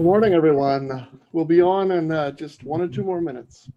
Good morning, everyone. We'll be on in just 1 or 2 more minutes.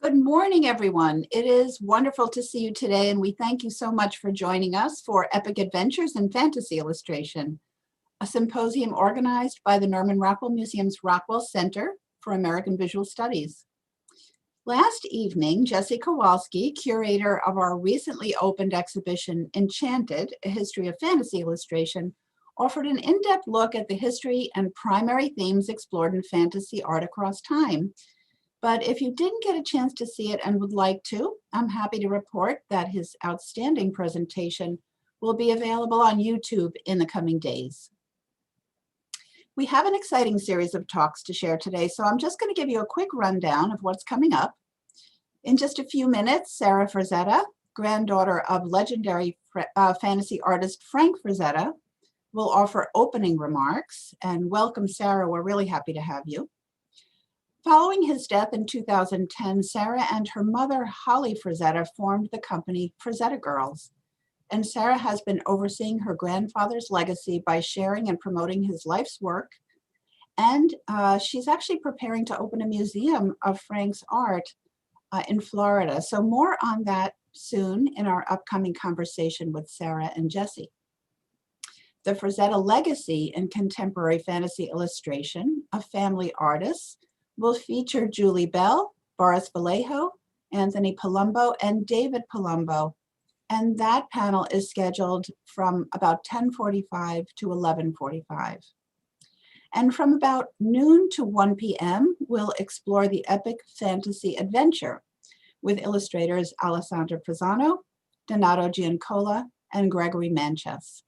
Good morning, everyone. It is wonderful to see you today, and we thank you so much for joining us for Epic Adventures in Fantasy Illustration, a symposium organized by the Norman Rockwell Museum's Rockwell Center for American Visual Studies. Last evening, Jesse Kowalski, curator of our recently opened exhibition, Enchanted, A History of Fantasy Illustration, offered an in-depth look at the history and primary themes explored in fantasy art across time. But if you didn't get a chance to see it and would like to, I'm happy to report that his outstanding presentation will be available on YouTube in the coming days. We have an exciting series of talks to share today, so I'm just going to give you a quick rundown of what's coming up. In just a few minutes, Sarah Frazetta, granddaughter of legendary fantasy artist Frank Frazetta, will offer opening remarks. And welcome, Sarah. We're really happy to have you. Following his death in 2010, Sarah and her mother, Holly Frazetta, formed the company Frazetta Girls. And Sarah has been overseeing her grandfather's legacy by sharing and promoting his life's work. And she's actually preparing to open a museum of Frank's art in Florida. So more on that soon in our upcoming conversation with Sarah and Jesse. The Frazetta legacy in contemporary fantasy illustration of family artists will feature Julie Bell, Boris Vallejo, Anthony Palumbo, and David Palumbo. And that panel is scheduled from about 10:45 to 11:45. And from about noon to 1 p.m., we'll explore the epic fantasy adventure with illustrators Alessandra Pisano, Donato Giancola, and Gregory Manches.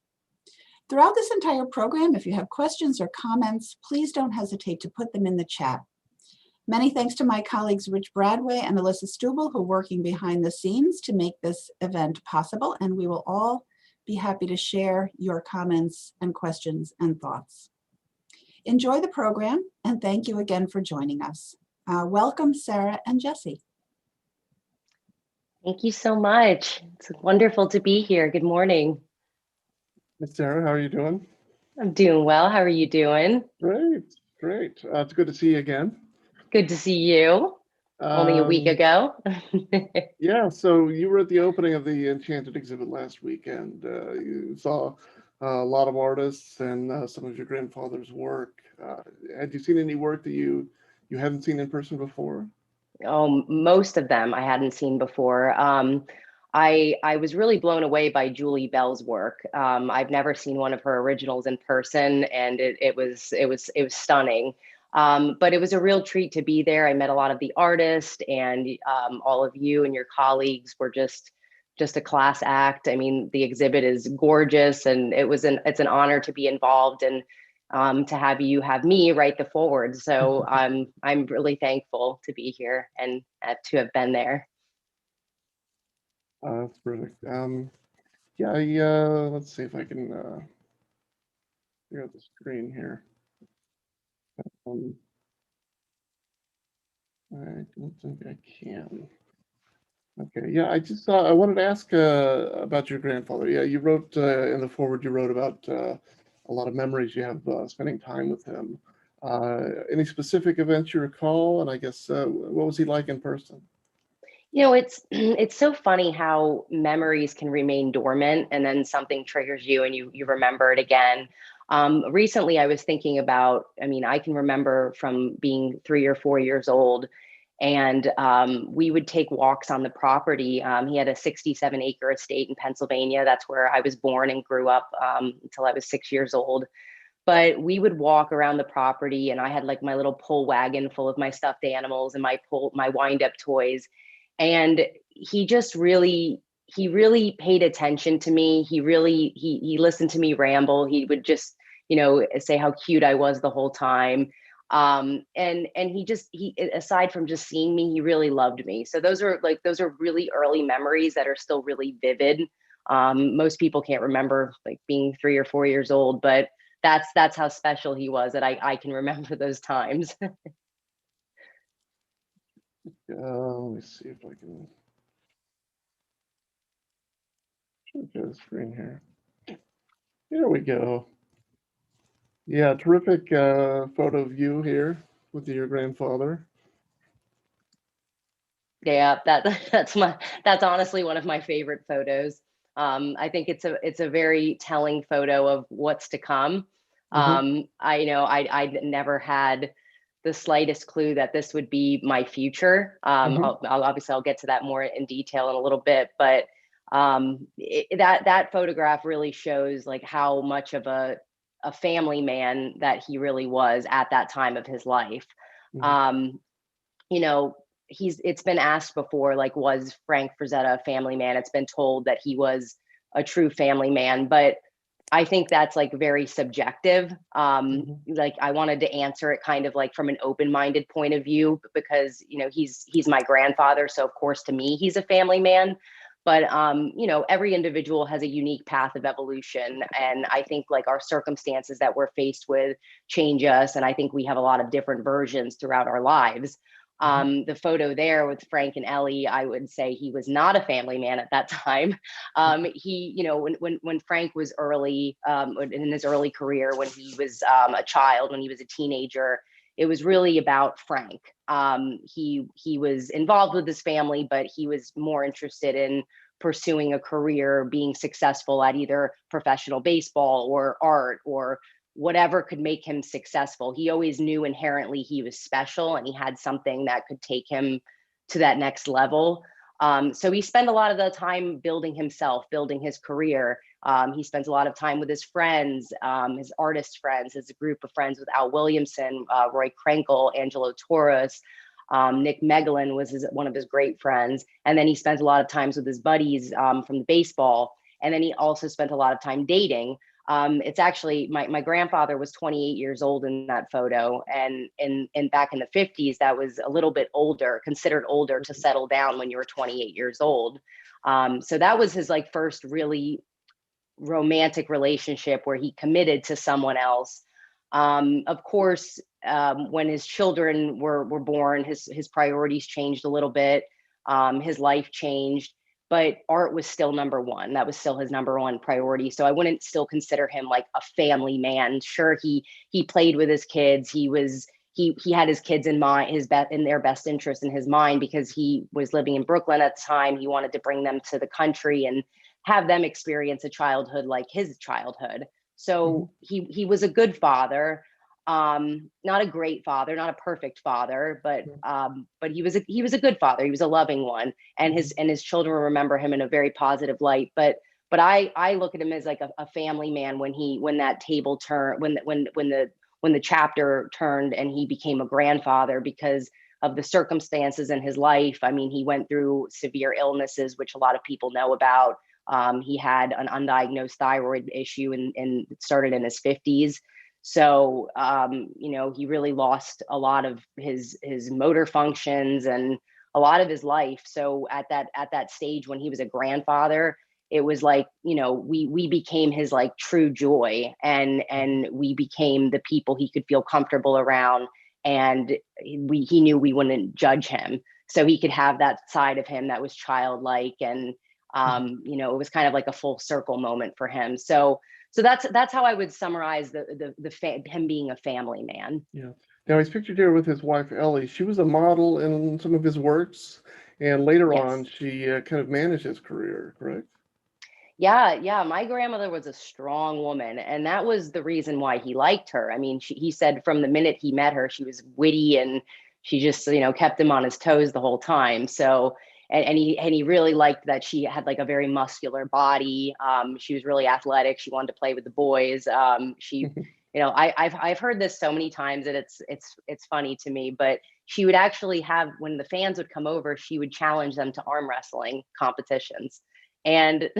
Throughout this entire program, if you have questions or comments, please don't hesitate to put them in the chat. Many thanks to my colleagues Rich Bradway and Alyssa Stubel, who are working behind the scenes to make this event possible, and we will all be happy to share your comments and questions and thoughts. Enjoy the program, and thank you again for joining us. Welcome, Sarah and Jesse. Thank you so much. It's wonderful to be here. Good morning. Miss Sarah, how are you doing? I'm doing well. How are you doing? Great, great. It's good to see you again. Good to see you. Only a week ago. Yeah, so you were at the opening of the Enchanted exhibit last weekend. You saw a lot of artists and some of your grandfather's work. Had you seen any work that you hadn't seen in person before? Oh, most of them I hadn't seen before. I was really blown away by Julie Bell's work. I've never seen one of her originals in person, and it was stunning. But it was a real treat to be there. I met a lot of the artists, and all of you and your colleagues were just a class act. I mean, the exhibit is gorgeous, and it's an honor to be involved and to have me write the foreword. So I'm really thankful to be here and to have been there. That's perfect. Yeah, let's see if I can figure out the screen here. I don't think I can. Okay, yeah, I wanted to ask about your grandfather. Yeah, you wrote in the foreword, you wrote about a a lot of memories you have spending time with him. Any specific events you recall? And I guess, what was he like in person? You know, it's it's so funny how memories can remain dormant and then something triggers you and you remember it again. Recently, I was thinking about, I mean, I can remember from being 3 or 4 years old, and we would take walks on the property. He had a 67-acre estate in Pennsylvania. That's where I was born and grew up until I was 6 years old. But we would walk around the property, and I had like my little pull wagon full of my stuffed animals and my wind up toys. And he just really paid attention to me. He listened to me ramble. He would just, say how cute I was the whole time. And he aside from just seeing me, he really loved me. So those are really early memories that are still really vivid. Most people can't remember like being 3 or 4 years old, but that's how special he was, that I can remember those times. Let me see if I can share the screen here. Here we go. Yeah, terrific photo of you here with your grandfather. Yeah, that's honestly one of my favorite photos. I think it's a very telling photo of what's to come. Hmm. I never had the slightest clue that this would be my future. Hmm. I'll get to that more in detail in a little bit, but that photograph really shows like how much of a family man that he really was at that time of his life. Hmm. Um, you know, it's been asked before, like, was Frank Frazetta a family man? It's been told that he was a true family man, but I think that's like very subjective. Hmm. Like I wanted to answer it kind of like from an open-minded point of view, because he's my grandfather, so of course to me he's a family man. But every individual has a unique path of evolution, and I think like our circumstances that we're faced with change us, and I think we have a lot of different versions throughout our lives. Hmm. The photo there with Frank and Ellie, I would say he was not a family man at that time. When Frank was in his early career, when he was a child, when he was a teenager, it was really about Frank. He was involved with his family, but he was more interested in pursuing a career, being successful at either professional baseball or art or whatever could make him successful. He always knew inherently he was special and he had something that could take him to that next level. So he spent a lot of the time building himself, building his career. He spends a lot of time with his friends, his artist friends, his group of friends with Al Williamson, Roy Krenkel, Angelo Torres. Nick Megalin was one of his great friends. And then he spent a lot of times with his buddies from the baseball. And then he also spent a lot of time dating. It's actually my grandfather was 28 years old in that photo, and back in the 50s, that was a little bit older, considered older to settle down when you were 28 years old. So that was his like first really romantic relationship where he committed to someone else. Of course, when his children were born, his priorities changed a little bit. His life changed, but art was still number one. That was still his number one priority. So I wouldn't still consider him like a family man. Sure, he played with his kids. He had his kids in mind, in their best interest in his mind, because he was living in Brooklyn at the time. He wanted to bring them to the country and have them experience a childhood like his childhood. Hmm. So he was a good father, not a great father, not a perfect father, but he was a good father. He was a loving one, and Hmm. his children remember him in a very positive light. But I look at him as like a family man when that table turned, when the chapter turned and he became a grandfather because of the circumstances in his life. I mean, he went through severe illnesses, which a lot of people know about. He had an undiagnosed thyroid issue, and it started in his 50s. So, he really lost a lot of his motor functions and a lot of his life. So at that stage when he was a grandfather, it was like, we became his like true joy, and we became the people he could feel comfortable around, and he knew we wouldn't judge him, so he could have that side of him that was childlike, and it was kind of like a full circle moment for him. So So that's how I would summarize him being a family man. Yeah. Now he's pictured here with his wife Ellie. She was a model in some of his works, and later on Yes. she kind of managed his career, correct? Yeah, yeah. My grandmother was a strong woman, and that was the reason why he liked her. I mean, he said from the minute he met her, she was witty and she just, kept him on his toes the whole time. So, and he really liked that she had like a very muscular body. She was really athletic. She wanted to play with the boys. I've heard this so many times that it's funny to me, but she would actually have, when the fans would come over, she would challenge them to arm wrestling competitions. And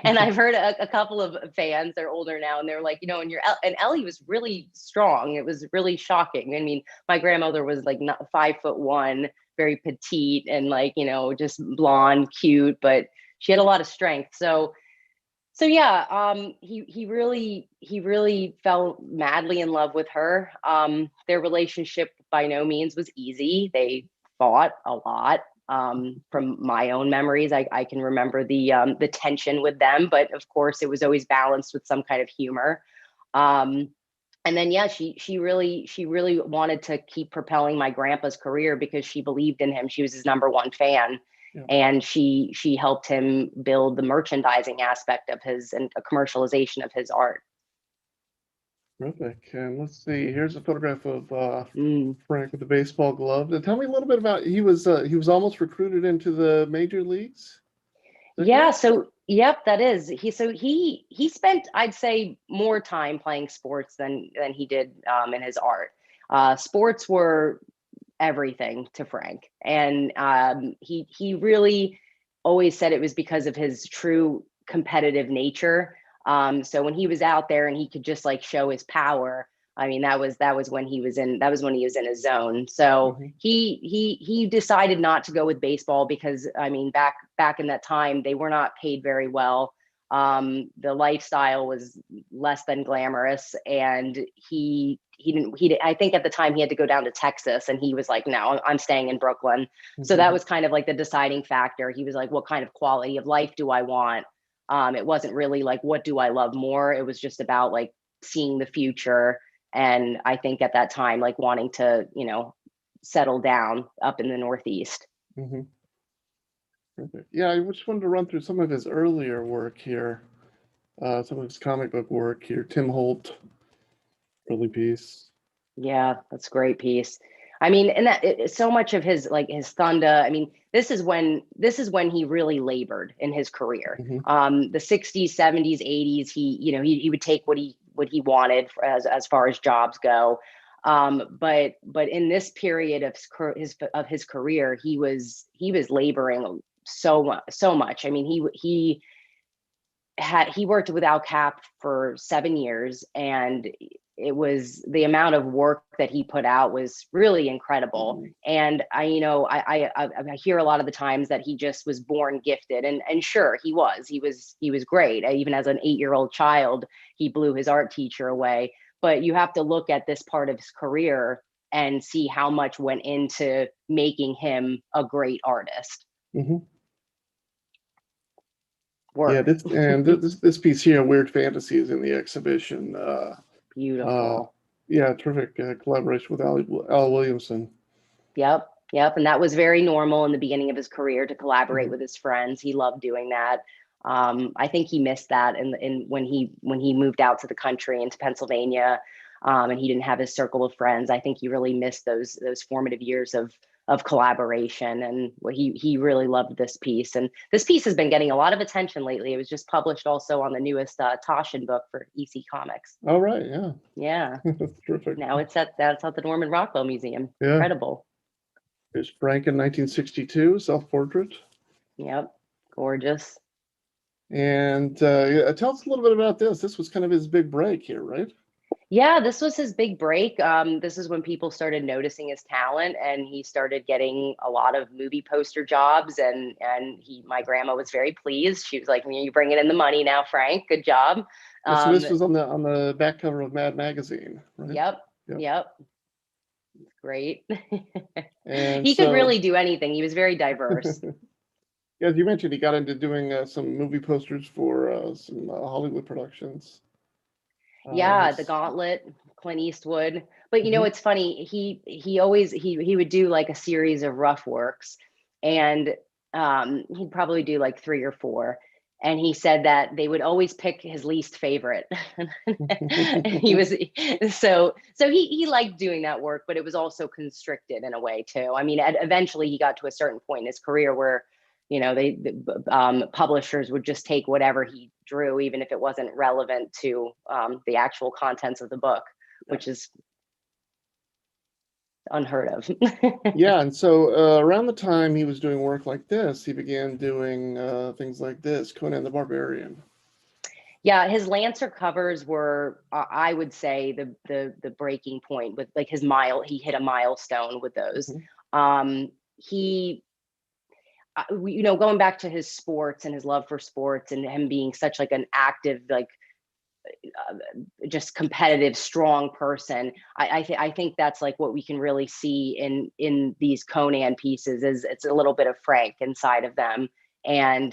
and I've heard a couple of fans, they're older now, and they're like, and Ellie was really strong. It was really shocking. I mean, my grandmother was like not 5'1", very petite, and like, just blonde, cute, but she had a lot of strength. So yeah, he really fell madly in love with her. Their relationship by no means was easy. They fought a lot. From my own memories, I can remember the tension with them, but of course it was always balanced with some kind of humor. And then yeah, she really wanted to keep propelling my grandpa's career because she believed in him. She was his #1 fan. Yeah. And she helped him build the merchandising aspect of his and a commercialization of his art. Terrific. And let's see, here's a photograph of Mm. Frank with the baseball glove. Now, tell me a little bit about, he was almost recruited into the major leagues. Is that Yeah, correct? so yep, that is. He spent, I'd say, more time playing sports than he did in his art. Sports were everything to Frank, and he really always said it was because of his true competitive nature. So when he was out there and he could just like show his power, I mean that was when he was in his zone. So Mm-hmm. he decided not to go with baseball because I mean back in that time they were not paid very well. The lifestyle was less than glamorous, and I think at the time he had to go down to Texas, and he was like, no, I'm staying in Brooklyn. So that was kind of like the deciding factor. He was like, what kind of quality of life do I want? It wasn't really like, what do I love more? It was just about like seeing the future. And I think at that time, like wanting to, settle down up in the Northeast. Mm-hmm. Perfect. Yeah, I just wanted to run through some of his earlier work here, some of his comic book work here. Tim Holt, early piece. Yeah, that's a great piece. I mean, and so much of his like his thunder. I mean, this is when he really labored in his career. Mm-hmm. The 60s, 70s, 80s, he would take what he wanted as far as jobs go. But in this period of his career, he was laboring so much. I mean, he worked without cap for 7 years, and it was the amount of work that he put out was really incredible. And I hear a lot of the times that he just was born gifted, and sure he was great. Even as an 8-year-old child, he blew his art teacher away. But you have to look at this part of his career and see how much went into making him a great artist. Mm-hmm. Yeah, Work. this piece here, Weird Fantasy, is in the exhibition. Beautiful. Yeah, terrific collaboration with Al Williamson. Yep. And that was very normal in the beginning of his career to collaborate Mhm. with his friends. He loved doing that. I think he missed that when he moved out to the country into Pennsylvania, and he didn't have his circle of friends. I think he really missed those formative years of collaboration. And he really loved this piece. And this piece has been getting a lot of attention lately. It was just published also on the newest Toshin book for EC Comics. All right, yeah. Yeah. That's terrific. Now it's at the Norman Rockwell Museum. Yeah. Incredible. There's Frank in 1962, self-portrait. Yep. Gorgeous. And tell us a little bit about this. This was kind of his big break here, right? Yeah, this was his big break. This is when people started noticing his talent, and he started getting a lot of movie poster jobs. And my grandma was very pleased. She was like, "You bringing in the money now, Frank. Good job." So this was on the back cover of Mad Magazine, right? Yep. Great. And he could really do anything. He was very diverse. Yeah, as you mentioned, he got into doing some movie posters for some Hollywood productions. Yeah, The That's Gauntlet, Clint Eastwood. But you know, mhm. it's funny. He would do like a series of rough works, and he'd probably do like three or four. And he said that they would always pick his least favorite. He was so he liked doing that work, but it was also constricted in a way too. I mean, eventually he got to a certain point in his career where publishers would just take whatever he drew, even if it wasn't relevant to the actual contents of the book, Yeah. which is unheard of. Yeah, and so around the time he was doing work like this, he began doing things like this, Conan the Barbarian. Yeah, his Lancer covers were, I would say, the breaking point with like he hit a milestone with those. Mhm. He you know, going back to his sports and his love for sports and him being such like an active, like just competitive, strong person. I think that's like what we can really see in these Conan pieces is it's a little bit of Frank inside of them. And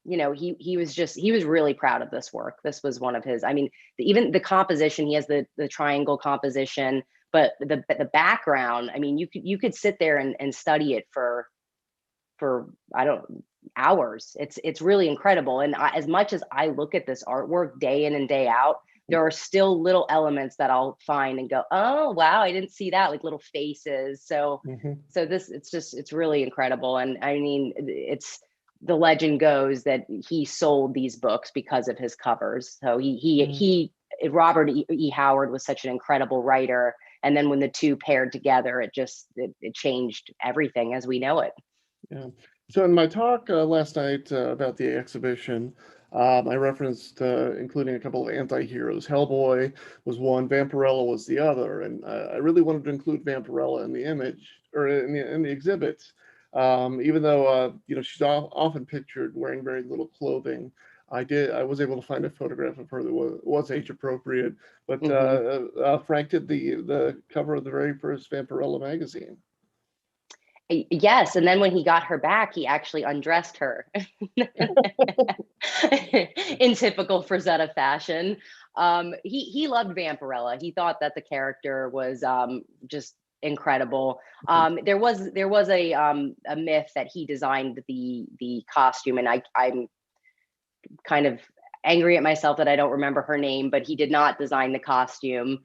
you know, he was really proud of this work. This was one of his, I mean, even the composition, he has the triangle composition, but the background, I mean, you could sit there and study it for I don't hours. It's really incredible. And as much as I look at this artwork day in and day out, there are still little elements that I'll find and go, oh wow, I didn't see that, like little faces. Mhm. So this it's really incredible. And I mean, it's the legend goes that he sold these books because of his covers. So Mm. Robert E. Howard was such an incredible writer. And then when the two paired together, it changed everything as we know it. Yeah. So in my talk last night about the exhibition, I referenced including a couple of anti-heroes. Hellboy was one, Vampirella was the other, and I really wanted to include Vampirella in the image or in the exhibit, even though you know she's often pictured wearing very little clothing. I was able to find a photograph of her that was age appropriate, but Mhm. Frank did the cover of the very first Vampirella magazine. Yes, and then when he got her back, he actually undressed her in typical Frazetta fashion. He loved Vampirella. He thought that the character was just incredible. There was a myth that he designed the costume, and I'm kind of angry at myself that I don't remember her name, but he did not design the costume.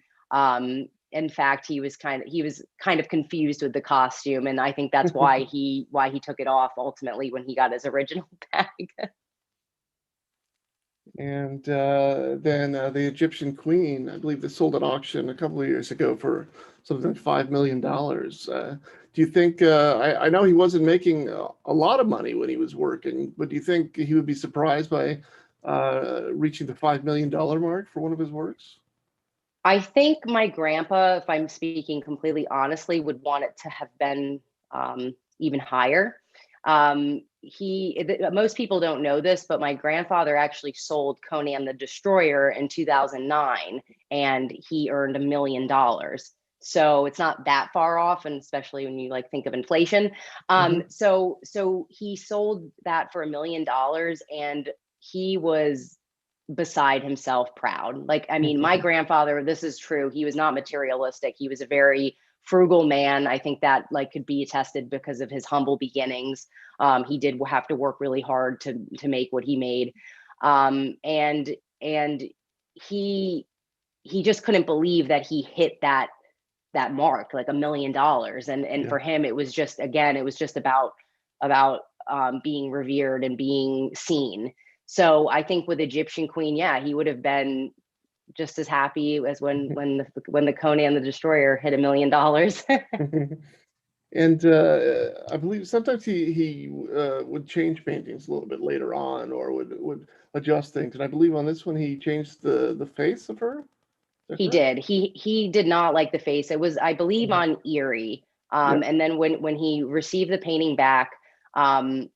In fact, he was kind of confused with the costume, and I think that's why he took it off ultimately when he got his original bag. And then the Egyptian queen, I believe they sold at auction a couple of years ago for something like $5 million. Do you think, I know he wasn't making a lot of money when he was working, but do you think he would be surprised by reaching the $5 million mark for one of his works? I think my grandpa, if I'm speaking completely honestly, would want it to have been even higher. Most people don't know this, but my grandfather actually sold Conan the Destroyer in 2009, and he earned $1 million. So it's not that far off, and especially when you like think of inflation. Hmm. So he sold that for $1 million, and he was beside himself proud. Like, I mean, my grandfather, this is true. He was not materialistic. He was a very frugal man. I think that like could be attested because of his humble beginnings. He did have to work really hard to make what he made. And he just couldn't believe that he hit that mark, like $1 million. And Yeah. for him, it was just, again, it was just about being revered and being seen. So I think with Egyptian Queen, yeah, he would have been just as happy as when the Conan the Destroyer hit $1 million. And I believe sometimes he would change paintings a little bit later on, or would adjust things. And I believe on this one he changed the face of her. Is that He correct? did. He did not like the face. It was, I believe, Mhm. on Erie. Yeah. And then when he received the painting back, um,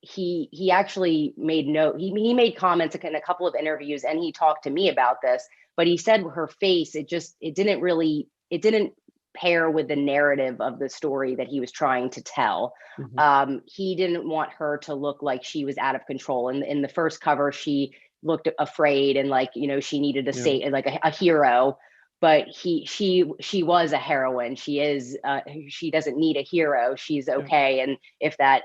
he actually made note. He made comments in a couple of interviews, and he talked to me about this. But he said her face, it didn't pair with the narrative of the story that he was trying to tell. Mhm. He didn't want her to look like she was out of control. In the first cover, she looked afraid and like, she needed to Yeah. say like a hero, but she was a heroine. She is, she doesn't need a hero. She's okay. And if that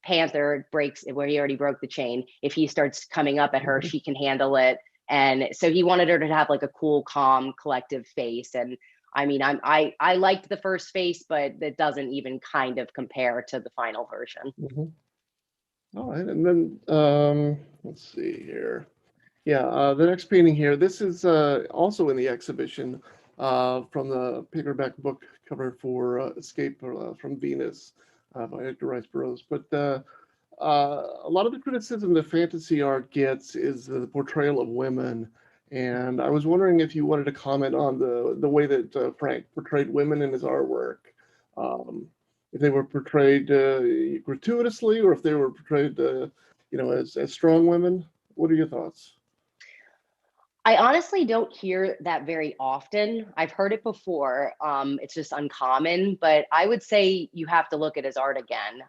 panther breaks where he already broke the chain, if he starts coming up at her, she can handle it. And so he wanted her to have like a cool, calm, collective face. And I mean, I liked the first face, but it doesn't even kind of compare to the final version. All right, and then let's see here. Yeah, the next painting here. This is also in the exhibition from the paperback book cover for Escape from Venus by Edgar Rice Burroughs. But a lot of the criticism that fantasy art gets is the portrayal of women. And I was wondering if you wanted to comment on the way that Frank portrayed women in his artwork. If they were portrayed gratuitously, or if they were portrayed, as strong women. What are your thoughts? I honestly don't hear that very often. I've heard it before. It's just uncommon, but I would say you have to look at his art again.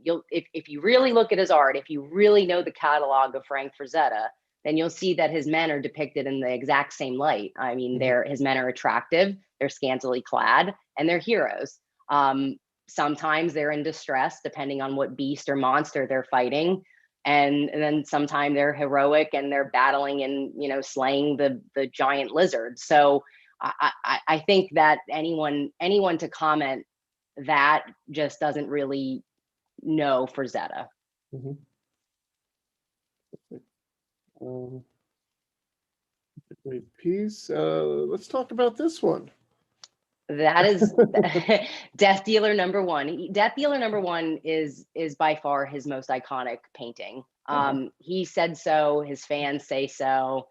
If you really look at his art, if you really know the catalog of Frank Frazetta, then you'll see that his men are depicted in the exact same light. I mean, his men are attractive, they're scantily clad, and they're heroes. Sometimes they're in distress, depending on what beast or monster they're fighting. And then sometimes they're heroic and they're battling and slaying the giant lizard. So I think that anyone to comment that just doesn't really know Frazetta. Great piece. Let's talk about this one. That is Death Dealer #1. Death Dealer #1 is by far his most iconic painting. He said so, his fans say so.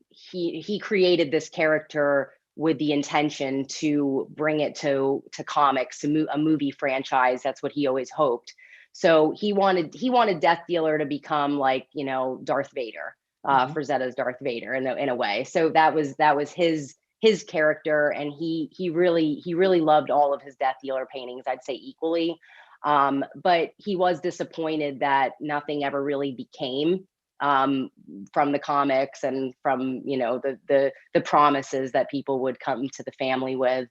He created this character with the intention to bring it to comics, a movie franchise. That's what he always hoped. So he wanted Death Dealer to become like, Darth Vader, Frazetta's Darth Vader in a way. So that was his character, and he really loved all of his Death Dealer paintings, I'd say equally. But he was disappointed that nothing ever really became from the comics and from the promises that people would come to the family with.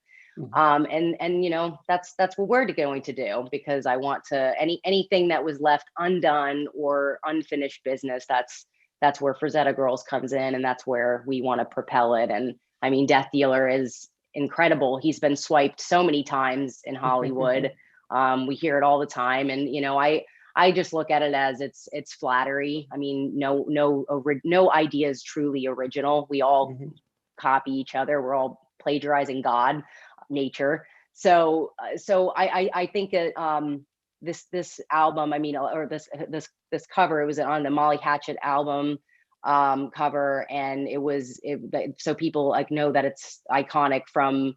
And that's what we're going to do, because I want to anything that was left undone or unfinished business, that's where Frazetta Girls comes in, and that's where we want to propel it. And I mean, Death Dealer is incredible. He's been swiped so many times in Hollywood. We hear it all the time. And, I just look at it as it's flattery. I mean, no idea is truly original. We all copy each other. We're all plagiarizing God, nature. So I think that this album, I mean, or this cover, it was on the Molly Hatchet album cover, and so people like know that it's iconic from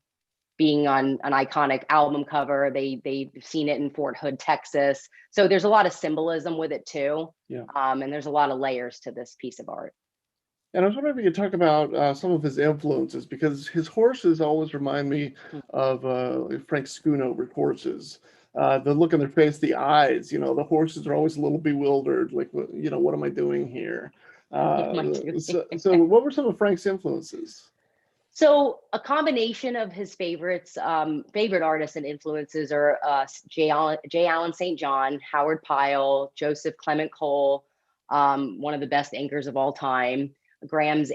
being on an iconic album cover. They've seen it in Fort Hood, Texas. So there's a lot of symbolism with it too. Yeah. And there's a lot of layers to this piece of art. And I was wondering if you could talk about some of his influences, because his horses always remind me of Frank Schoonover horses. The look on their face, the eyes, the horses are always a little bewildered, like, what am I doing here? So what were some of Frank's influences? So a combination of his favorite artists and influences are J. Allen St. John, Howard Pyle, Joseph Clement Cole, one of the best anchors of all time, Graham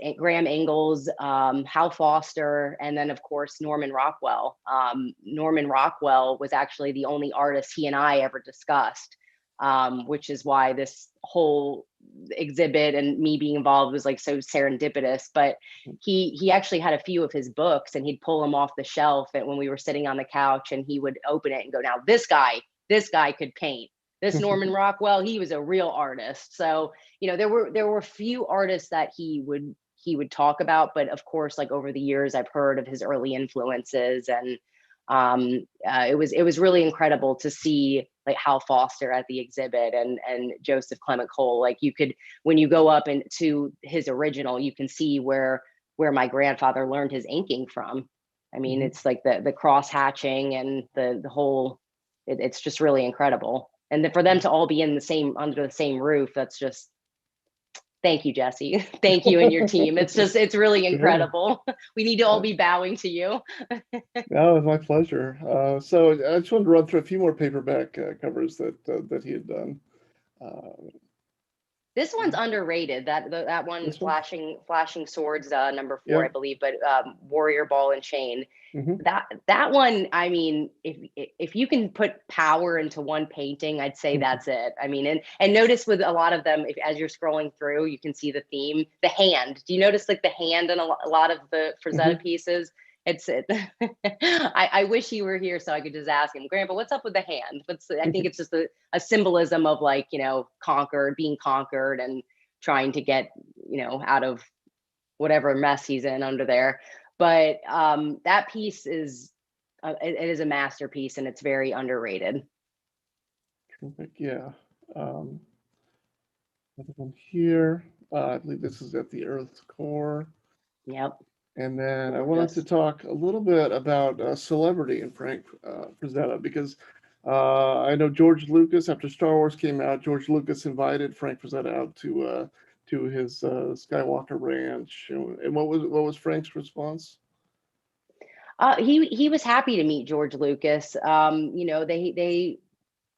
Ingalls, Hal Foster, and then of course Norman Rockwell. Norman Rockwell was actually the only artist he and I ever discussed, which is why this whole exhibit and me being involved was like so serendipitous. But he actually had a few of his books, and he'd pull them off the shelf when we were sitting on the couch, and he would open it and go, now this guy could paint. This Norman Rockwell, he was a real artist. So there were few artists that he would talk about, but of course, like over the years, I've heard of his early influences, and it was really incredible to see like Hal Foster at the exhibit and Joseph Clement Cole. Like when you go up into his original, you can see where my grandfather learned his inking from. I mean, it's like the cross hatching and the whole. It's just really incredible. And for them to all be under the same roof, that's just Thank you, Jesse. Thank you and your team. It's really Sure. incredible. We need to all be bowing to you. No, it's my pleasure. So I just wanted to run through a few more paperback covers that he had done. This one's underrated. That one, This one? flashing swords, number 4, Yeah. I believe, but warrior ball and chain. Hmm. That one, I mean, if you can put power into one painting, I'd say that's it. I mean, and notice with a lot of them, as you're scrolling through, you can see the theme, the hand. Do you notice like the hand in a lot of the Frazetta pieces? It's it. I wish he were here so I could just ask him, Grandpa, what's up with the hand? I think it's just a symbolism of like, being conquered and trying to get, out of whatever mess he's in under there. But that piece is it is a masterpiece, and it's very underrated. Terrific. Yeah. Another one here. I believe this is at the Earth's core. Yep. And then I wanted to Gorgeous. talk a little bit about celebrity in Frank Frazetta, because I know George Lucas, after Star Wars came out, George Lucas invited Frank Frazetta out to his Skywalker Ranch. And what was Frank's response? He was happy to meet George Lucas. They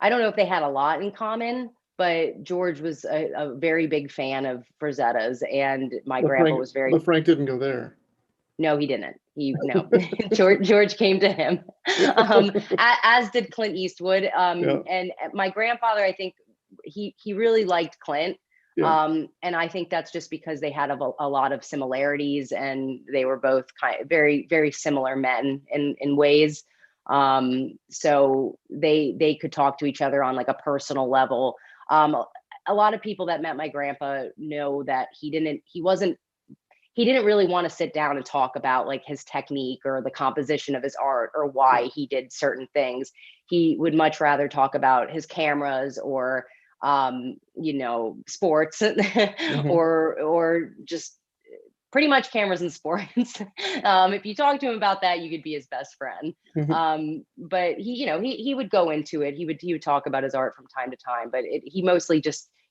I don't know if they had a lot in common, but George was a very big fan of Frazetta's, and my grandpa was But very. Frank didn't go there. No, he didn't. No. George came to him, as did Clint Eastwood. Yeah. And my grandfather, I think he really liked Clint. Yeah. And I think that's just because they had a lot of similarities, and they were both kind of very, very similar men in ways. So they could talk to each other on like a personal level. A lot of people that met my grandpa know that he didn't really want to sit down and talk about like his technique or the composition of his art or why he did certain things. He would much rather talk about his cameras or sports or just pretty much cameras and sports. If you talk to him about that, you could be his best friend. But he would go into it. He would talk about his art from time to time, but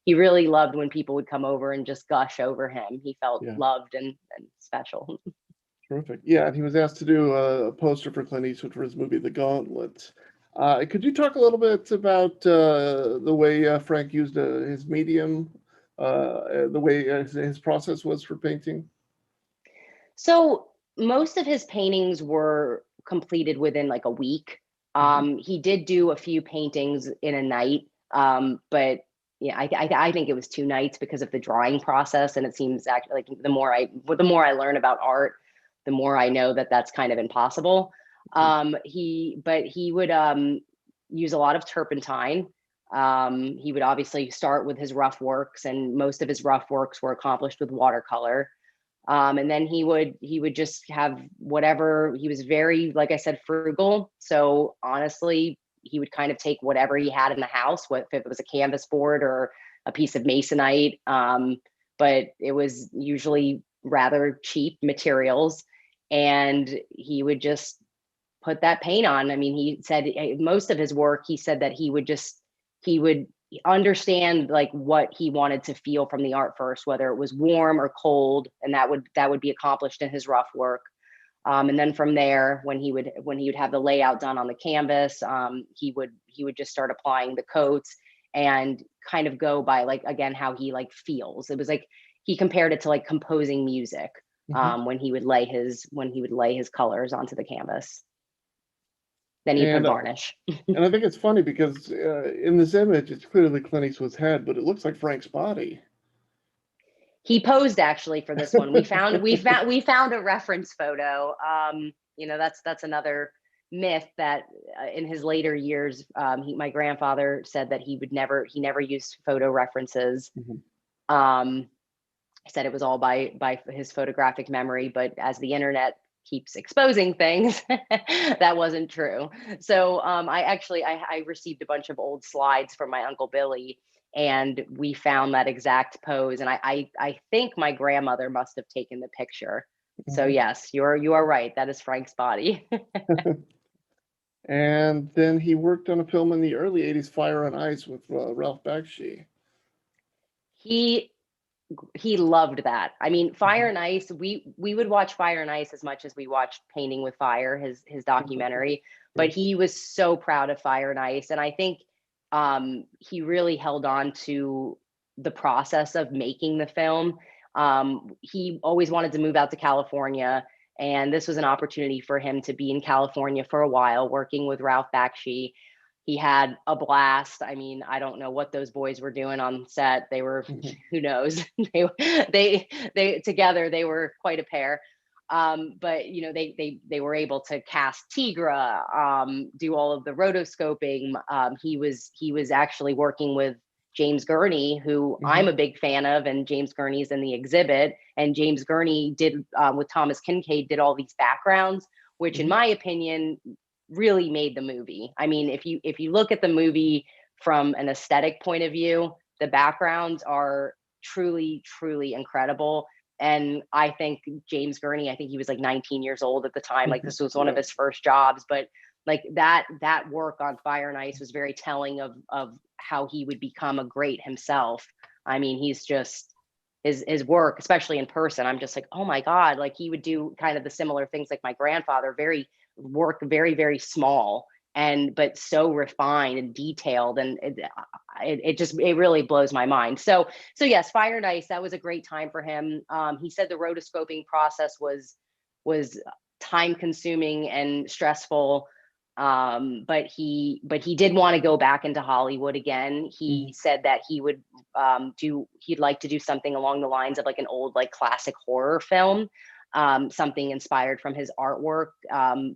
he really loved when people would come over and just gush over him. He felt loved and special. Terrific. Yeah, and he was asked to do a poster for Clint Eastwood for his movie The Gauntlet. Could you talk a little bit about the way Frank used his medium, the way his process was for painting? So most of his paintings were completed within like a week. He did do a few paintings in a night, but yeah, I think it was 2 nights because of the drawing process. And it seems actually like the more I learn about art, the more I know that that's kind of impossible. He would use a lot of turpentine. He would obviously start with his rough works, and most of his rough works were accomplished with watercolor. And then he would just have whatever. He was very, like I said, frugal. So honestly, he would kind of take whatever he had in the house, if it was a canvas board or a piece of masonite. But it was usually rather cheap materials, and he would just put that paint on. I mean, he said most of his work, he said that he would understand like what he wanted to feel from the art first, whether it was warm or cold, and that would be accomplished in his rough work. And then from there, when he would have the layout done on the canvas, he would just start applying the coats and kind of go by like, again, how he like feels. It was like he compared it to like composing music, when he would lay his colors onto the canvas. Then he put varnish. And I think it's funny because in this image, it's clearly Clint Eastwood's head, but it looks like Frank's body. He posed actually for this one. We found a reference photo. That's another myth that in his later years, my grandfather said that he never used photo references. He said it was all by his photographic memory, but as the internet keeps exposing things, that wasn't true. So I received a bunch of old slides from my Uncle Billy, and we found that exact pose. And I think my grandmother must have taken the picture. So yes, you are right. That is Frank's body. And then he worked on a film in the early 80s, Fire on Ice, with Ralph Bakshi. he loved that. I mean, Fire and Ice, we would watch Fire and Ice as much as we watched Painting with Fire, his documentary, but he was so proud of Fire and Ice. And I think he really held on to the process of making the film. He always wanted to move out to California, and this was an opportunity for him to be in California for a while, working with Ralph Bakshi. He had a blast. I mean, I don't know what those boys were doing on set. They were, who knows? they together they were quite a pair. But you know, they were able to cast Tigra, do all of the rotoscoping. He was actually working with James Gurney, who I'm a big fan of, and James Gurney's in the exhibit. And James Gurney did with Thomas Kincaid did all these backgrounds, which in my opinion really made the movie. I mean, if you look at the movie from an aesthetic point of view, the backgrounds are truly incredible. And I think James Gurney, I think he was like 19 years old at the time. Like this was one of his first jobs, but like that work on Fire and Ice was very telling of how he would become a great himself. I mean, he's just his work, especially in person, I'm just like, oh my God, like he would do kind of the similar things like my grandfather, very small but so refined and detailed, and it really blows my mind. So yes, Fire and Ice, that was a great time for him. He said the rotoscoping process was time consuming and stressful, but he did want to go back into Hollywood again. He said that he would he'd like to do something along the lines of like an old like classic horror film. Something inspired from his artwork,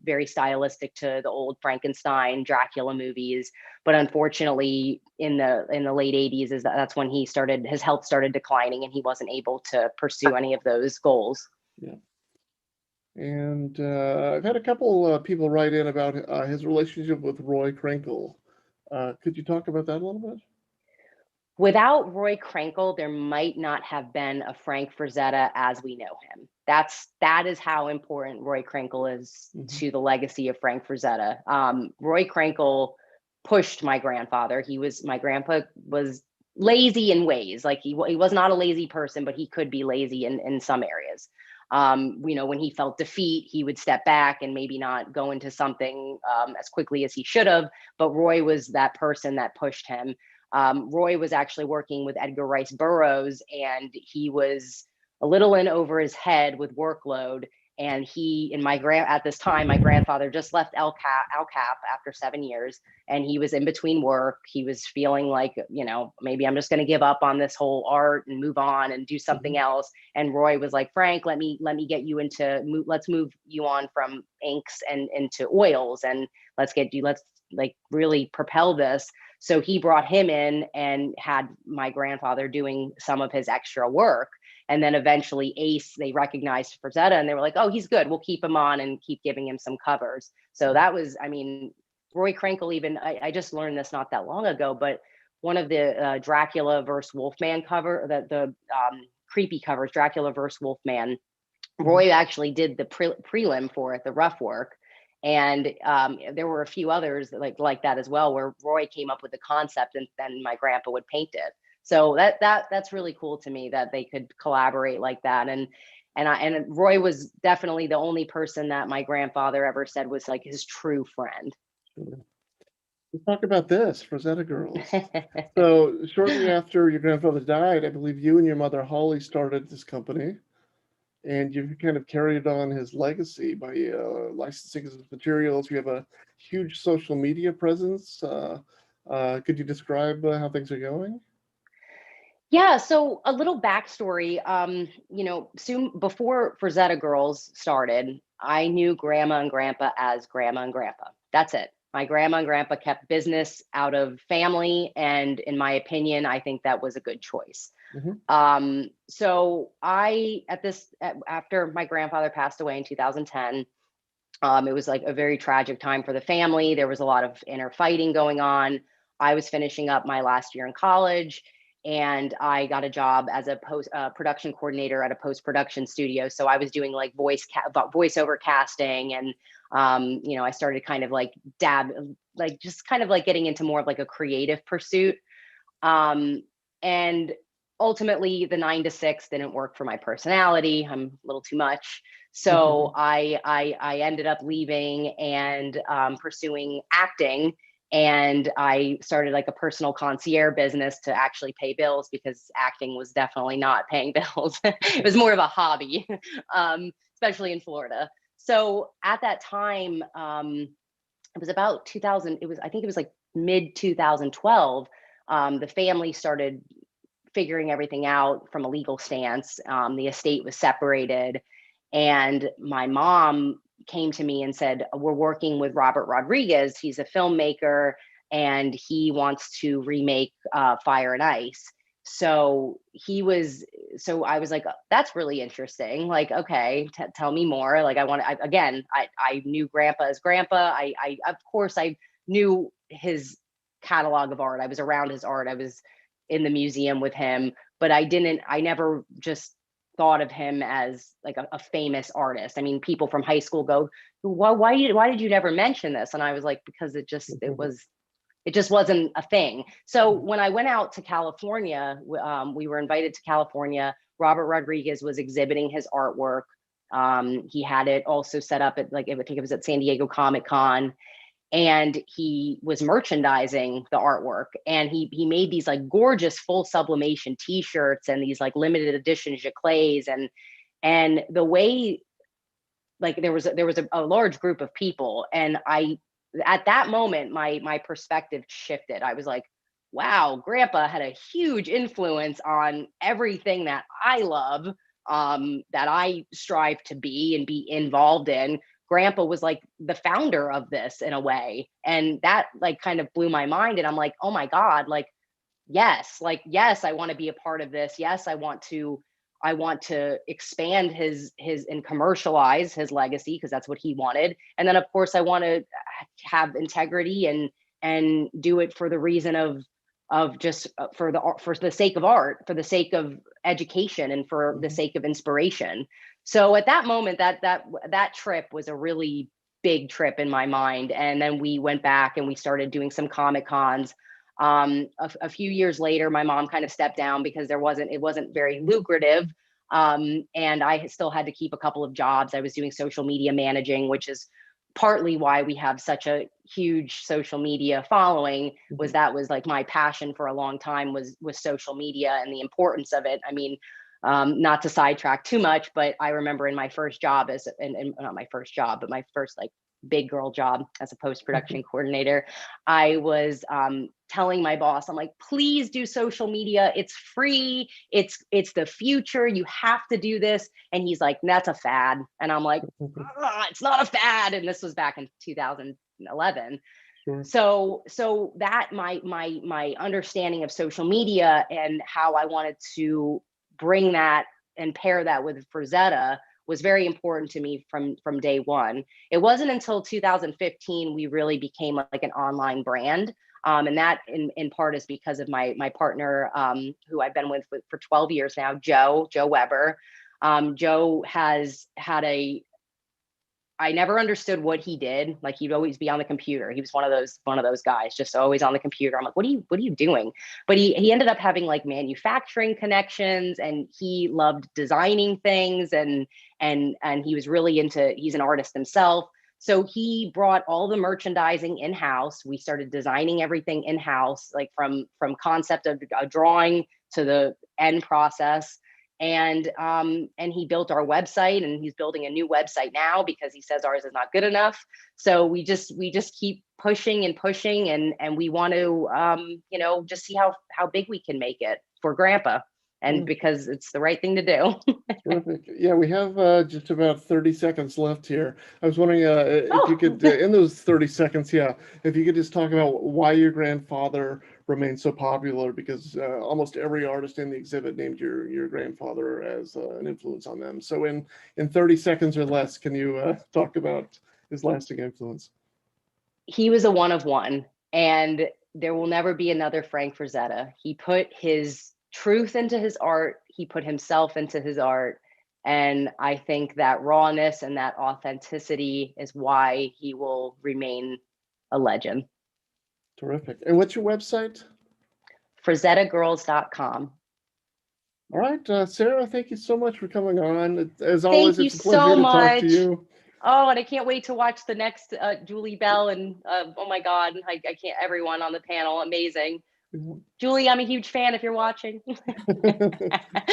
very stylistic to the old Frankenstein, Dracula movies. But unfortunately, in the late 80s, that's when his health started declining, and he wasn't able to pursue any of those goals. Yeah. And I've had a couple people write in about his relationship with Roy Krenkel. Could you talk about that a little bit? Without Roy Krenkel, there might not have been a Frank Frazetta as we know him. That is how important Roy Krenkel is to the legacy of Frank Frazetta. Roy Krenkel pushed my grandfather. My grandpa was lazy in ways. Like he was not a lazy person, but he could be lazy in some areas. You know, when he felt defeat, he would step back and maybe not go into something as quickly as he should have. But Roy was that person that pushed him. Roy was actually working with Edgar Rice Burroughs, and he was a little in over his head with workload. And at this time, my grandfather just left ALCAP after 7 years, and he was in between work. He was feeling like, you know, maybe I'm just going to give up on this whole art and move on and do something else. And Roy was like, Frank, let's move you on from inks and into oils, and let's like really propel this. So he brought him in and had my grandfather doing some of his extra work. And then eventually Ace, they recognized Frazetta, and they were like, oh, he's good. We'll keep him on and keep giving him some covers. So that was, I mean, Roy Krenkel, even, I just learned this not that long ago, but one of the Dracula versus Wolfman cover, the creepy covers, Dracula versus Wolfman, Roy actually did the prelim for it, the rough work. And there were a few others like that as well, where Roy came up with the concept and then my grandpa would paint it. So that's really cool to me that they could collaborate like that. And Roy was definitely the only person that my grandfather ever said was like his true friend. Sure. Let's talk about this, Rosetta Girls. So shortly after your grandfather died, I believe you and your mother Holly started this company, and you've kind of carried on his legacy by licensing his materials. You have a huge social media presence. Could you describe how things are going? Yeah, so a little backstory. You know, soon before Frazetta Girls started, I knew Grandma and Grandpa as Grandma and Grandpa. That's it. My grandma and grandpa kept business out of family, and in my opinion, I think that was a good choice. So after my grandfather passed away in 2010, it was like a very tragic time for the family. There was a lot of inner fighting going on. I was finishing up my last year in college, and I got a job as a production coordinator at a post-production studio. So I was doing like voiceover casting, and you know, I started kind of like just kind of like getting into more of like a creative pursuit. And ultimately the 9 to 6 didn't work for my personality. I'm a little too much. So I ended up leaving and pursuing acting. And I started like a personal concierge business to actually pay bills, because acting was definitely not paying bills. It was more of a hobby, especially in Florida. So at that time, it was about 2000. I think it was like mid 2012. The family started figuring everything out from a legal stance. The estate was separated, and my mom came to me and said, "We're working with Robert Rodriguez. He's a filmmaker, and he wants to remake Fire and Ice." So I was like, "That's really interesting. Like, okay, tell me more. Like, I knew Grandpa as Grandpa. Of course, I knew his catalog of art. I was around his art. I was in the museum with him, but I never just thought of him as like a famous artist. I mean, people from high school go, well, why did you never mention this?" And I was like, because it just wasn't a thing. So when I went out to California, we were invited to California. Robert Rodriguez was exhibiting his artwork. He had it also set up at, like, I think it was at San Diego Comic-Con, and he was merchandising the artwork, and he made these like gorgeous full sublimation t-shirts and these like limited edition giclées, and the way, like, there was a large group of people, and at that moment my perspective shifted. I was like, wow, Grandpa had a huge influence on everything that I love, that I strive to be and be involved in. Grandpa was like the founder of this in a way. And that like kind of blew my mind. And I'm like, oh my God, yes, I want to be a part of this. Yes, I want to expand his and commercialize his legacy, because that's what he wanted. And then of course I want to have integrity and do it for the reason of just for the sake of art, for the sake of education, and for the sake of inspiration. So at that moment, that trip was a really big trip in my mind. And then we went back and we started doing some Comic Cons. A few years later, my mom kind of stepped down because it wasn't very lucrative. And I still had to keep a couple of jobs. I was doing social media managing, which is partly why we have such a huge social media following. That was like my passion for a long time, was social media and the importance of it. I mean, not to sidetrack too much, but I remember in my first job and not my first job, but my first like big girl job as a post-production coordinator, I was telling my boss, I'm like, please do social media. It's free. It's the future. You have to do this. And he's like, that's a fad. And I'm like, it's not a fad. And this was back in 2011. Sure. So that my understanding of social media and how I wanted to bring that and pair that with Frazetta was very important to me from day one. It wasn't until 2015 we really became like an online brand. And that in part is because of my partner, who I've been with for 12 years now, Joe Weber. Joe has had I never understood what he did. Like, he'd always be on the computer. He was one of those guys, just always on the computer. I'm like, what are you doing? But he ended up having like manufacturing connections, and he loved designing things, and he was really he's an artist himself. So he brought all the merchandising in-house. We started designing everything in-house, like from concept of a drawing to the end process. And he built our website, and he's building a new website now because he says ours is not good enough. So we just keep pushing and pushing, and we want to just see how big we can make it for Grandpa, and because it's the right thing to do. Terrific. Yeah, we have just about 30 seconds left here. I was wondering if you could, in those 30 seconds, if you could just talk about why your grandfather remained so popular, because almost every artist in the exhibit named your grandfather as an influence on them. So in 30 seconds or less, can you talk about his lasting influence? He was a one of one, and there will never be another Frank Frazetta. He put his truth into his art. He put himself into his art. And I think that rawness and that authenticity is why he will remain a legend. Terrific. And what's your website? FrazettaGirls.com. All right, Sarah, thank you so much for coming on. As Thank always, you it's a pleasure so to talk to much. you. Oh, and I can't wait to watch the next Julie Bell and oh my God, I can't, everyone on the panel, amazing. Julie, I'm a huge fan if you're watching. All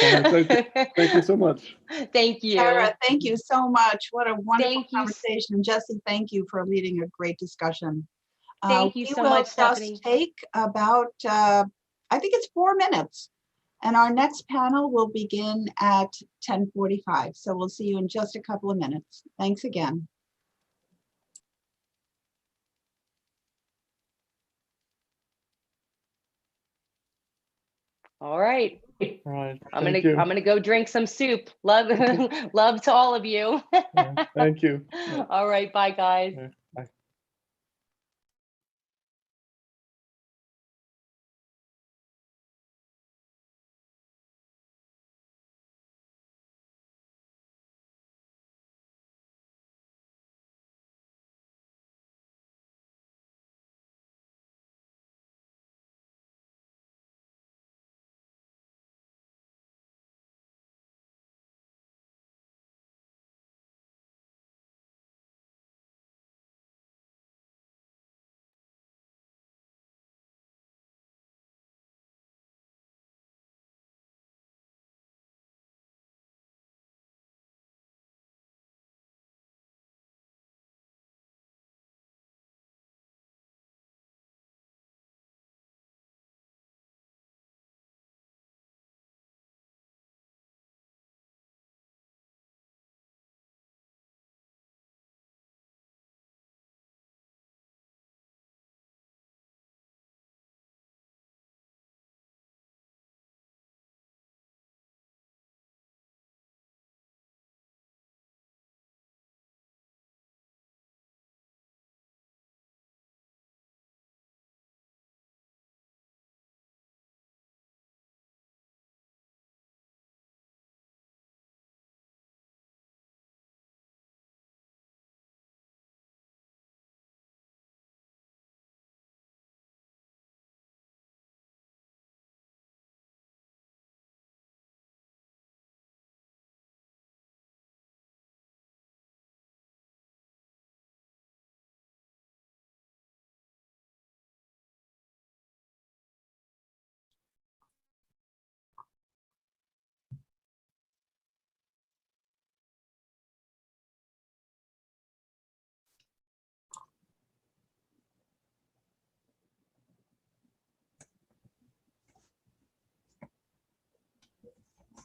right, thank you so much. Thank you. Sarah, thank you so much. What a wonderful Thank you. conversation. Jesse, thank you for leading a great discussion. Thank you We so will much, just Stephanie. take about, I think it's 4 minutes. And our next panel will begin at 10:45. So we'll see you in just a couple of minutes. Thanks again. All right. All right. I'm Thank you. gonna go drink some soup. Love, love to all of you. Thank you. All right, bye guys. Bye.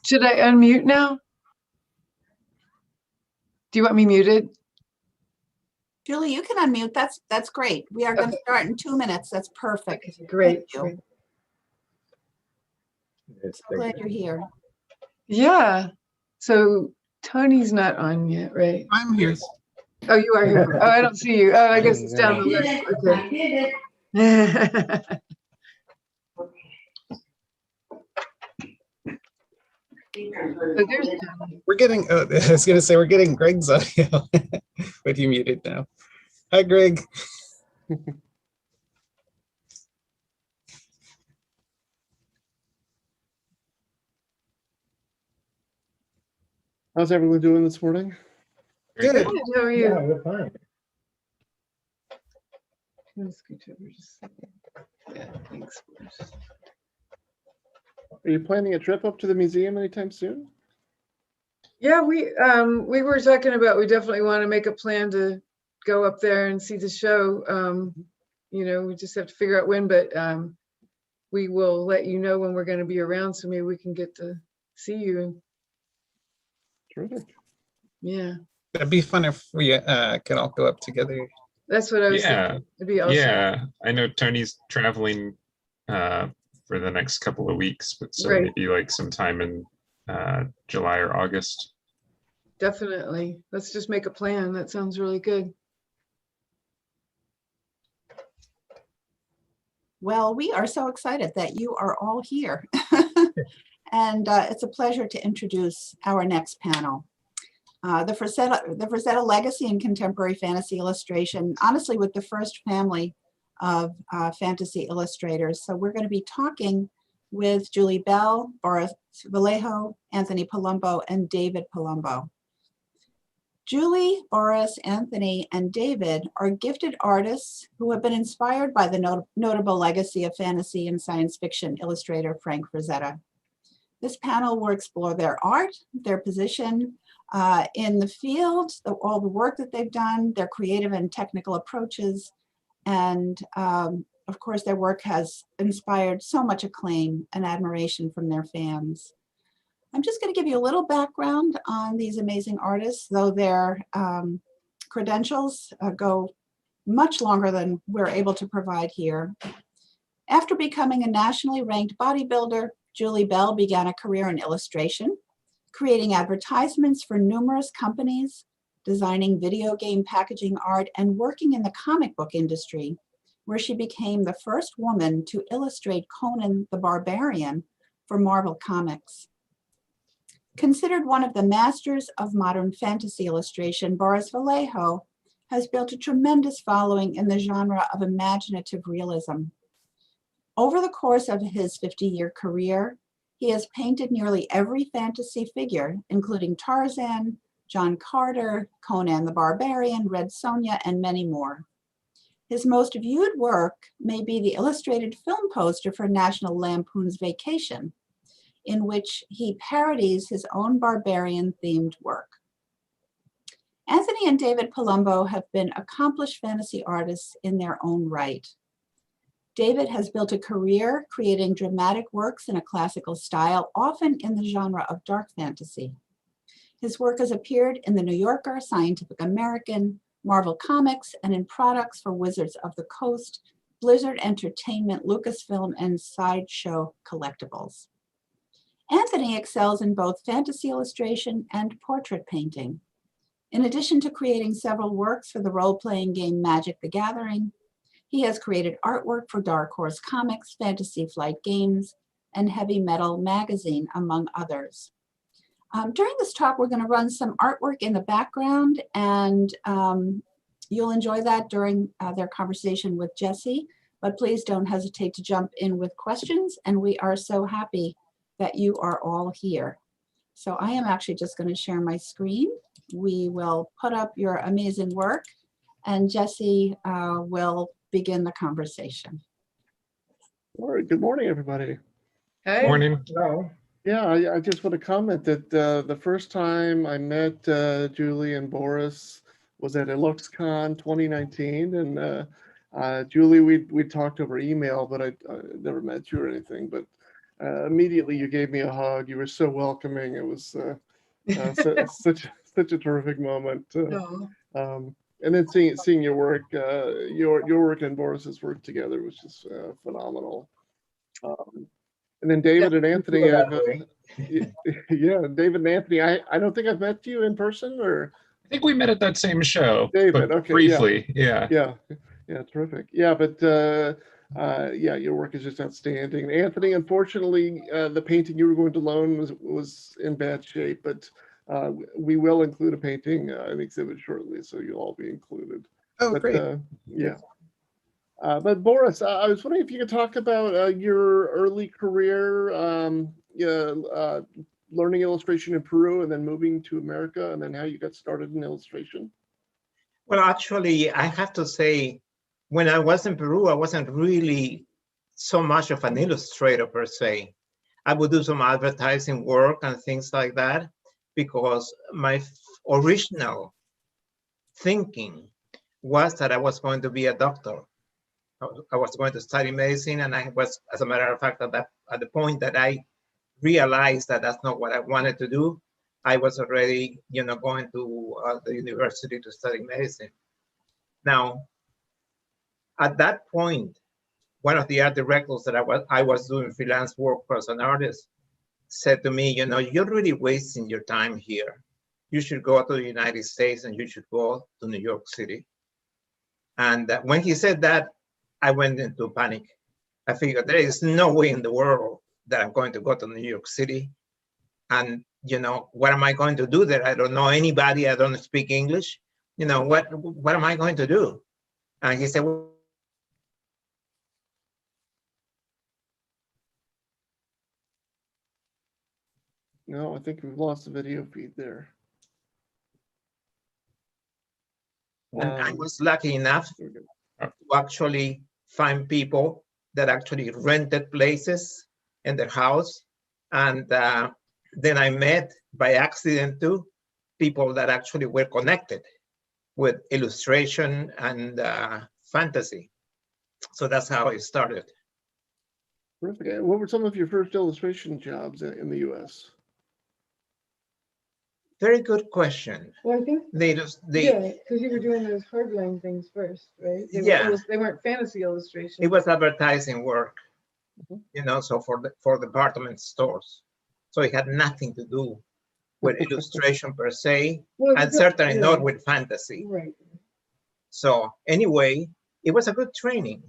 Should I unmute now? Do you want me muted? Julie, you can unmute. That's great. We are going to start in 2 minutes. That's perfect. Okay, great. Thank you. Great. So glad you're here. Yeah. So Tony's not on yet, right? I'm here. Oh, you are here. Oh, I don't see you. Oh, I guess it's down the list. Okay. Oh, there's Tony. We're getting, oh, I was going to say, we're getting Greg's audio, but you muted now. Hi, Greg. How's everyone doing this morning? Good. Good, how are you? Yeah, we're fine. I'm gonna scooch over just a second. Yeah, thanks. Are you planning a trip up to the museum anytime soon? Yeah, we were talking about, we definitely want to make a plan to go up there and see the show. You know, we just have to figure out when, but we will let you know when we're going to be around, so maybe we can get to see you. Terrific. Yeah, That'd be fun if we could all go up together. that's what I was Yeah. thinking. It'd be awesome. Yeah, I know Tony's traveling for the next couple of weeks, but so Right. maybe like sometime in July or August. Definitely. Let's just make a plan. That sounds really good. Well, we are so excited that you are all here. And it's a pleasure to introduce our next panel. The Frazetta Legacy in Contemporary Fantasy Illustration, honestly, with the first family of fantasy illustrators. So we're going to be talking with Julie Bell, Boris Vallejo, Anthony Palumbo, and David Palumbo. Julie, Boris, Anthony, and David are gifted artists who have been inspired by the notable legacy of fantasy and science fiction illustrator Frank Frazetta. This panel will explore their art, their position in the field, all the work that they've done, their creative and technical approaches, and of course, their work has inspired so much acclaim and admiration from their fans. I'm just going to give you a little background on these amazing artists, though their credentials go much longer than we're able to provide here. After becoming a nationally ranked bodybuilder, Julie Bell began a career in illustration, creating advertisements for numerous companies, designing video game packaging art, and working in the comic book industry, where she became the first woman to illustrate Conan the Barbarian for Marvel Comics. Considered one of the masters of modern fantasy illustration, Boris Vallejo has built a tremendous following in the genre of imaginative realism. Over the course of his 50-year career, he has painted nearly every fantasy figure, including Tarzan, John Carter, Conan the Barbarian, Red Sonja, and many more. His most viewed work may be the illustrated film poster for National Lampoon's Vacation, in which he parodies his own barbarian-themed work. Anthony and David Palumbo have been accomplished fantasy artists in their own right. David has built a career creating dramatic works in a classical style, often in the genre of dark fantasy. His work has appeared in The New Yorker, Scientific American, Marvel Comics, and in products for Wizards of the Coast, Blizzard Entertainment, Lucasfilm, and Sideshow Collectibles. Anthony excels in both fantasy illustration and portrait painting. In addition to creating several works for the role-playing game Magic the Gathering, he has created artwork for Dark Horse Comics, Fantasy Flight Games, and Heavy Metal Magazine, among others. During this talk, we're going to run some artwork in the background, and you'll enjoy that during their conversation with Jesse, but please don't hesitate to jump in with questions, and we are so happy that you are all here. So I am actually just going to share my screen. We will put up your amazing work, and Jesse will begin the conversation. All right, good morning, everybody. Hey. Morning. Hello. Yeah, I just want to comment that the first time I met Julie and Boris was at IlluxCon 2019, and Julie, we talked over email, but I never met you or anything. But immediately you gave me a hug. You were so welcoming. It was such a terrific moment. And then seeing your work, your work and Boris's work together was just phenomenal. And then David and Anthony, yeah, David and Anthony. I don't think I've met you in person, or I think we met at that same show. David, but okay, briefly, yeah. Yeah, terrific. Yeah, but yeah, your work is just outstanding. Anthony, unfortunately, the painting you were going to loan was in bad shape, but we will include a painting in the exhibit shortly, so you'll all be included. Oh, But great. yeah. But Boris, I was wondering if you could talk about your early career, learning illustration in Peru and then moving to America, and then how you got started in illustration. Well, actually, I have to say, when I was in Peru, I wasn't really so much of an illustrator per se. I would do some advertising work and things like that, because my original thinking was that I was going to be a doctor. I was going to study medicine, and I was, as a matter of fact, at the point that I realized that that's not what I wanted to do, I was already, going to the university to study medicine. Now, at that point, one of the art directors that I was doing freelance work as an artist said to me, you're really wasting your time here. You should go to the United States and you should go to New York City. And when he said that, I went into panic. I figured there is no way in the world that I'm going to go to New York City. And, what am I going to do there? I don't know anybody. I don't speak English. What am I going to do? And he said, No, I think we've lost the video feed there. And I Um, was lucky enough there we go. to actually find people that actually rented places in their house. And then I met by accident too, people that actually were connected with illustration and fantasy. So that's how I started. Terrific. And what were some of your first illustration jobs in the U.S.? Very good question. Well, I think, They just, yeah, because you were doing those hardline things first, right? Yeah. They weren't fantasy illustrations. it was advertising work, Mhm. so for department stores. So it had nothing to do with illustration per se, Well, and it's certainly yeah, not with fantasy. right. So anyway, it was a good training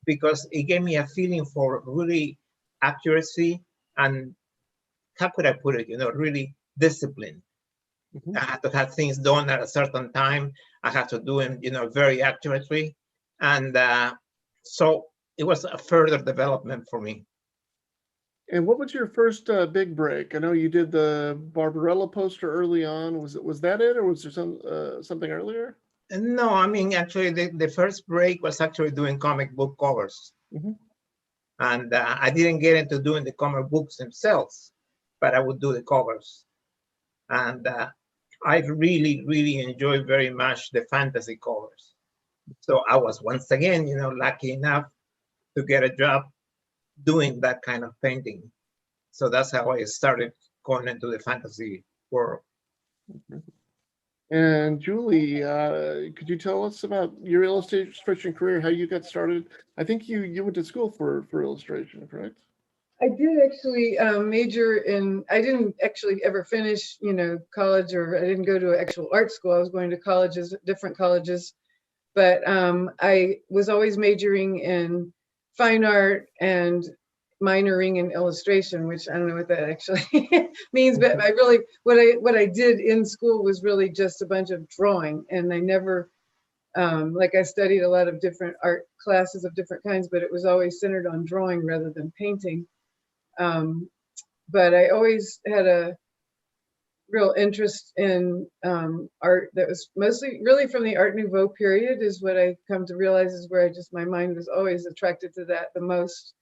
because it gave me a feeling for really accuracy and how could I put it, really discipline. Mhm. I had to have things done at a certain time. I had to do them, very accurately. And so it was a further development for me. And what was your first big break? I know you did the Barbarella poster early on. Was that it, or was there something earlier? And no, I mean, actually, the first break was actually doing comic book covers. Mhm. And I didn't get into doing the comic books themselves, but I would do the covers. And I really, really enjoy very much the fantasy covers. So I was once again, lucky enough to get a job doing that kind of painting. So that's how I started going into the fantasy world. And Julie, could you tell us about your illustration career, how you got started? I think you went to school for illustration, correct? I did actually major in, I didn't actually ever finish, college, or I didn't go to actual art school. I was going to colleges, different colleges, but I was always majoring in fine art and minoring in illustration, which I don't know what that actually means, but I really, what I did in school was really just a bunch of drawing, and I never, like I studied a lot of different art classes of different kinds, but it was always centered on drawing rather than painting. But I always had a real interest in art that was mostly really from the Art Nouveau period, is what I come to realize is where my mind was always attracted to that the most.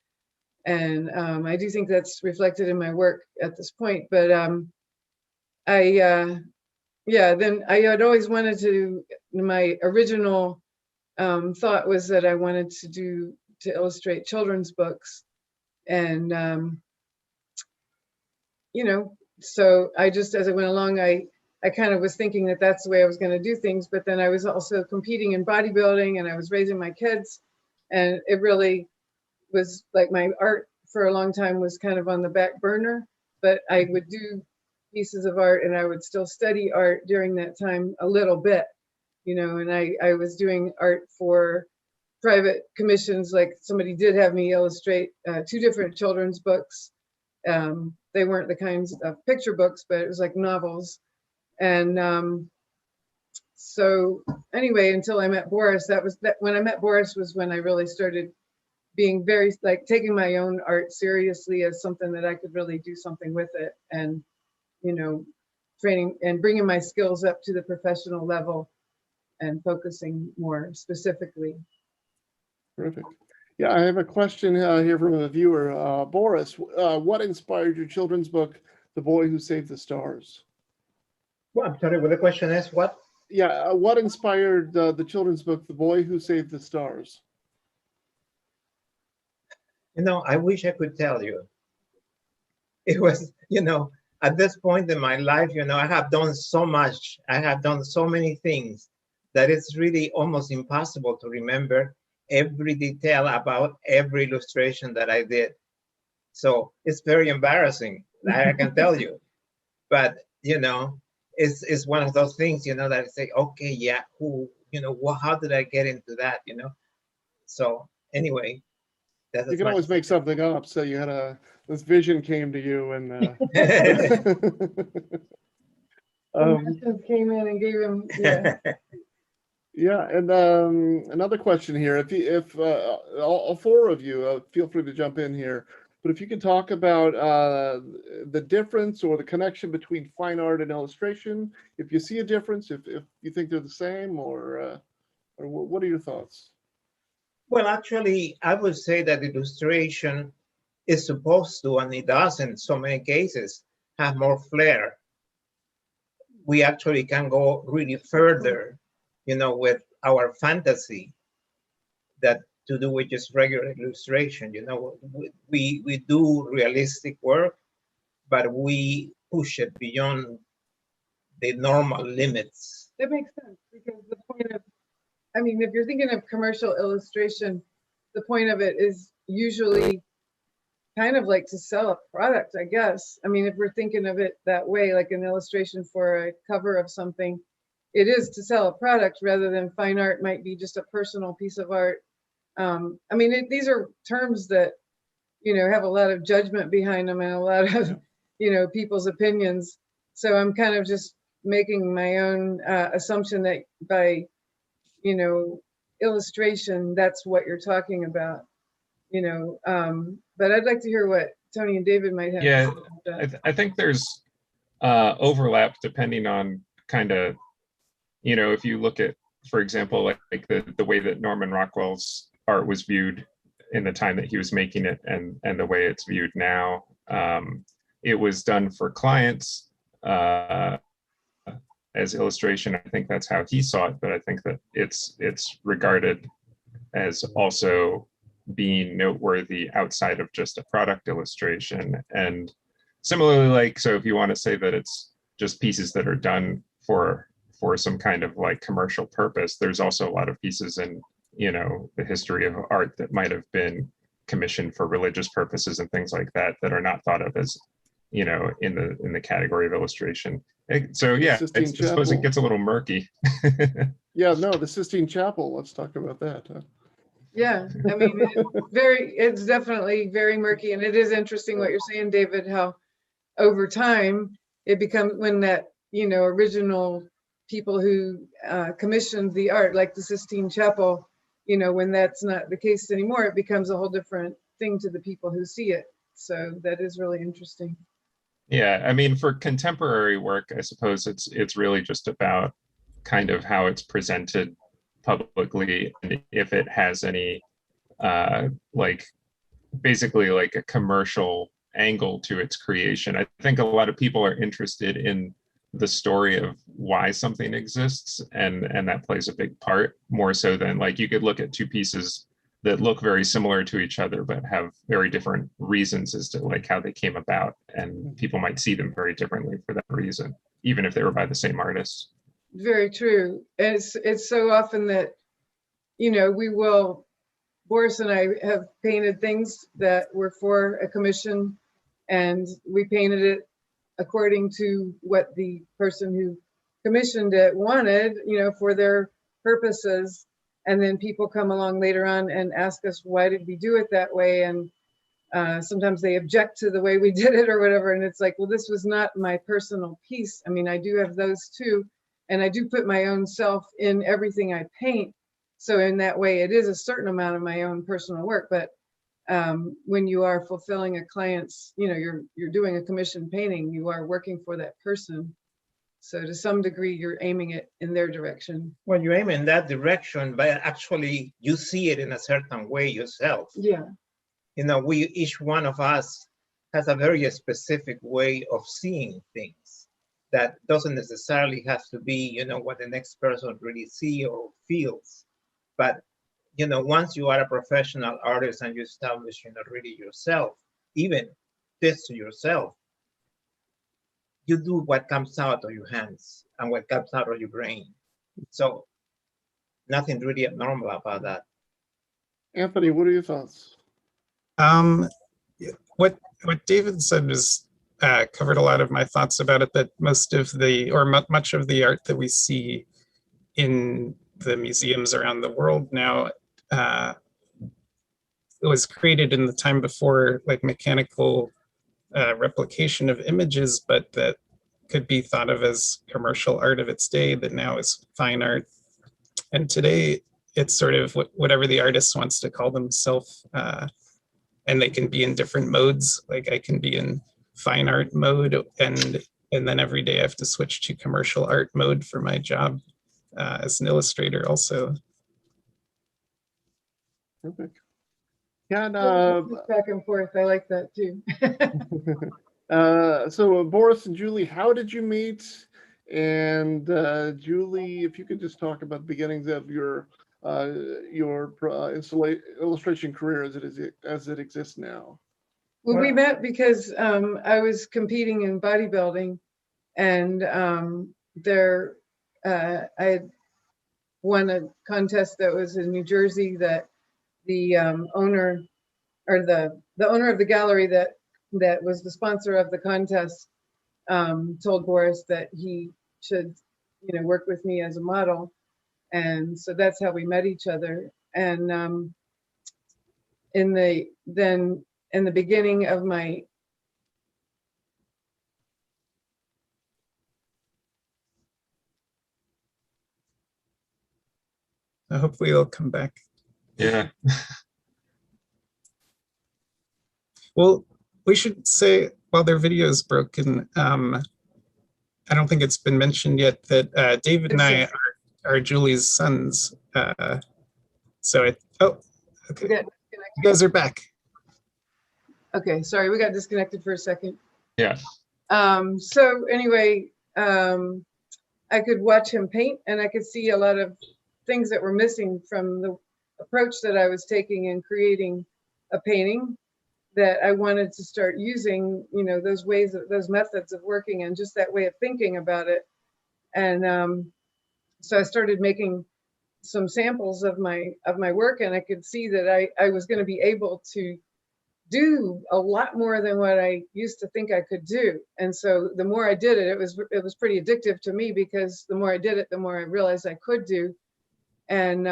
And I do think that's reflected in my work at this point. But then I had always wanted to, my original thought was that I wanted to illustrate children's books. And so I just, as I went along, I kind of was thinking that that's the way I was going to do things. But then I was also competing in bodybuilding, and I was raising my kids, and it really was like my art for a long time was kind of on the back burner. But I would do pieces of art, and I would still study art during that time a little bit, and I was doing art for private commissions. Like somebody did have me illustrate 2 different children's books. They weren't the kinds of picture books, but it was like novels. And so anyway, until I met Boris, when I met Boris was when I really started being very, like, taking my own art seriously as something that I could really do something with it, and, training and bringing my skills up to the professional level and focusing more specifically. Terrific. Yeah, I have a question here from a viewer. Boris, what inspired your children's book, The Boy Who Saved the Stars? Well, I'm sorry, what the question is, what? Yeah, what inspired the children's book, The Boy Who Saved the Stars? I wish I could tell you. It was, at this point in my life, I have done so much. I have done so many things that it's really almost impossible to remember every detail about every illustration that I did. So it's very embarrassing, I can tell you. But, it's one of those things, that I say, okay, yeah, how did I get into that, So anyway, that's You can always make something up. So you had this vision came to you, and Came in and gave him, yeah. Yeah, and another question here: if all 4 of you feel free to jump in here. but if you can talk about the difference or the connection between fine art and illustration, if you see a difference, if you think they're the same, or what are your thoughts? Well, actually, I would say that illustration is supposed to, and it does in so many cases, have more flair. We actually can go really further, with our fantasy that to do with just regular illustration. We do realistic work, but we push it beyond the normal limits. That makes sense, because the point of, I mean, if you're thinking of commercial illustration, the point of it is usually kind of like to sell a product, I guess. I mean, if we're thinking of it that way, like an illustration for a cover of something, it is to sell a product, rather than fine art might be just a personal piece of art. I mean, these are terms that, have a lot of judgment behind them and a lot of, people's opinions. So I'm kind of just making my own assumption that by, illustration, that's what you're talking about, but I'd like to hear what Tony and David might have. Yeah, to say about that. I think there's overlap depending on kind of, if you look at, for example, like the way that Norman Rockwell's art was viewed in the time that he was making it, and the way it's viewed now. It was done for clients as illustration. I think that's how he saw it, but I think that it's regarded as also being noteworthy outside of just a product illustration. And similarly, so if you want to say that it's just pieces that are done for some kind of like commercial purpose, there's also a lot of pieces in the history of art that might have been commissioned for religious purposes and things like that are not thought of as in the category of illustration. So yeah, I suppose it gets a little murky. Yeah, no, the Sistine Chapel, let's talk about that. Yeah, I mean, it's definitely very murky, and it is interesting what you're saying, David, how over time it becomes, when that, original people who commissioned the art, like the Sistine Chapel, when that's not the case anymore, it becomes a whole different thing to the people who see it. So that is really interesting. Yeah, I mean, for contemporary work, I suppose it's really just about kind of how it's presented publicly, and if it has any basically like a commercial angle to its creation. I think a lot of people are interested in the story of why something exists, and that plays a big part, more so than like you could look at two pieces that look very similar to each other but have very different reasons as to like how they came about, and people might see them very differently for that reason, even if they were by the same artist. Very true. And it's so often that, Boris and I have painted things that were for a commission, and we painted it according to what the person who commissioned it wanted, for their purposes. And then people come along later on and ask us, why did we do it that way? And sometimes they object to the way we did it or whatever. And it's like, well, this was not my personal piece. I mean, I do have those too. And I do put my own self in everything I paint. So in that way, it is a certain amount of my own personal work. But when you are fulfilling a client's, you're doing a commissioned painting, you are working for that person. So to some degree, you're aiming it in their direction. Well, you aim in that direction, but actually you see it in a certain way yourself. Yeah. Each one of us has a very specific way of seeing things that doesn't necessarily have to be, what the next person really sees or feels. But, once you are a professional artist and you establish, really yourself, even this to yourself, you do what comes out of your hands and what comes out of your brain. So nothing really abnormal about that. Anthony, what are your thoughts? What David said was covered a lot of my thoughts about it, that most of much of the art that we see in the museums around the world now it was created in the time before like mechanical replication of images, but that could be thought of as commercial art of its day that now is fine art. And today it's sort of whatever the artist wants to call themselves. and they can be in different modes. Like I can be in fine art mode, and then every day I have to switch to commercial art mode for my job as an illustrator also. Perfect. Yeah, and, Back and forth. I like that too. so Boris and Julie, how did you meet? And Julie, if you could just talk about the beginnings of your illustration career as it exists now. Well, we met because I was competing in bodybuilding, and I had won a contest that was in New Jersey that the owner or the owner of the gallery that was the sponsor of the contest told Boris that he should, work with me as a model, and so that's how we met each other. And in the beginning of my Hopefully they'll come back. Yeah. Well, we should say, while their video is broken, I don't think it's been mentioned yet that David and I are Julie's sons. Okay, you guys are back. Okay, sorry, we got disconnected for a second. Yeah. So anyway, I could watch him paint, and I could see a lot of things that were missing from the approach that I was taking in creating a painting, that I wanted to start using, those methods of working and just that way of thinking about it. And so I started making some samples of my work, and I could see that I was going to be able to do a lot more than what I used to think I could do. And so the more I did it, it was pretty addictive to me, because the more I did it, the more I realized I could do. And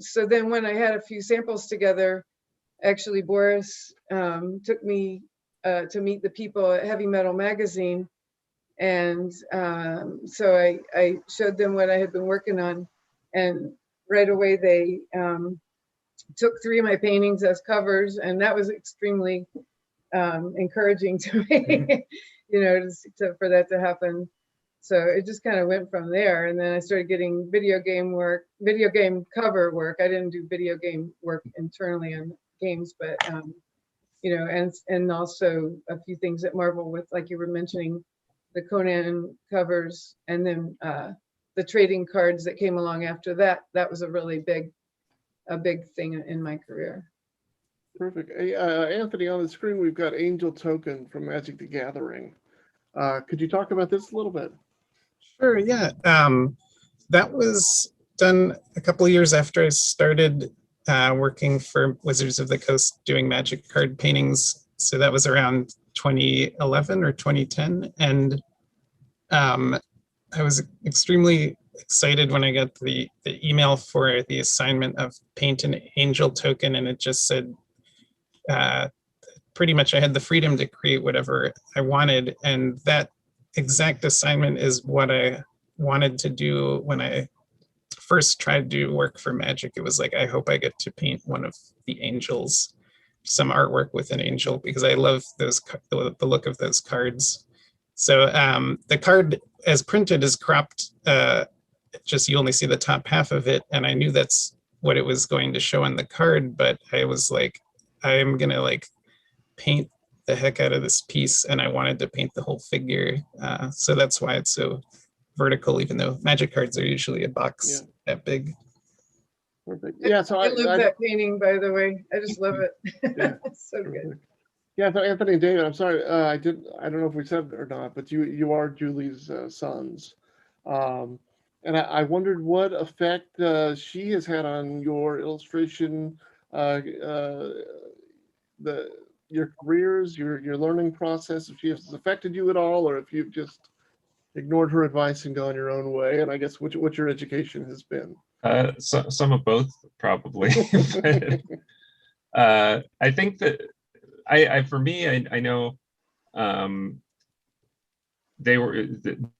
so then when I had a few samples together, actually Boris took me to meet the people at Heavy Metal Magazine. And so I showed them what I had been working on, and right away they took 3 of my paintings as covers, and that was extremely encouraging to me, for that to happen. So it just kind of went from there, and then I started getting video game cover work. I didn't do video game work internally on games, but and also a few things at Marvel with, like you were mentioning, the Conan covers, and then the trading cards that came along after that. That was a really big thing in my career. Perfect. Hey, Anthony, on the screen, we've got Angel Token from Magic the Gathering. Could you talk about this a little bit? Sure, yeah. That was done a couple of years after I started working for Wizards of the Coast doing Magic card paintings. So that was around 2011 or 2010. And I was extremely excited when I got the email for the assignment of paint an angel token, and it just said pretty much I had the freedom to create whatever I wanted. And that exact assignment is what I wanted to do when I first tried to work for Magic. It was like, I hope I get to paint one of the angels, some artwork with an angel, because I love those, the look of those cards. So the card as printed is cropped, just you only see the top half of it, and I knew that's what it was going to show on the card, but I was like, I am gonna like paint the heck out of this piece, and I wanted to paint the whole figure. So that's why it's so vertical, even though Magic cards are usually a box that big. Perfect. Yeah, so I love that painting, by the way. I just love it. Yeah, it's so good. Yeah, so Anthony and David, I'm sorry, I don't know if we said it or not, but you are Julie's sons. And I wondered what effect she has had on your illustration, your careers, your learning process, if she has affected you at all, or if you've just ignored her advice and gone your own way, and I guess what your education has been. So, some of both, probably. But, I think that for me, I know they were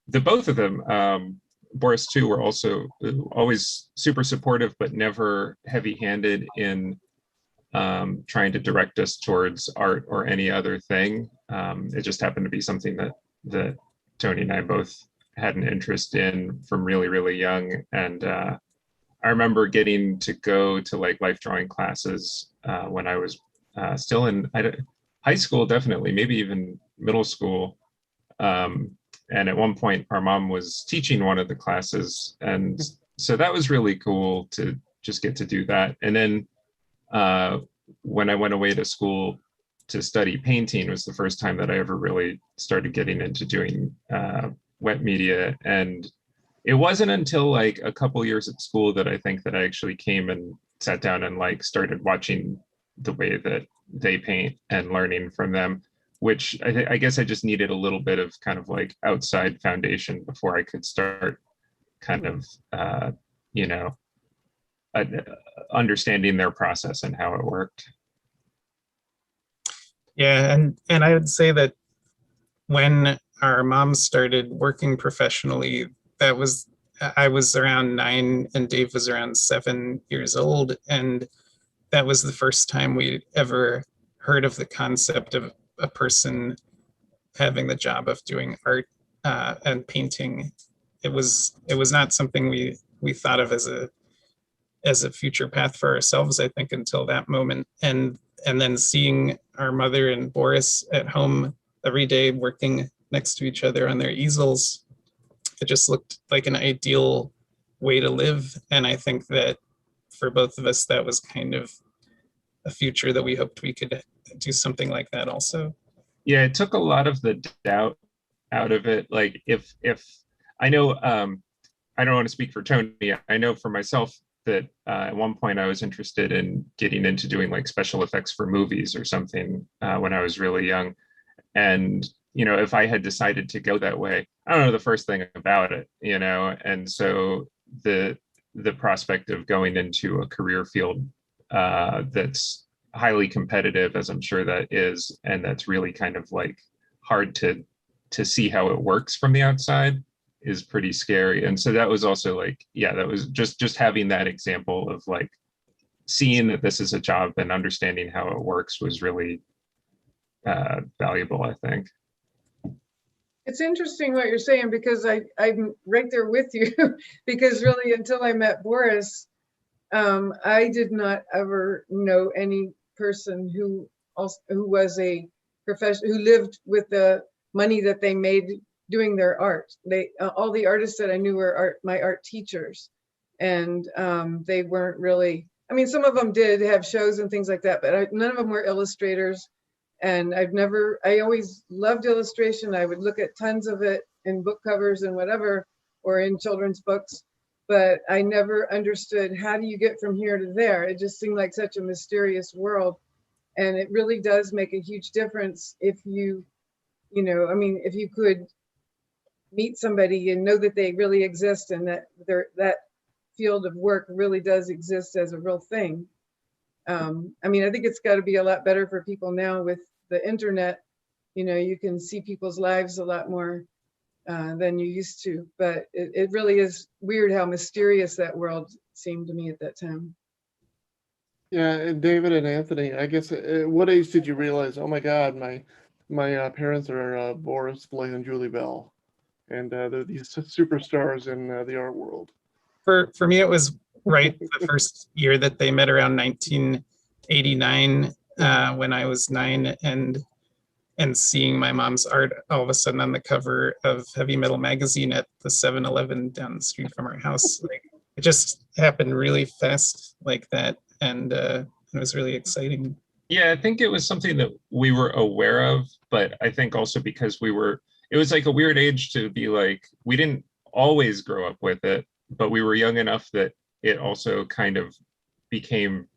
the both of them. Boris too were also always super supportive, but never heavy-handed in trying to direct us towards art or any other thing. It just happened to be something that Tony and I both had an interest in from really, really young. And I remember getting to go to like life drawing classes when I was still in high school, definitely, maybe even middle school. And at one point, our mom was teaching one of the classes. And so that was really cool to just get to do that. And then when I went away to school to study painting was the first time that I ever really started getting into doing wet media. And it wasn't until like a couple years at school that I think that I actually came and sat down and like started watching the way that they paint and learning from them, which I guess I just needed a little bit of kind of like outside foundation before I could start kind of, you know, understanding their process and how it worked. Yeah, and I would say that when our mom started working professionally, I was around 9 and Dave was around 7 years old, and that was the first time we ever heard of the concept of a person having the job of doing art and painting. It was not something we thought of as a future path for ourselves, I think, until that moment. And then seeing our mother and Boris at home every day working next to each other on their easels, it just looked like an ideal way to live. And I think that for both of us, that was kind of a future that we hoped we could do something like that also. Yeah, it took a lot of the doubt out of it. Like if I know, I don't want to speak for Tony. I know for myself that at one point I was interested in getting into doing like special effects for movies or something when I was really young. And, you know, if I had decided to go that way, I don't know the first thing about it, you know? And so the prospect of going into a career field that's highly competitive, as I'm sure that is, and that's really kind of like hard to see how it works from the outside is pretty scary. And so that was also like, yeah, that was just having that example of like seeing that this is a job and understanding how it works was really valuable, I think. It's interesting what you're saying, because I'm right there with you because really until I met Boris, I did not ever know any person who was a professional, who lived with the money that they made doing their art. They all the artists that I knew were my art teachers, and they weren't really, I mean, some of them did have shows and things like that, but none of them were illustrators. And I always loved illustration. I would look at tons of it in book covers and whatever, or in children's books, but I never understood, how do you get from here to there? It just seemed like such a mysterious world. And it really does make a huge difference if you know, I mean, if you could meet somebody and know that they really exist and that that field of work really does exist as a real thing. I mean, I think it's got to be a lot better for people now with the internet. You know, you can see people's lives a lot more than you used to, but it really is weird how mysterious that world seemed to me at that time. Yeah, and David and Anthony, I guess, at what age did you realize, oh my God, my parents are Boris, Blaine, and Julie Bell, and they're these superstars in the art world? For me, it was right the first year that they met, around 1989, when I was 9, and seeing my mom's art all of a sudden on the cover of Heavy Metal magazine at the 7-Eleven down the street from our house. Like, it just happened really fast like that, and it was really exciting. Yeah, I think it was something that we were aware of, but I think also because it was like a weird age to be like, we didn't always grow up with it, but we were young enough that it also kind of became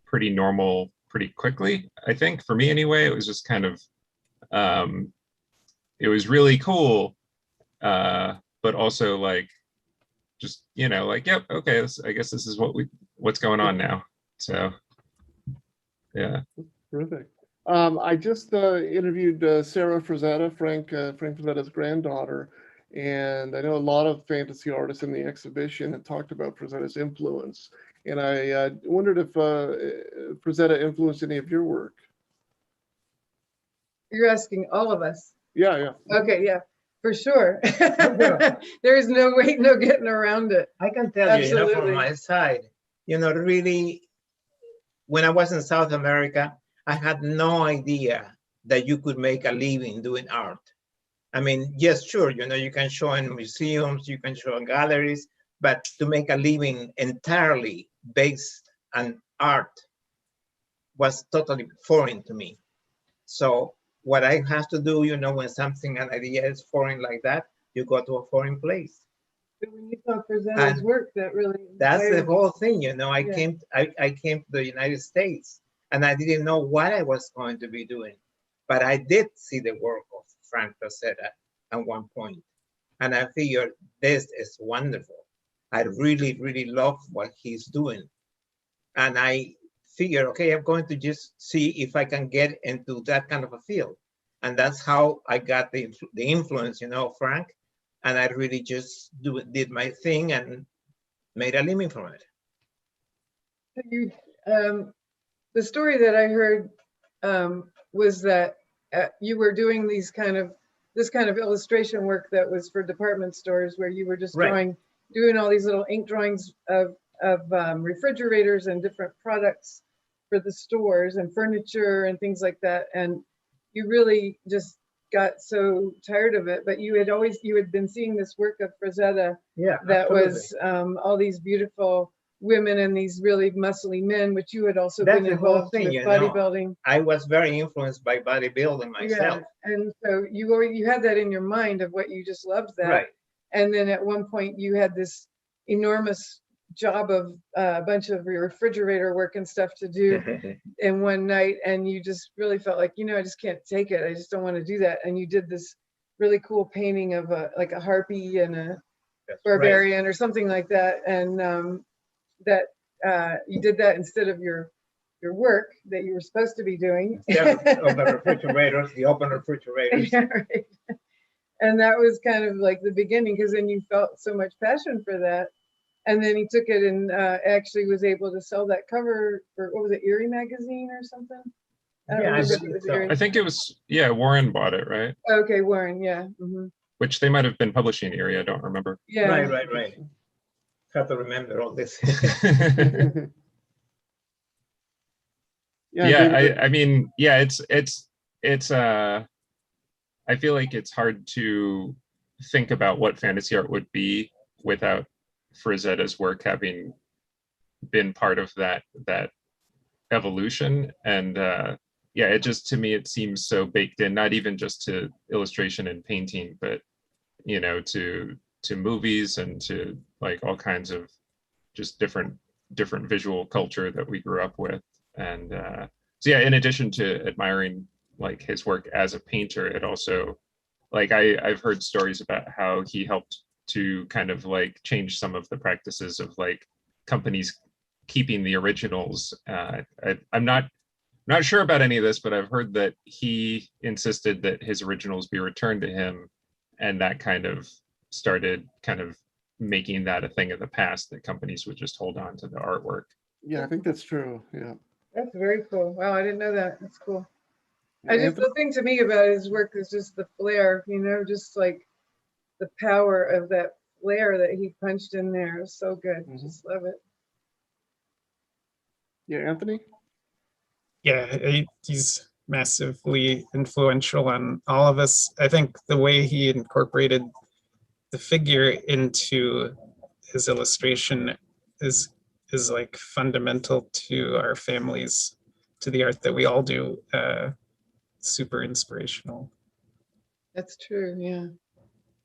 pretty normal pretty quickly. I think for me anyway, it was just kind of, it was really cool, but also like, just, you know, like, yep, okay, I guess this is what's going on now. So, yeah. Terrific. I just interviewed Sarah Frazetta, Frank Frazetta's granddaughter, and I know a lot of fantasy artists in the exhibition have talked about Frazetta's influence. And I wondered if Frazetta influenced any of your work. You're asking all of us. Yeah, yeah. Okay, yeah, for sure. There's no way, no getting around it. I can tell you, from Absolutely. my side, really, when I was in South America, I had no idea that you could make a living doing art. I mean, yes, sure, you can show in museums, you can show in galleries, but to make a living entirely based on art was totally foreign to me. So what I have to do, when something, an idea is foreign like that, you go to a foreign place. But when you saw Frazetta's work, that really That's the inspired you. whole thing, I Yeah. came to the United States and I didn't know what I was going to be doing, but I did see the work of Frank Frazetta at one point, and I figured this is wonderful. I really, really love what he's doing, and I figured, okay, I'm going to just see if I can get into that kind of a field, and that's how I got the influence, of Frank, and I really just did my thing and made a living from it. You, the story that I heard was that you were doing this kind of illustration work that was for department stores, where you were just Right. doing all these little ink drawings of refrigerators and different products for the stores and furniture and things like that. And you really just got so tired of it, but you had been seeing this work of Frazetta Yeah, that absolutely. was all these beautiful women and these really muscly men, which you had also That's been the whole involved thing, with bodybuilding. I was very influenced by bodybuilding myself. Yeah, and so you had that in your mind of what you just loved that. Right. And then at one point you had this enormous job of a bunch of your refrigerator work and stuff to do in one night, and you just really felt like, I just can't take it. I just don't want to do that. And you did this really cool painting of like a harpy and a That's barbarian or something like that, and that you did that instead of your work that you were supposed to be doing. Instead of the refrigerators, the open refrigerators. Yeah, right. And that was kind of like the beginning, because then you felt so much passion for that. And then he took it and actually was able to sell that cover for, what was it, Erie magazine or something? I don't Yeah, I remember if believe it was so. Erie. I think it was, yeah, Warren bought it, right? Okay, Warren, yeah. Mhm. Which they might have been publishing Erie, I don't remember. Yeah. Right. Have to remember all this. Yeah, Yeah, David, I mean, yeah, it's I feel like it's hard to think about what fantasy art would be without Frazetta's work having been part of that evolution. And yeah, it just, to me, it seems so baked in, not even just to illustration and painting, but to movies and to like all kinds of just different visual culture that we grew up with. And so yeah, in addition to admiring like his work as a painter, it also, like, I've heard stories about how he helped to kind of like change some of the practices of like companies keeping the originals. I'm not sure about any of this, but I've heard that he insisted that his originals be returned to him, and that kind of started kind of making that a thing of the past, that companies would just hold on to the artwork. yeah, I think that's true. Yeah. That's very cool. Wow, I didn't know that. That's cool. I just, Anthony? the thing to me about his work is just the flair, just like the power of that flair that he punched in there. It was so good. Mhm. Just love it. Yeah, Anthony? Yeah, he's massively influential on all of us. I think the way he incorporated the figure into his illustration is like fundamental to our families, to the art that we all do. Super inspirational. That's true. Yeah.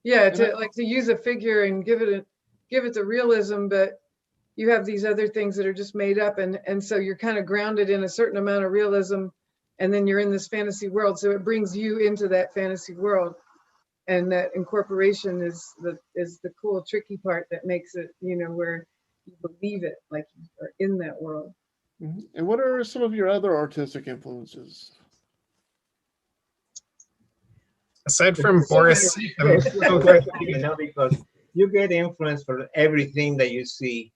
Yeah. To use a figure and give it the realism, but you have these other things that are just made up, and so you're kind of grounded in a certain amount of realism, and then you're in this fantasy world. So it brings you into that fantasy world, and that incorporation is the cool, tricky part that makes it, where you believe it, like you are in that world. Mhm. And what are some of your other artistic influences? Aside from So Boris, it's a good question, because you get influence for everything that you see,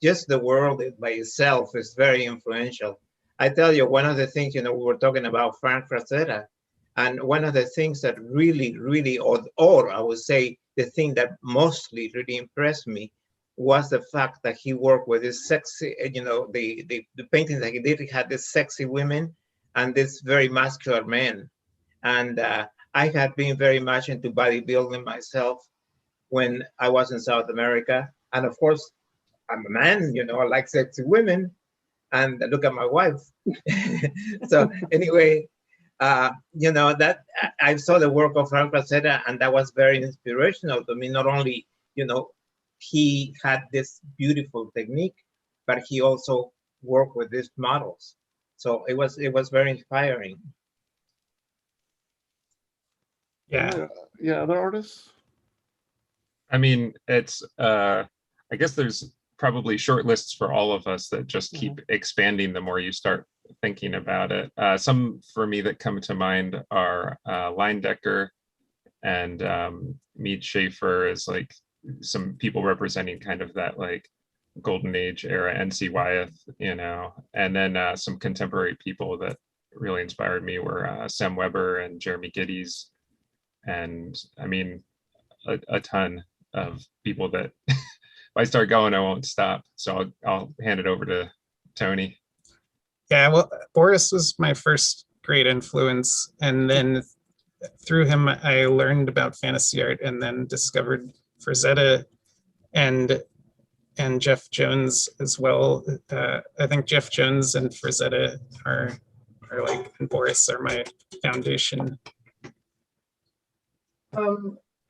just the world by itself is very influential. I tell you, one of the things, we were talking about Frank Frazetta, and one of the things that really, or I would say the thing that mostly really impressed me was the fact that he worked with this sexy, the painting that he did, he had this sexy women and this very muscular man. And I had been very much into bodybuilding myself when I was in South America. And of course, I'm a man, I like sexy women. And look at my wife. So anyway, that I saw the work of Frank Frazetta, and that was very inspirational to me. Not only, he had this beautiful technique, but he also worked with these models. So it was very inspiring. Yeah. Yeah, other artists? I mean, it's I guess there's probably short lists for all of us that just keep expanding the more you start thinking about it. Some for me that come to mind are Leindecker and Mead Schaefer is like some people representing kind of that like golden age era, N.C. Wyeth, and then some contemporary people that really inspired me were Sam Weber and Jeremy Geddes, and I mean a ton of people that if I start going, I won't stop. So I'll hand it over to Tony. Yeah, well, Boris was my first great influence. And then through him, I learned about fantasy art and then discovered Frazetta and Jeff Jones as well. I think Jeff Jones and Frazetta are like, and Boris are my foundation.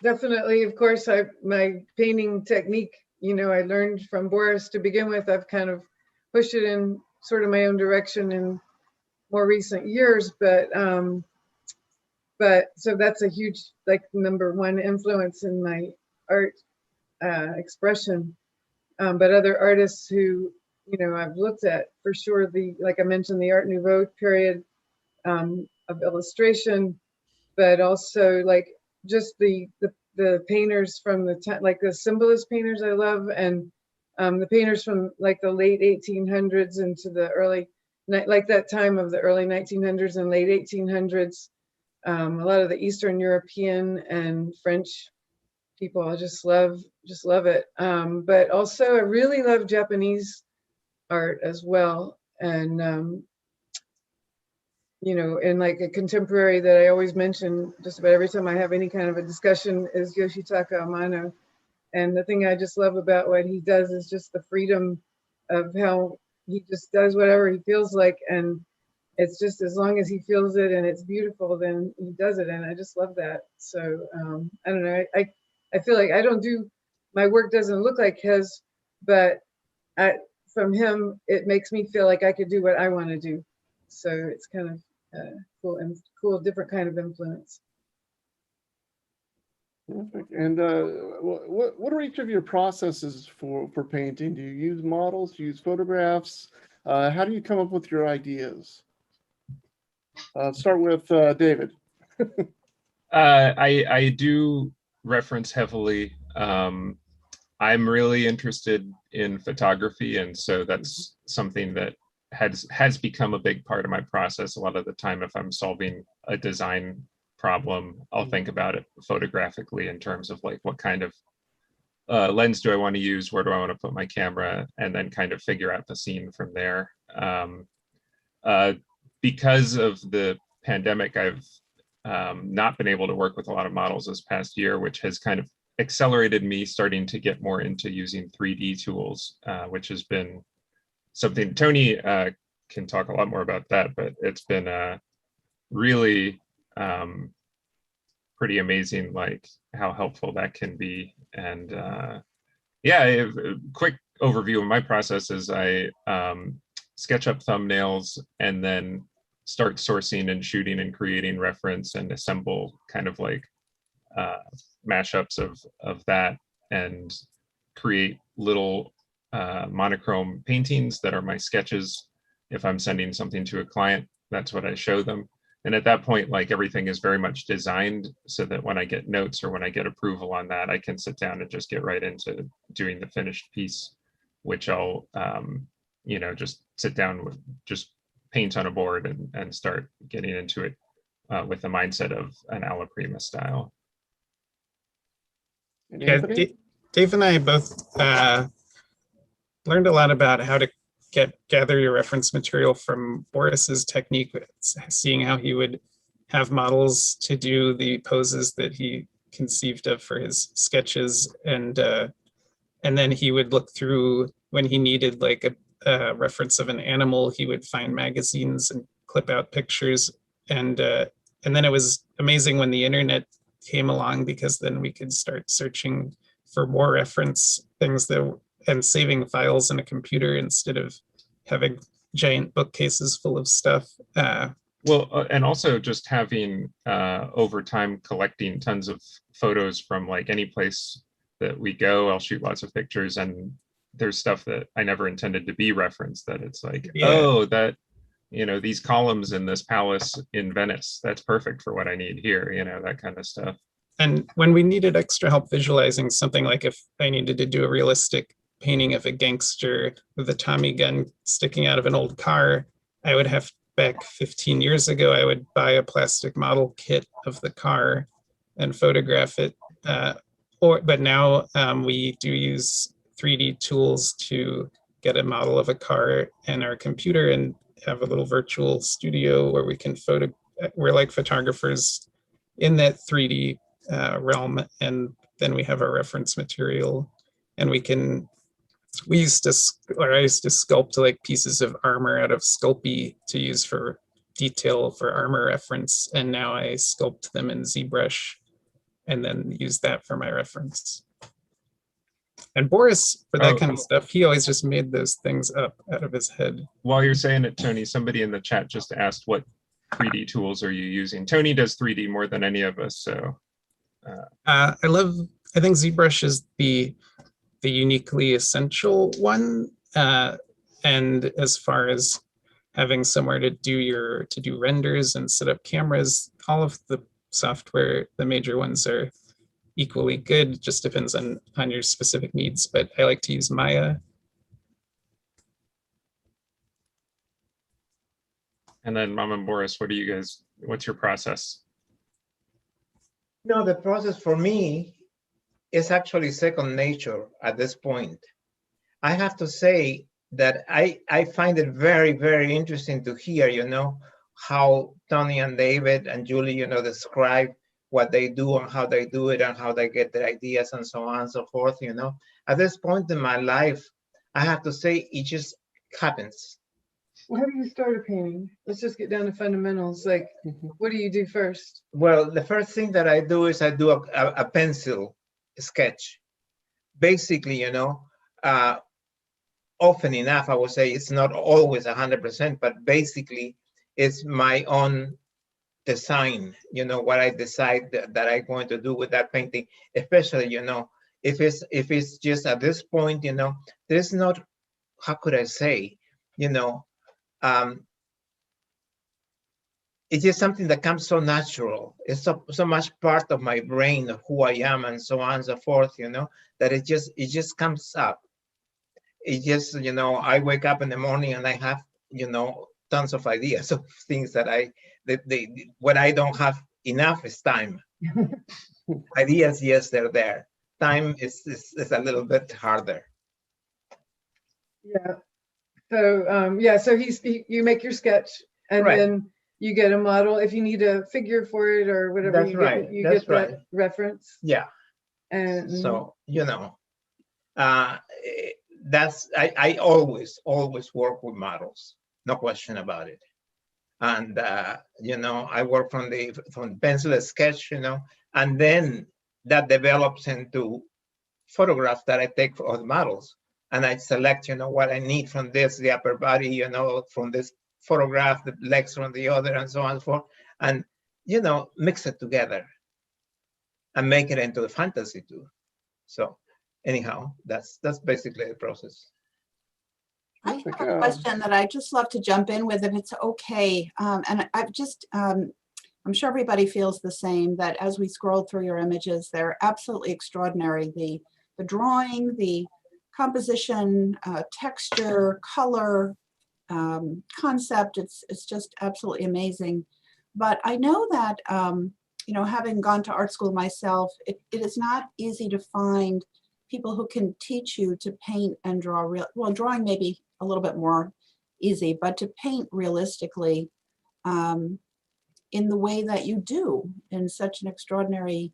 Definitely, of course, my painting technique, I learned from Boris to begin with. I've kind of pushed it in sort of my own direction in more recent years, but so that's a huge, like, #1 influence in my art expression. But other artists who, I've looked at for sure, like I mentioned, the Art Nouveau period of illustration, but also like just the painters from the time, like the symbolist painters I love, and the painters from like the late 1800s into the early, like that time of the early 1900s and late 1800s. A lot of the Eastern European and French people, I just love it. But also I really love Japanese art as well. And, and like a contemporary that I always mention just about every time I have any kind of a discussion is Yoshitaka Amano. And the thing I just love about what he does is just the freedom of how he just does whatever he feels like. And it's just, as long as he feels it and it's beautiful, then he does it. And I just love that. So I don't know, I feel like my work doesn't look like his, but from him, it makes me feel like I could do what I want to do. So it's kind of cool, different kind of influence. Perfect. And what are each of your processes for painting? Do you use models? Do you use photographs? How do you come up with your ideas? Start with David. I do reference heavily. I'm really interested in photography, and so that's something that has become a big part of my process. A lot of the time, if I'm solving a design problem, I'll think about it photographically in terms of like what kind of lens do I want to use, where do I want to put my camera, and then kind of figure out the scene from there. Because of the pandemic, I've not been able to work with a lot of models this past year, which has kind of accelerated me starting to get more into using 3D tools, which has been something Tony can talk a lot more about that, but it's been really pretty amazing, like how helpful that can be. And yeah, a quick overview of my process is I sketch up thumbnails and then start sourcing and shooting and creating reference and assemble kind of like mashups of that and create little monochrome paintings that are my sketches. If I'm sending something to a client, that's what I show them. And at that point, like everything is very much designed so that when I get notes or when I get approval on that, I can sit down and just get right into doing the finished piece. which I'll, just sit down with, just paint on a board and start getting into it with the mindset of an alla prima style. And Yeah, Anthony? Dave and I both learned a lot about how to gather your reference material from Boris's technique, seeing how he would have models to do the poses that he conceived of for his sketches, and then he would look through when he needed like a reference of an animal. He would find magazines and clip out pictures, and then it was amazing when the internet came along, because then we could start searching for more reference things and saving files in a computer instead of having giant bookcases full of stuff. And also just having over time collecting tons of photos from like any place that we go. I'll shoot lots of pictures, and there's stuff that I never intended to be referenced, that it's like, oh, that, these columns in this palace in Venice, that's perfect for what I need here, that kind of stuff. And when we needed extra help visualizing something, like if I needed to do a realistic painting of a gangster with a Tommy gun sticking out of an old car, I would have, back 15 years ago, I would buy a plastic model kit of the car and photograph it. But now we do use 3D tools to get a model of a car in our computer and have a little virtual studio where we can we're like photographers in that 3D realm, and then we have our reference material, and I used to sculpt like pieces of armor out of Sculpey to use for detail for armor reference, and now I sculpt them in ZBrush and then use that for my reference. And Boris, for that kind of stuff, he always just made those things up out of his head. While you're saying it, Tony, somebody in the chat just asked, what 3D tools are you using? Tony does 3D more than any of us, so. I think ZBrush is the uniquely essential one. And as far as having somewhere to do renders and set up cameras, all of the software, the major ones, are equally good. Just depends on your specific needs, but I like to use Maya. And then Mom and Boris, what's your process? No, the process for me is actually second nature at this point. I have to say that I find it very, very interesting to hear, how Tony and David and Julie, describe what they do and how they do it and how they get their ideas and so on and so forth, At this point in my life, I have to say it just happens. Well, how do you start a painting? Let's just get down to fundamentals. Like, what do you do first? Well, the first thing that I do is I do a pencil sketch. Basically, often enough, I would say it's not always 100%, but basically it's my own design, what I decide that I'm going to do with that painting, especially, if it's just at this point, there's not, how could I say, it's just something that comes so natural. It's so much part of my brain of who I am and so on and so forth, that it just comes up. It just, I wake up in the morning and I have, tons of ideas of things that what I don't have enough is time. Ideas, yes, they're there. Time is a little bit harder. Yeah. So so you make your sketch, and Right. then you get a model if you need a figure for it or whatever. That's right. You That's get that reference. Yeah. And So I always work with models, no question about it. And I work from pencil sketch, and then that develops into photographs that I take for the models, and I select what I need from this, the upper body, from this photograph, the legs from the other, and so on and so forth, and mix it together and make it into the fantasy too. So anyhow, that's basically the process. I have a question that I just love to jump in with, if it's okay. And I'm sure everybody feels the same, that as we scroll through your images, they're absolutely extraordinary. The drawing, the composition, texture, color, concept. It's just absolutely amazing. But I know that, you know, having gone to art school myself, it is not easy to find people who can teach you to paint and draw well, drawing maybe a little bit more easy, but to paint realistically in the way that you do, in such an extraordinary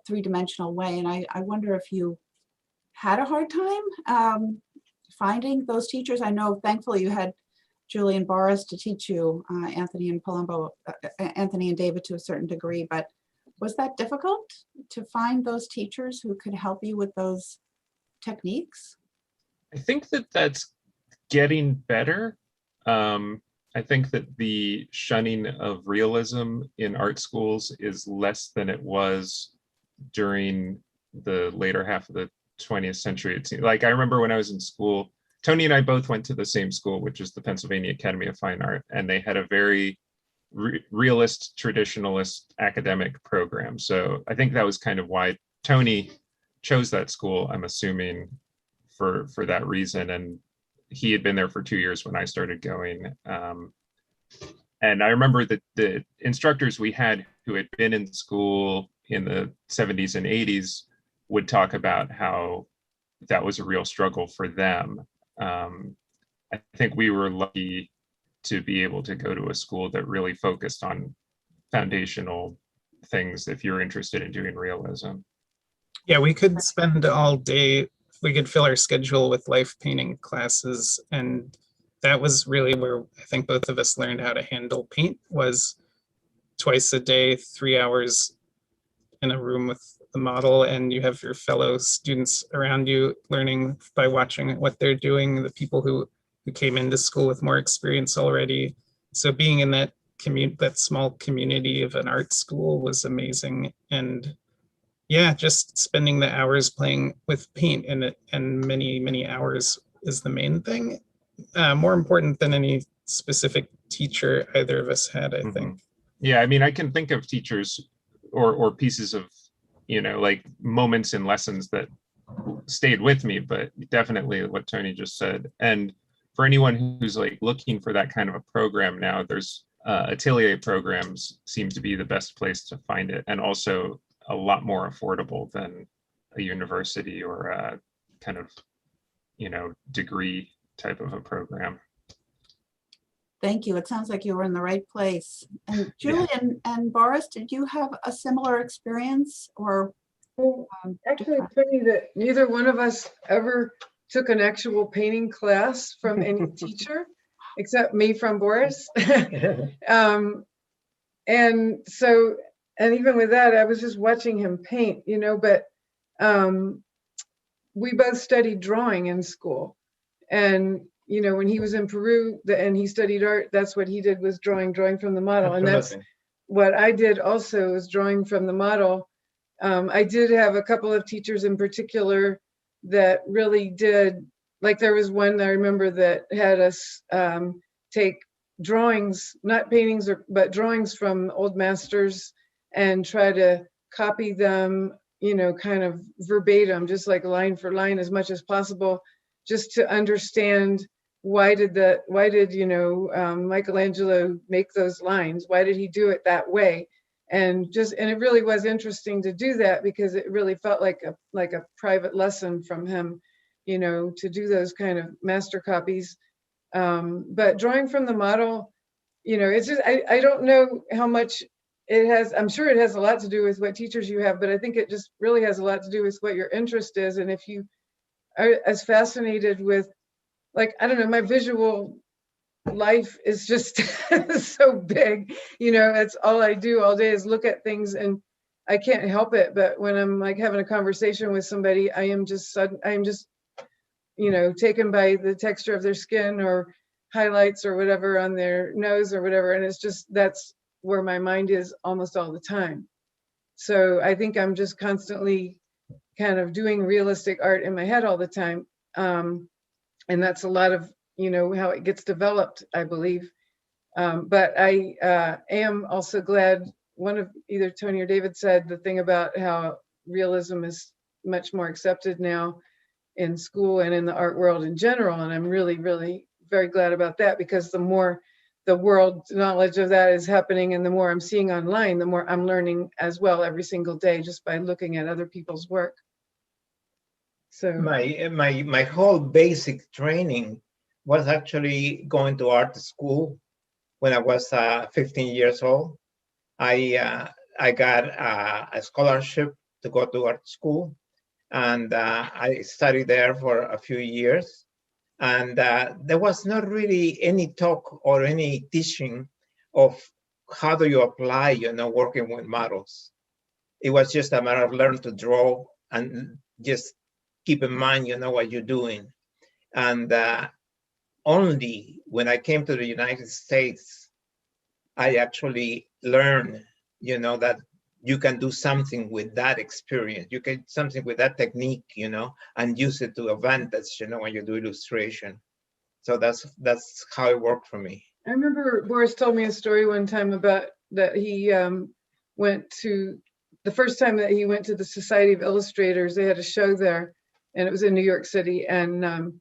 three-dimensional way. And I wonder if you had a hard time finding those teachers. I know thankfully you had Julie and Boris to teach you, Anthony and Palumbo, Anthony and David to a certain degree, but was that difficult to find those teachers who could help you with those techniques? I think that that's getting better. I think that the shunning of realism in art schools is less than it was during the later half of the 20th century. It seemed like, I remember when I was in school, Tony and I both went to the same school, which is the Pennsylvania Academy of Fine Art, and they had a very realist, traditionalist academic program. So I think that was kind of why Tony chose that school, I'm assuming, for that reason. And he had been there for 2 years when I started going. And I remember that the instructors we had who had been in school in the 70s and 80s would talk about how that was a real struggle for them. I think we were lucky to be able to go to a school that really focused on foundational things if you're interested in doing realism. Yeah, we could spend all day, we could fill our schedule with life painting classes, and that was really where I think both of us learned how to handle paint, was twice a day, 3 hours in a room with the model, and you have your fellow students around you learning by watching what they're doing, the people who came into school with more experience already. So being in that small community of an art school was amazing. And yeah, just spending the hours playing with paint and many hours is the main thing. More important than any specific teacher either of us had, I think. Yeah, I mean, I can think of teachers or pieces of, you know, like moments in lessons that stayed with me, but definitely what Tony just said. And for anyone who's like looking for that kind of a program now, there's atelier programs seem to be the best place to find it, and also a lot more affordable than a university or a kind of, you know, degree type of a program. Thank you. It sounds like you were in the right place. And Julie and Boris, did you have a similar experience, or? Actually, it's funny that neither one of us ever took an actual painting class from any teacher, except me from Boris. And so, and even with that, I was just watching him paint, you know, but we both studied drawing in school. And, you know, when he was in Peru and he studied art, that's what he did, was drawing from the model. And that's what I did also, was drawing from the model. I did have a couple of teachers in particular that really did, like there was one I remember that had us take drawings, not paintings, but drawings from old masters, and try to copy them, you know, kind of verbatim, just like line for line as much as possible, just to understand why did you know, Michelangelo make those lines? Why did he do it that way? And it really was interesting to do that, because it really felt like a private lesson from him, you know, to do those kind of master copies. But drawing from the model, you know, it's just, I don't know how much it has. I'm sure it has a lot to do with what teachers you have, but I think it just really has a lot to do with what your interest is. And if you are as fascinated with, like, I don't know, my visual life is just so big, you know, that's all I do all day is look at things, and I can't help it. But when I'm like having a conversation with somebody, I am just, you know, taken by the texture of their skin or highlights or whatever on their nose or whatever. And it's just, that's where my mind is almost all the time. So I think I'm just constantly kind of doing realistic art in my head all the time. And that's a lot of, you know, how it gets developed, I believe. But I am also glad, one of either Tony or David said the thing about how realism is much more accepted now. in school and in the art world in general. And I'm really, really very glad about that, because the more the world knowledge of that is happening and the more I'm seeing online, the more I'm learning as well every single day just by looking at other people's work. So My whole basic training was actually going to art school when I was 15 years old. I got a scholarship to go to art school, and I studied there for a few years. And there was not really any talk or any teaching of how do you apply, working with models. It was just a matter of learning to draw and just keep in mind, what you're doing. And only when I came to the United States, I actually learned, that you can do something with that experience. You can something with that technique, and use it to advantage, when you do illustration. So that's how it worked for me. I remember Boris told me a story one time about that he went to, the first time that he went to the Society of Illustrators, they had a show there, and it was in New York City, and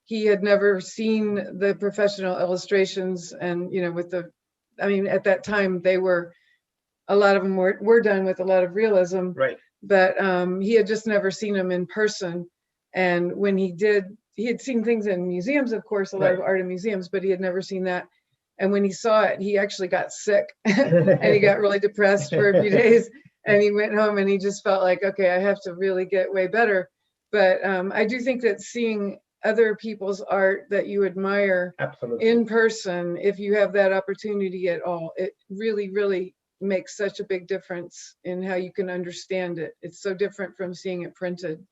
he had never seen the professional illustrations. And at that time a lot of them were done with a lot of realism, right? But he had just never seen them in person. And when he did, he had seen things in museums, of course, a lot of art in museums, but he had never seen that. And when he saw it, he actually got sick and he got really depressed for a few days. And he went home and he just felt like, okay, I have to really get way better. But I do think that seeing other people's art that you admire in person, if you have that opportunity at all, it really, really makes such a big difference in how you can understand it. It's so different from seeing it printed.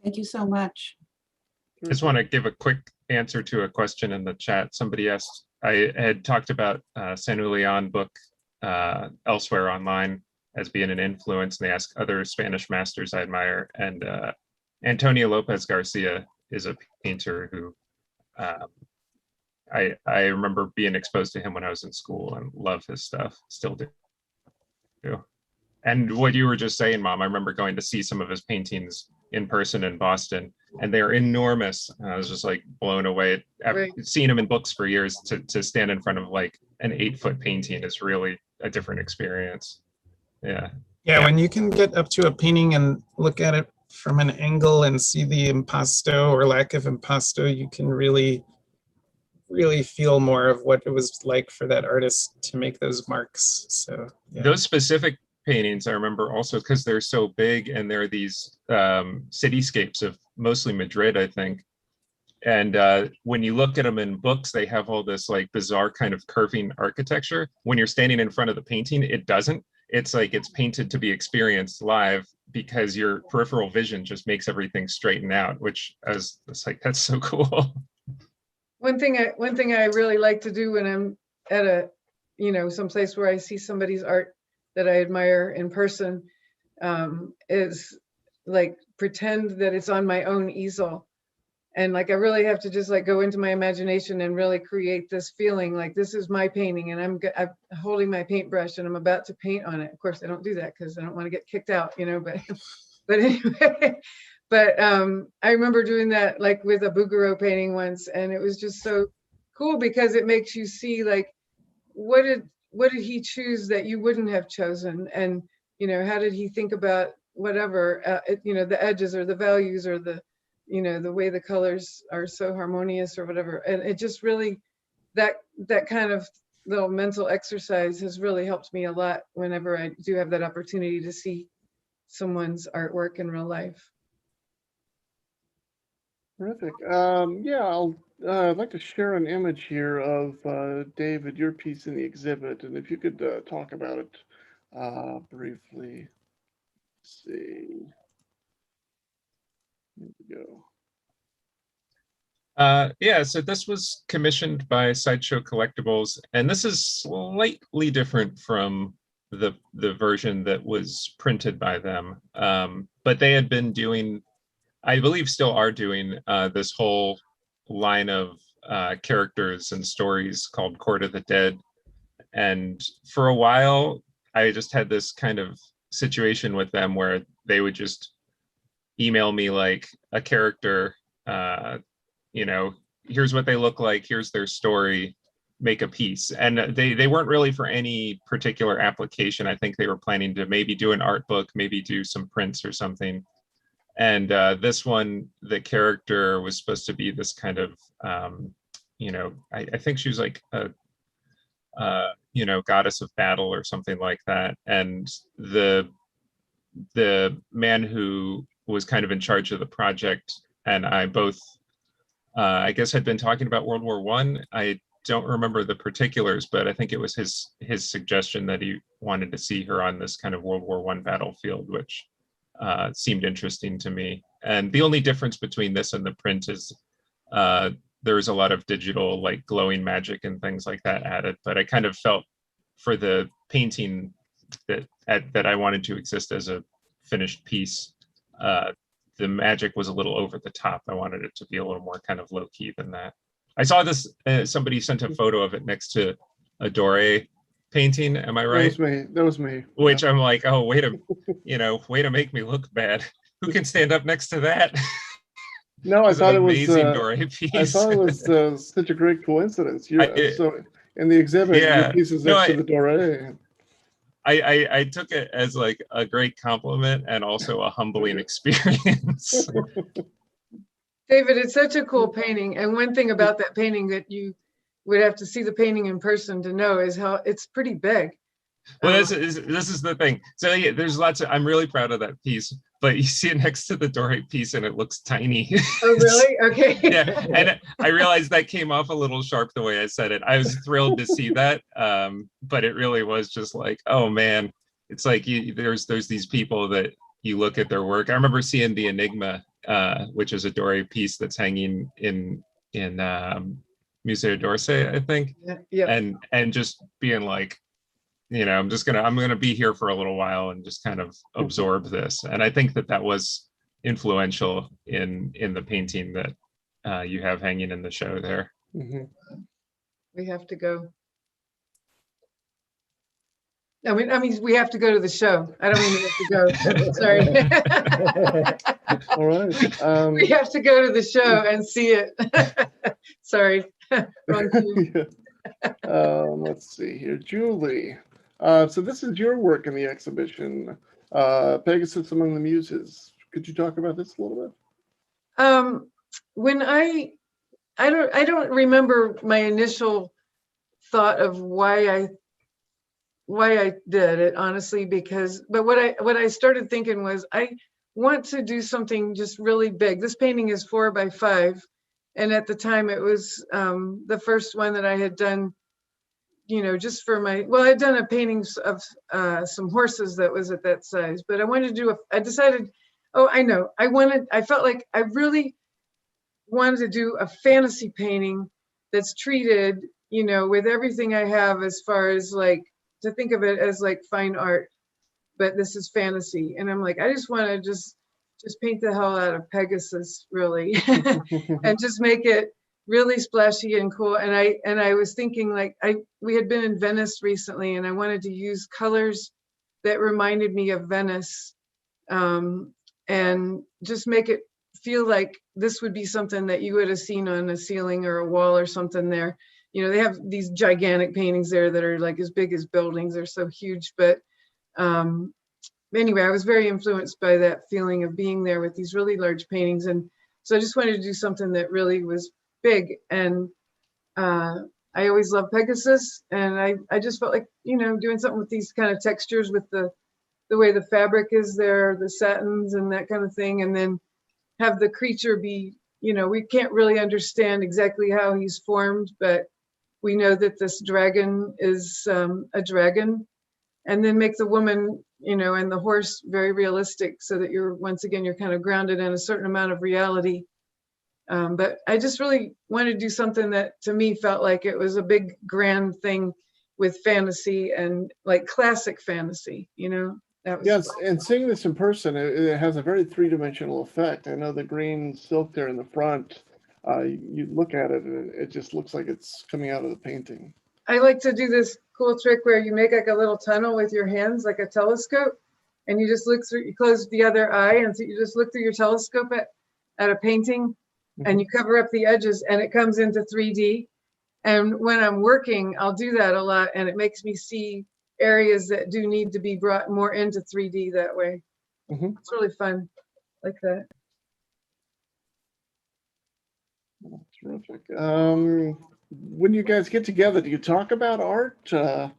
Thank you so much. I just want to give a quick answer to a question in the chat. Somebody asked, I had talked about Sanu Leon book elsewhere online as being an influence, and they ask other Spanish masters I admire. And Antonio Lopez Garcia is a painter who I remember being exposed to him when I was in school and love his stuff, still do. And what you were just saying, Mom, I remember going to see some of his paintings in person in Boston, and they're enormous. I was just like blown away. I've seen him in books for years. To stand in front of like an 8-foot painting is really a different experience. Yeah. When you can get up to a painting and look at it from an angle and see the impasto or lack of impasto, you can really feel more of what it was like for that artist to make those marks. So those specific paintings I remember also because they're so big, and they're these cityscapes of mostly Madrid, I think. And when you look at them in books, they have all this like bizarre kind of curving architecture. When you're standing in front of the painting, it doesn't. It's like it's painted to be experienced live, because your peripheral vision just makes everything straighten out, which it's like, that's so cool. One thing I really like to do when I'm at a, some place where I see somebody's art that I admire in person, is like pretend that it's on my own easel. And like, I really have to just like go into my imagination and really create this feeling like this is my painting, and I'm holding my paintbrush and I'm about to paint on it. Of course, I don't do that because I don't want to get kicked out, but anyway, but I remember doing that like with a Bouguereau painting once, and it was just so cool because it makes you see like, what did he choose that you wouldn't have chosen? And, how did he think about whatever, the edges or the values or the way the colors are so harmonious or whatever. And it just really, that kind of little mental exercise has really helped me a lot whenever I do have that opportunity to see someone's artwork in real life. Terrific. I'd like to share an image here of David, your piece in the exhibit, and if you could talk about it briefly. Let's see. Here we go. So this was commissioned by Sideshow Collectibles, and this is slightly different from the version that was printed by them. But they had been doing, I believe still are doing, this whole line of characters and stories called Court of the Dead. And for a while, I just had this kind of situation with them where they would just email me like a character, here's what they look like, here's their story, make a piece. And they weren't really for any particular application. I think they were planning to maybe do an art book, maybe do some prints or something. And this one, the character was supposed to be this kind of, I think she was like a, goddess of battle or something like that. And the man who was kind of in charge of the project and I both, I guess, had been talking about World War I. I don't remember the particulars, but I think it was his suggestion that he wanted to see her on this kind of World War I battlefield, which seemed interesting to me. And the only difference between this and the print is there's a lot of digital, like glowing magic and things like that added. But I kind of felt for the painting that I wanted to exist as a finished piece, the magic was a little over the top. I wanted it to be a little more kind of low key than that. I saw this, somebody sent a photo of it next to a Doré painting. Am I right? That was me. Which I'm like, oh, way to make me look bad. Who can stand up next to that? No, I thought it was amazing Doré piece. I thought it was such a great coincidence. So in the exhibit, your piece is next to the Doré. I took it as like a great compliment and also a humbling experience. David, it's such a cool painting. And one thing about that painting that you would have to see the painting in person to know is how it's pretty big. Well, this is the thing. So yeah, there's I'm really proud of that piece, but you see it next to the Doré piece and it looks tiny. Oh, really? Okay. Yeah, and I realized that came off a little sharp the way I said it. I was thrilled to see that, but it really was just like, oh man, it's like there's these people that you look at their work. I remember seeing the Enigma, which is a Doré piece that's hanging in Musée d'Orsay, I think. Yeah. And just being like, I'm gonna be here for a little while and just kind of absorb this. And I think that was influential in the painting that you have hanging in the show there. Mm-hmm. We have to go. I mean, we have to go to the show. I don't mean we have to go. Sorry. All right. We have to go to the show and see it. Sorry. Wrong cue. Let's see here, Julie. So this is your work in the exhibition, Pegasus Among the Muses. Could you talk about this a little bit? When I don't remember my initial thought of why I did it, honestly, but what I started thinking was I want to do something just really big. This painting is 4 by 5. And at the time it was the first one that I had done, just for I'd done a painting of some horses that was at that size, but I wanted to I decided, I felt like I really wanted to do a fantasy painting that's treated, with everything I have as far as like, to think of it as like fine art, but this is fantasy. And I'm like, I just want to just paint the hell out of Pegasus, really, and just make it really splashy and cool. And I was thinking, like, we had been in Venice recently, and I wanted to use colors that reminded me of Venice, and just make it feel like this would be something that you would have seen on a ceiling or a wall or something there. They have these gigantic paintings there that are like as big as buildings. They're so huge. But anyway, I was very influenced by that feeling of being there with these really large paintings. And so I just wanted to do something that really was big. And I always loved Pegasus. And I just felt like, doing something with these kind of textures with the way the fabric is there, the satins and that kind of thing. And then have the creature be, we can't really understand exactly how he's formed, but we know that this dragon is a dragon. And then make the woman, and the horse very realistic, so that you're kind of grounded in a certain amount of reality. But I just really wanted to do something that to me felt like it was a big grand thing with fantasy and like classic fantasy, That was Yes, fun. and seeing this in person, it has a very three-dimensional effect. I know the green silk there in the front, you look at it and it just looks like it's coming out of the painting. I like to do this cool trick where you make like a little tunnel with your hands, like a telescope, and you just look through, you close the other eye, and so you just look through your telescope at a painting, and you cover up the edges, and it comes into 3D. And when I'm working, I'll do that a lot, and it makes me see areas that do need to be brought more into 3D that way. It's really fun, like that. Terrific. When you guys get together, do you talk about art, or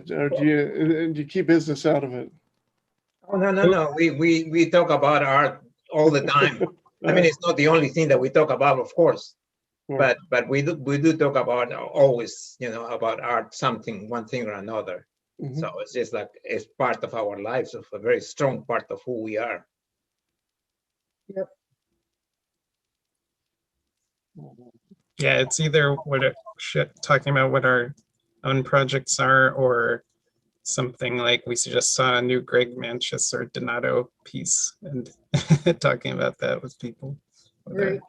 do you keep business out of it? Oh, no. We talk about art all the time. I mean, it's not the only thing that we talk about, of course, but we do talk about always, about art, something, one thing or another. So it's just like it's part of our lives, of a very strong part of who we are. Yep. Yeah, it's either talking about what our own projects are, or something like we just saw a new Greg Manchester Donato piece and talking about that with people, with Right. our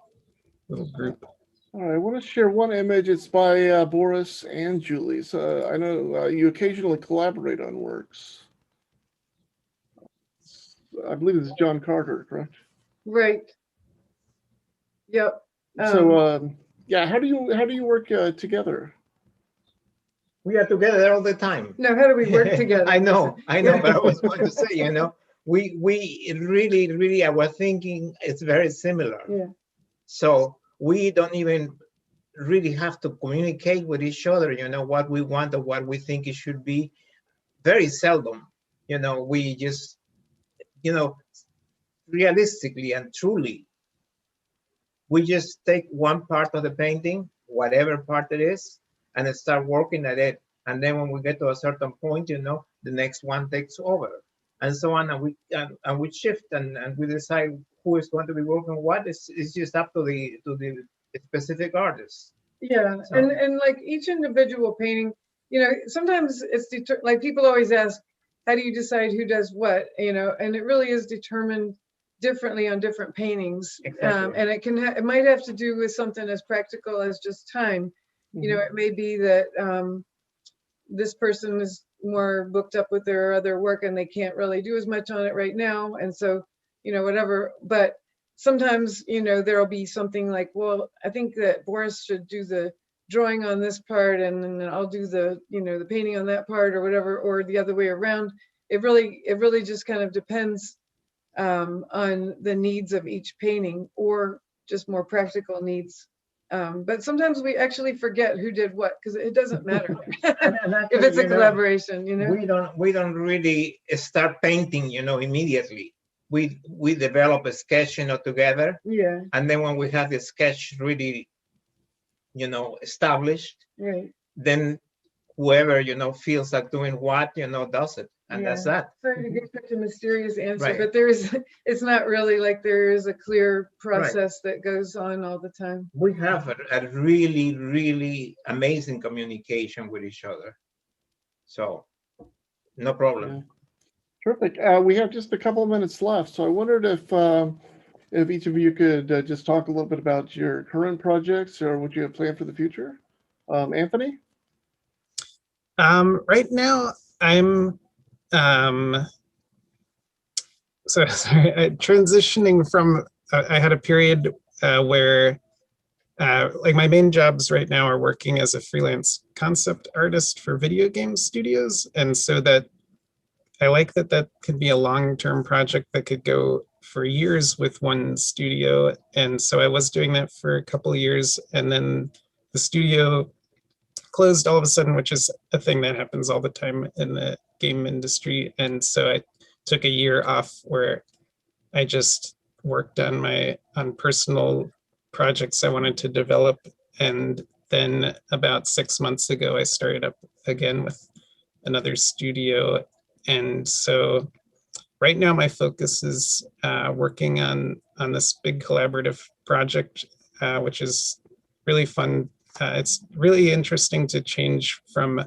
little group. All right, I want to share one image. It's by Boris and Julie. So I know you occasionally collaborate on works. I believe this is John Carter, correct? Right. Yep. So yeah, how do you work together? We are together all the time. No, how do we work together? I know, but I was going to say, we really, our thinking is very similar. Yeah. So we don't even really have to communicate with each other, what we want or what we think it should be. Very seldom, we just, realistically and truly, we just take one part of the painting, whatever part it is, and start working at it. And then when we get to a certain point, the next one takes over, and so on. And we shift and we decide who is going to be working what. It's just up to the specific artist. Yeah, So. and like each individual painting, sometimes it's like people always ask, how do you decide who does what? And it really is determined differently on different paintings. Exactly. And it might have to do with something as practical as just time. It may be that this person is more booked up with their other work and they can't really do as much on it right now, and so whatever. But sometimes there'll be something like, well, I think that Boris should do the drawing on this part, and then I'll do the the painting on that part, or whatever, or the other way around. It really just kind of depends on the needs of each painting, or just more practical needs. But sometimes we actually forget who did what, because it doesn't matter if it's a collaboration. We don't really start painting, immediately. We develop a sketch, together. Yeah. And then when we have the sketch really, established, Right. then whoever feels like doing what, does it, and that's that. Sorry to give such a mysterious answer, Right. but it's not really like there is a clear process that goes on all the time. We have a really, really amazing communication with each other, so no problem. Yeah. Terrific. We have just a couple of minutes left, so I wondered if each of you could just talk a little bit about your current projects or what you have planned for the future. Anthony? Right now, I'm transitioning from. I had a period where, like, my main jobs right now are working as a freelance concept artist for video game studios, and so that I like that could be a long-term project that could go for years with one studio. And so I was doing that for a couple of years, and then the studio closed all of a sudden, which is a thing that happens all the time in the game industry. And so I took a year off where I just worked on personal projects I wanted to develop. And then about 6 months ago, I started up again with another studio. And so right now my focus is working on this big collaborative project, which is really fun. It's really interesting to change from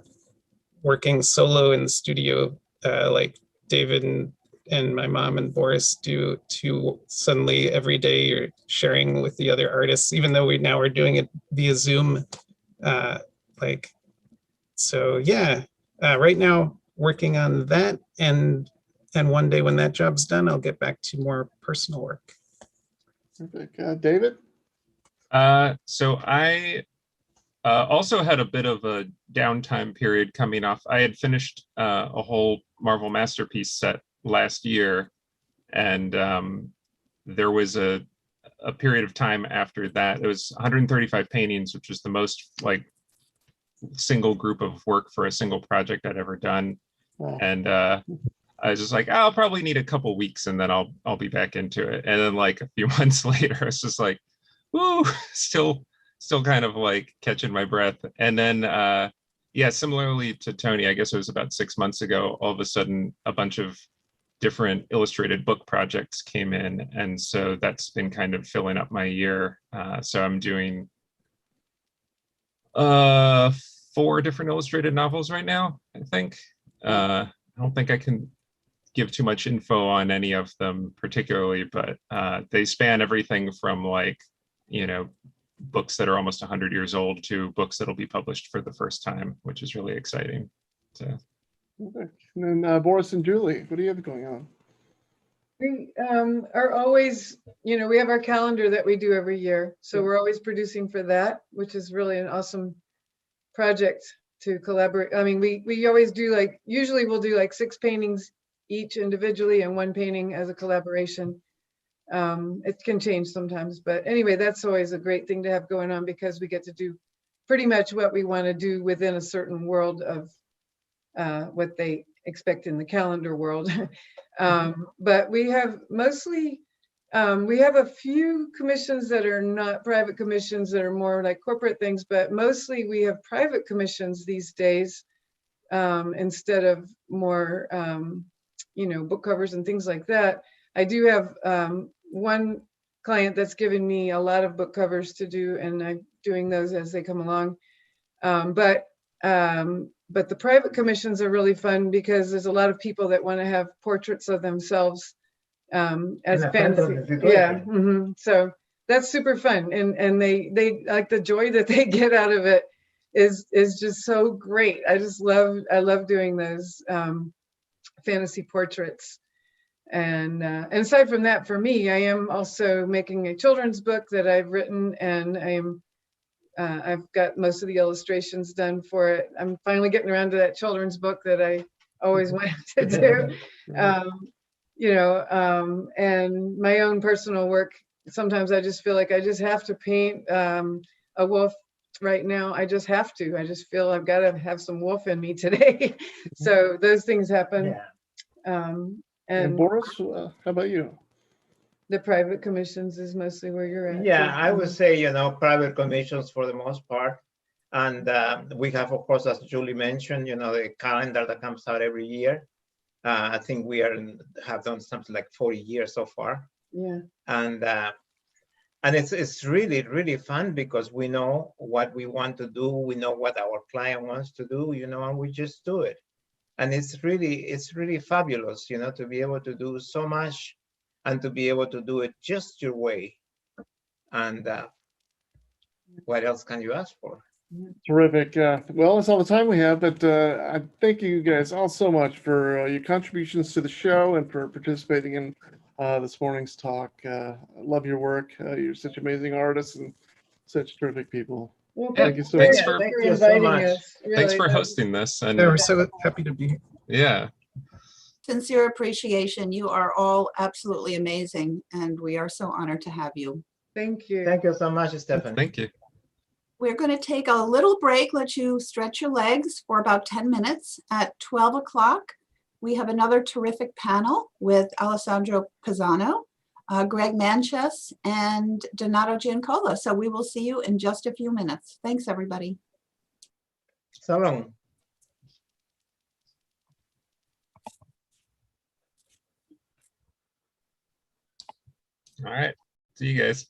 working solo in the studio, like David and my mom and Boris do, to suddenly every day you're sharing with the other artists, even though we now are doing it via Zoom. So yeah, right now working on that, and And one day when that job's done, I'll get back to more personal work. Perfect. David? So I also had a bit of a downtime period coming off. I had finished a whole Marvel Masterpiece set last year, and there was a period of time after that. It was 135 paintings, which was the most like single group of work for a single project I'd ever done. Wow. And I was just like, I'll probably need a couple weeks and then I'll be back into it. And then like a few months later, I was just like, woo, still kind of like catching my breath. And then yeah, similarly to Tony, I guess it was about 6 months ago, all of a sudden a bunch of different illustrated book projects came in. And so that's been kind of filling up my year. So I'm doing 4 different illustrated novels right now, I think. I don't think I can give too much info on any of them particularly, but they span everything from like, you know, books that are almost 100 years old to books that'll be published for the first time, which is really exciting. So. Okay. And then Boris and Julie, what do you have going on? We are always, you know, we have our calendar that we do every year. So we're always producing for that, which is really an awesome project to collaborate. I mean, we always do like, usually we'll do like 6 paintings each individually and 1 painting as a collaboration. It can change sometimes, but anyway, that's always a great thing to have going on because we get to do pretty much what we want to do within a certain world of what they expect in the calendar world. But we have mostly, we have a few commissions that are not private commissions that are more like corporate things, but mostly we have private commissions these days instead of more, you know, book covers and things like that. I do have one client that's given me a lot of book covers to do, and I'm doing those as they come along. But the private commissions are really fun because there's a lot of people that want to have portraits of themselves as fantasy. Yeah. So that's super fun. And they like the joy that they get out of it is just so great. I love doing those fantasy portraits. And aside from that, for me, I am also making a children's book that I've written, and I've got most of the illustrations done for it. I'm finally getting around to that children's book that I always wanted to do. You know, and my own personal work, sometimes I just feel like I just have to paint a wolf right now. I just have to. I just feel I've got to have some wolf in me today. So those things happen. And Boris, how about you? The private commissions is mostly where you're at. Yeah, I would say, you know, private commissions for the most part. And we have, of course, as Julie mentioned, you know, the calendar that comes out every year. I think we have done something like 40 years so far. Yeah. And it's really, really fun because we know what we want to do. We know what our client wants to do, you know, and we just do it. And it's really fabulous, you know, to be able to do so much and to be able to do it just your way. And what else can you ask for? Terrific. Well, that's all the time we have, but I thank you guys all so much for your contributions to the show and for participating in this morning's talk. I love your work. You're such amazing artists and such terrific people. Well, Yeah, thank you so thanks much. for inviting us. Really. Thanks for hosting this. And Yeah, we're so happy to be here. yeah. Sincere appreciation. You are all absolutely amazing, and we are so honored to have you. Thank you. Thank you so much, Stephanie. Thank you. We're going to take a little break, let you stretch your legs for about 10 minutes. At 12 o'clock, we have another terrific panel with Alessandro Pisano, Greg Manches, and Donato Giancola. So we will see you in just a few minutes. Thanks, everybody. So long. All right. See you guys.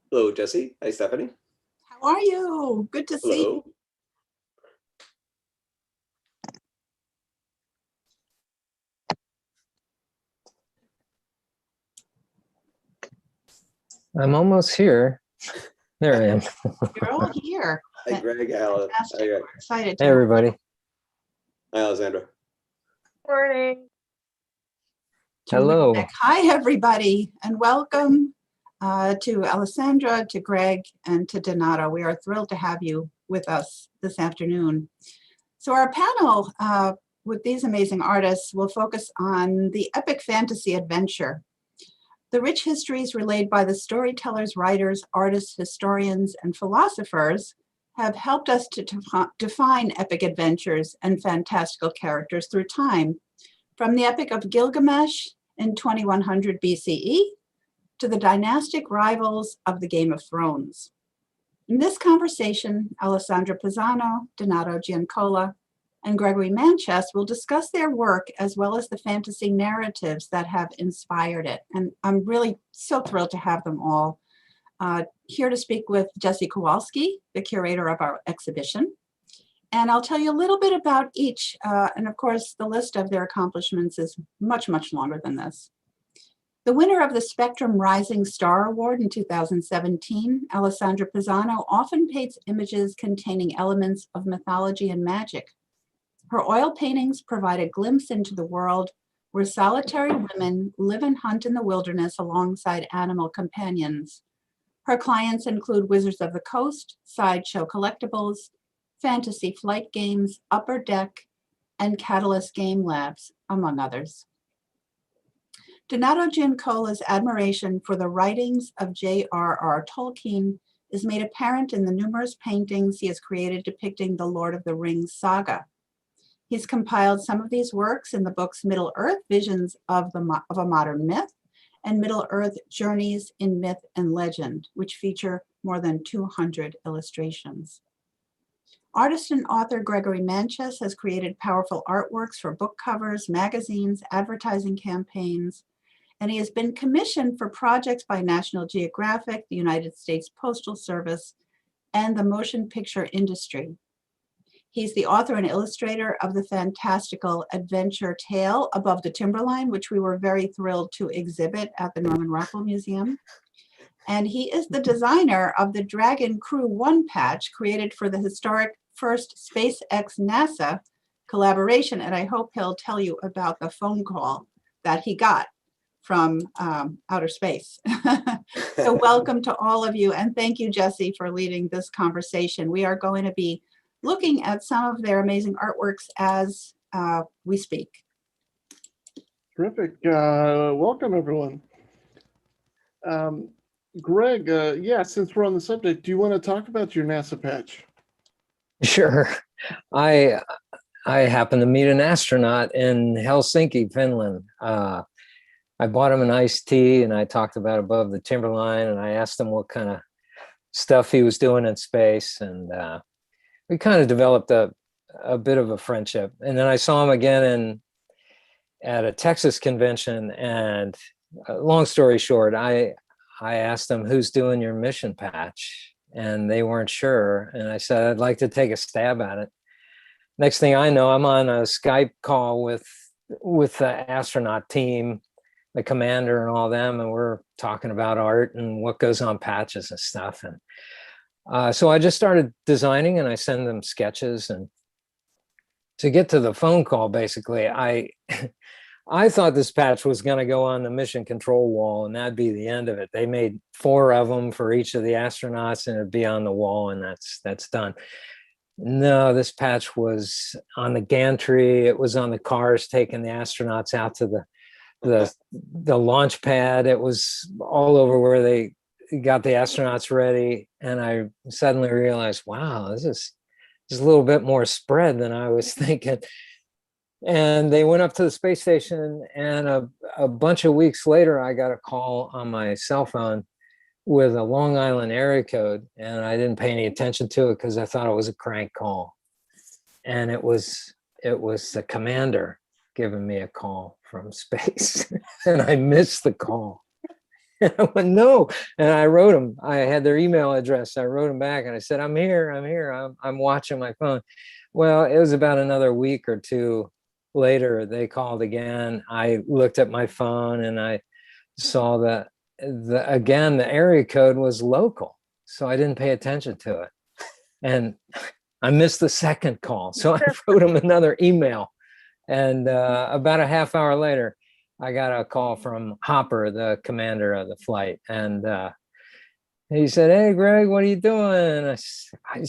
Hello, Jesse. Hi, Stephanie. How are you? Good to see you. Hello. I'm almost here. There I am. You're all here. Hi, Greg. Alice. Fantastic. Hi, We're excited. Hey, everybody. Hi, Alexandra. Morning. Hello. Terrific. Hi, everybody, and welcome to Alessandra, to Greg, and to Donato. We are thrilled to have you with us this afternoon. So our panel with these amazing artists will focus on the epic fantasy adventure. The rich histories relayed by the storytellers, writers, artists, historians, and philosophers have helped us to define epic adventures and fantastical characters through time, from the Epic of Gilgamesh in 2100 BCE to the dynastic rivals of the Game of Thrones. In this conversation, Alessandra Pisano, Donato Giancola, and Gregory Manchess will discuss their work as well as the fantasy narratives that have inspired it. And I'm really so thrilled to have them all here to speak with Jesse Kowalski, the curator of our exhibition. And I'll tell you a little bit about each. And of course, the list of their accomplishments is much, much longer than this. The winner of the Spectrum Rising Star Award in 2017, Alessandra Pisano, often paints images containing elements of mythology and magic. Her oil paintings provide a glimpse into the world where solitary women live and hunt in the wilderness alongside animal companions. Her clients include Wizards of the Coast, Sideshow Collectibles, Fantasy Flight Games, Upper Deck, and Catalyst Game Labs, among others. Donato Giancola's admiration for the writings of J.R.R. Tolkien is made apparent in the numerous paintings he has created depicting the Lord of the Rings saga. He's compiled some of these works in the books Middle-earth, Visions of a Modern Myth, and Middle-earth, Journeys in Myth and Legend, which feature more than 200 illustrations. Artist and author Gregory Manchess has created powerful artworks for book covers, magazines, advertising campaigns, and he has been commissioned for projects by National Geographic, the United States Postal Service, and the motion picture industry. He's the author and illustrator of the fantastical adventure tale Above the Timberline, which we were very thrilled to exhibit at the Norman Rockwell Museum. And he is the designer of the Dragon Crew 1 patch created for the historic first SpaceX NASA collaboration. And I hope he'll tell you about the phone call that he got from outer space. So welcome to all of you. And thank you, Jesse, for leading this conversation. We are going to be looking at some of their amazing artworks as we speak. Terrific. Welcome, everyone. Greg, yeah, since we're on the subject, do you want to talk about your NASA patch? Sure. I happened to meet an astronaut in Helsinki, Finland. I bought him an iced tea and I talked about Above the Timberline, and I asked him what kind of stuff he was doing in space, and we kind of developed a bit of a friendship. And then I saw him again at a Texas convention, and long story short, I asked them, who's doing your mission patch? And they weren't sure. And I said, I'd like to take a stab at it. Next thing I know, I'm on a Skype call with the astronaut team, the commander and all them, and we're talking about art and what goes on patches and stuff. And so I just started designing, and I send them sketches. And to get to the phone call, basically, I thought this patch was going to go on the mission control wall, and that'd be the end of it. They made 4 of them for each of the astronauts, and it'd be on the wall, and that's done. No, this patch was on the gantry. It was on the cars taking the astronauts out to the launch pad. It was all over where they got the astronauts ready. And I suddenly realized, wow, this is a little bit more spread than I was thinking. And they went up to the space station, and a bunch of weeks later, I got a call on my cell phone with a Long Island area code, and I didn't pay any attention to it because I thought it was a crank call. And it was the commander giving me a call from space, and I missed the call. And I went, no. And I wrote them. I had their email address. I wrote them back and I said, I'm here. I'm watching my phone. Well, it was about another week or two later, they called again. I looked at my phone and I saw that again, the area code was local. So I didn't pay attention to it. And I missed the second call. So I wrote him another email. And about a half hour later, I got a call from Hopper, the commander of the flight. And he said, hey, Greg, what are you doing? I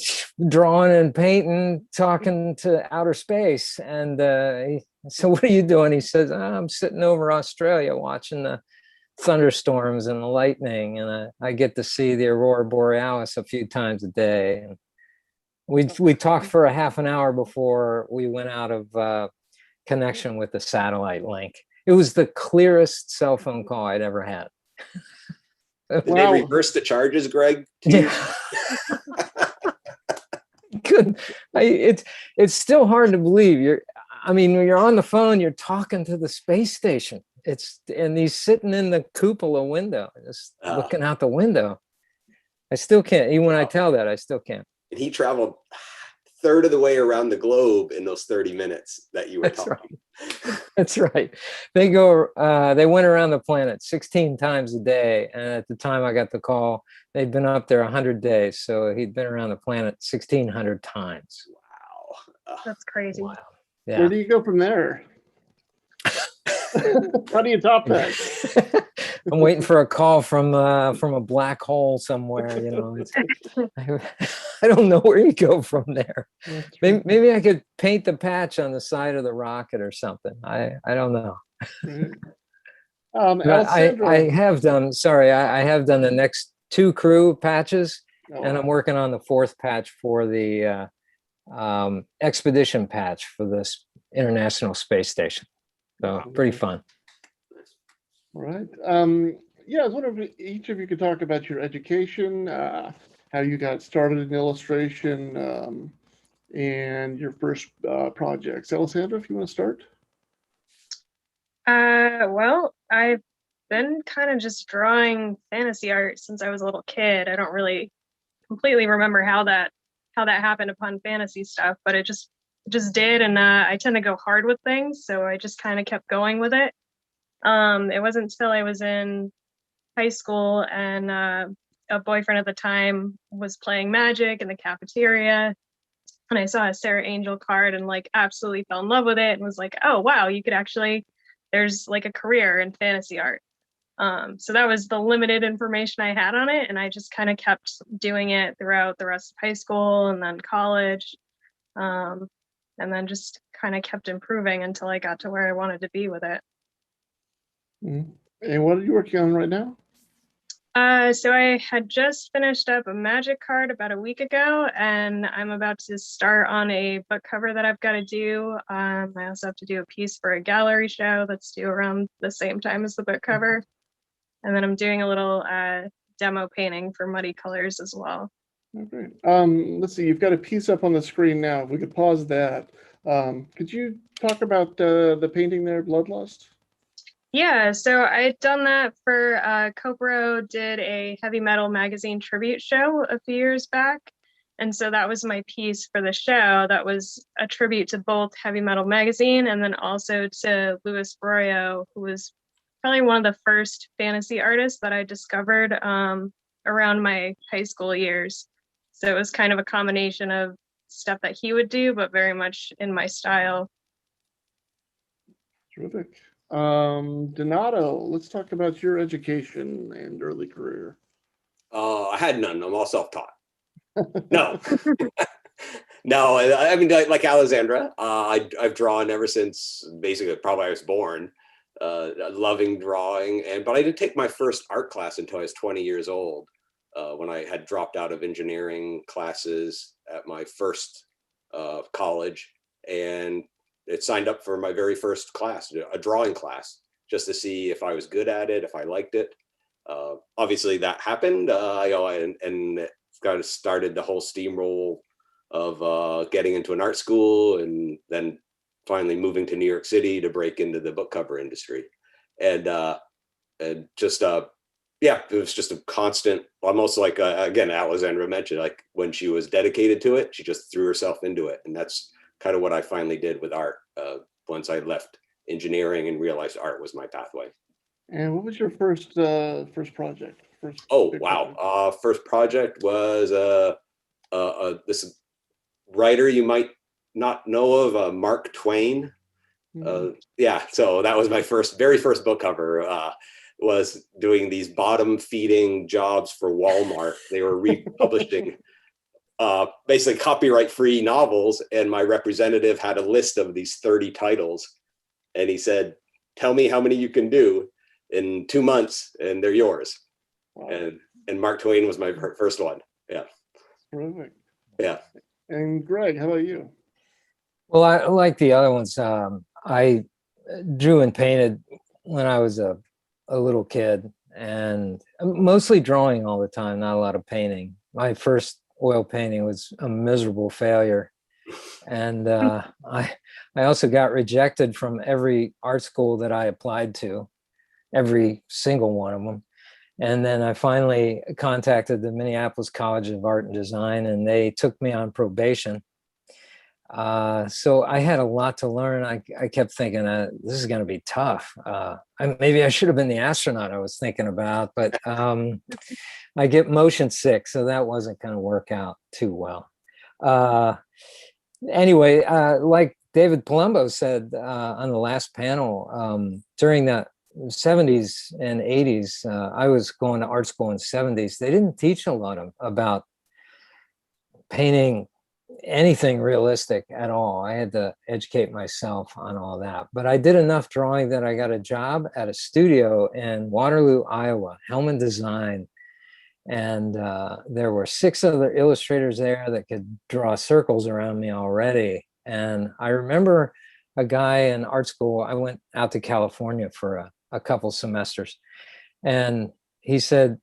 drawing and painting, talking to outer space. And so what are you doing? He says, I'm sitting over Australia watching the thunderstorms and the lightning. And I get to see the aurora borealis a few times a day. And we talked for a half an hour before we went out of connection with the satellite link. It was the clearest cell phone call I'd ever had. Did they reverse the charges, Greg? Yeah. Couldn't. It's still hard to believe. When you're on the phone, you're talking to the space station. And he's sitting in the cupola window, just looking out the window. I still can't. Even when I tell that, I still can't. And he traveled a third of the way around the globe in those 30 minutes that you were talking. Right. That's right. They went around the planet 16 times a day. And at the time I got the call, they'd been up there 100 days. So he'd been around the planet 1,600 times. Wow. That's crazy. Wow. Yeah. Where do you go from there? How do you top that? I'm waiting for a call from a black hole somewhere. I don't know where you go from there. Maybe I could paint the patch on the side of the rocket or something. I don't know. I have done. Sorry, I have done the next 2 crew patches, and I'm working on the 4th patch for the expedition patch for this International Space Station. So pretty fun. All right. Yeah, I was wondering if each of you could talk about your education, how you got started in illustration, and your first projects. Alessandra, if you want to start. Well, I've been kind of just drawing fantasy art since I was a little kid. I don't really completely remember how that happened upon fantasy stuff, but it just did, and I tend to go hard with things, so I just kind of kept going with it. It wasn't until I was in high school and a boyfriend at the time was playing Magic in the cafeteria, and I saw a Sarah Angel card and absolutely fell in love with it and was like, oh wow, you could actually, there's a career in fantasy art. So that was the limited information I had on it, and I just kind of kept doing it throughout the rest of high school and then college, and then just kind of kept improving until I got to where I wanted to be with it. Mm-hmm. And what are you working on right now? So I had just finished up a Magic card about a week ago, and I'm about to start on a book cover that I've got to do. I also have to do a piece for a gallery show that's due around the same time as the book cover. And then I'm doing a little demo painting for Muddy Colors as well. Okay. Let's see, you've got a piece up on the screen now. If we could pause that. Could you talk about the painting there, Bloodlust? Yeah, so I'd done that for Copro did a heavy metal magazine tribute show a few years back. And so that was my piece for the show. That was a tribute to both Heavy Metal Magazine and then also to Louis Broyo, who was probably one of the first fantasy artists that I discovered around my high school years. So it was kind of a combination of stuff that he would do, but very much in my style. Terrific. Donato, let's talk about your education and early career. I had none. I'm all self-taught. No. No, I mean, like Alessandra, I've drawn ever since basically probably I was born, loving drawing. But I didn't take my first art class until I was 20 years old, when I had dropped out of engineering classes at my first college. And it signed up for my very first class, a drawing class, just to see if I was good at it, if I liked it. Obviously that happened, and got started the whole steamroll of getting into an art school and then finally moving to New York City to break into the book cover industry. And just yeah, it was just a constant, almost like, again, Alexandra mentioned, like when she was dedicated to it, she just threw herself into it. And that's kind of what I finally did with art once I left engineering and realized art was my pathway. And what was your first project? Oh, big wow. project? First project was this writer you might not know of, Mark Twain. Yeah, so that was my very first book cover. Was doing these bottom feeding jobs for Walmart. They were republishing basically copyright free novels, and my representative had a list of these 30 titles, and he said, "Tell me how many you can do in 2 months, and they're yours." Wow. And Mark Twain was my first one. Yeah. Terrific. Yeah. And Greg, how about you? Well, I like the other ones. I drew and painted when I was a little kid, and mostly drawing all the time, not a lot of painting. My first oil painting was a miserable failure. And I also got rejected from every art school that I applied to, every single one of them. And then I finally contacted the Minneapolis College of Art and Design, and they took me on probation. So I had a lot to learn. I kept thinking, this is going to be tough. Maybe I should have been the astronaut I was thinking about, but I get motion sick, so that wasn't going to work out too well. Anyway, like David Palumbo said on the last panel, during the 70s and 80s, I was going to art school in the 70s. They didn't teach a lot about painting anything realistic at all. I had to educate myself on all that. But I did enough drawing that I got a job at a studio in Waterloo, Iowa, Hellman Design. And there were 6 other illustrators there that could draw circles around me already. And I remember a guy in art school, I went out to California for a couple semesters. And he said,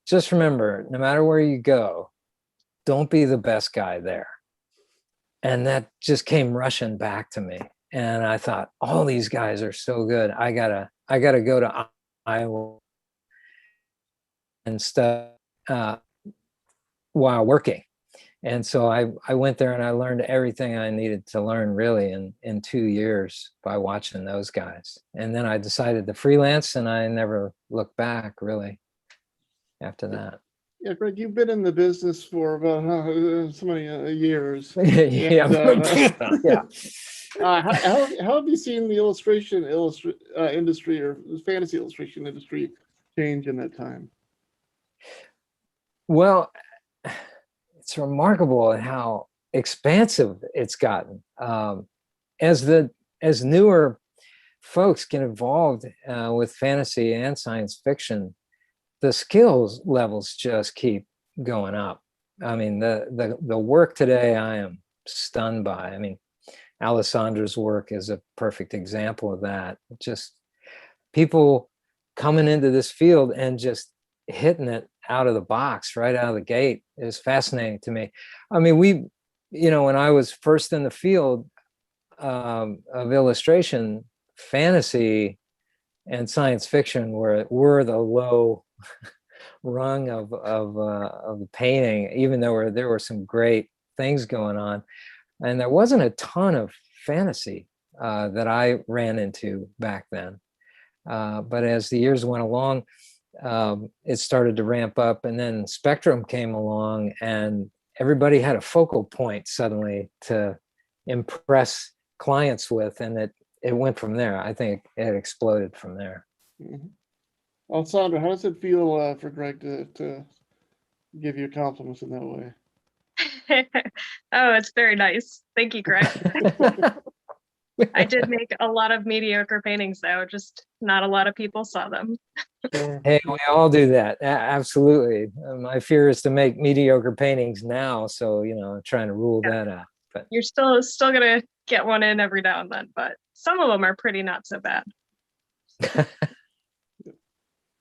just remember, no matter where you go, don't be the best guy there. And that just came rushing back to me. And I thought, all these guys are so good. I gotta go to Iowa and stuff while working. And so I went there and I learned everything I needed to learn really in 2 years by watching those guys. And then I decided to freelance, and I never looked back really after that. Yeah, Greg, you've been in the business for about so many years. Yeah. And, Yeah. how have you seen the illustration industry or fantasy illustration industry change in that time? Well, it's remarkable how expansive it's gotten. As newer folks get involved with fantasy and science fiction, the skills levels just keep going up. I mean, the work today, I am stunned by. I mean, Alessandra's work is a perfect example of that. Just people coming into this field and just hitting it out of the box, right out of the gate, is fascinating to me. I mean, when I was first in the field of illustration, fantasy and science fiction were the low rung of the painting, even though there were some great things going on. And there wasn't a ton of fantasy that I ran into back then. But as the years went along, it started to ramp up, and then Spectrum came along, and everybody had a focal point suddenly to impress clients with, and it went from there. I think it exploded from there. Mm-hmm. Alessandra, how does it feel for Greg to give you compliments in that way? Oh, it's very nice. Thank you, Greg. I did make a lot of mediocre paintings, though, just not a lot of people saw them. Hey, we all do that. Absolutely. My fear is to make mediocre paintings now. So, I'm trying to rule that out. But you're still going to get one in every now and then, but some of them are pretty not so bad.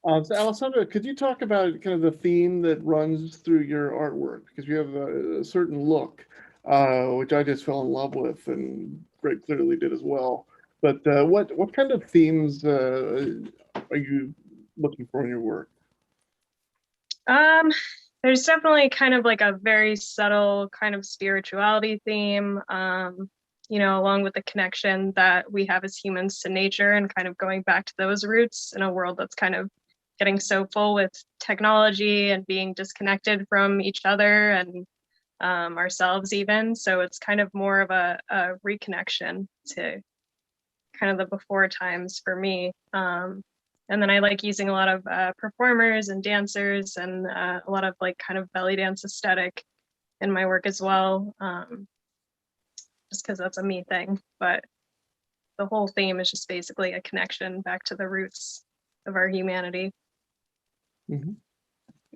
So Alessandra, could you talk about kind of the theme that runs through your artwork? Because you have a certain look, which I just fell in love with, and Greg clearly did as well. But what kind of themes are you looking for in your work? There's definitely kind of like a very subtle kind of spirituality theme, along with the connection that we have as humans to nature and kind of going back to those roots in a world that's kind of getting so full with technology and being disconnected from each other and ourselves even. So it's kind of more of a reconnection to kind of the before times for me. And then I like using a lot of performers and dancers and a lot of like kind of belly dance aesthetic in my work as well, just because that's a me thing. But the whole theme is just basically a connection back to the roots of our humanity. Mhm.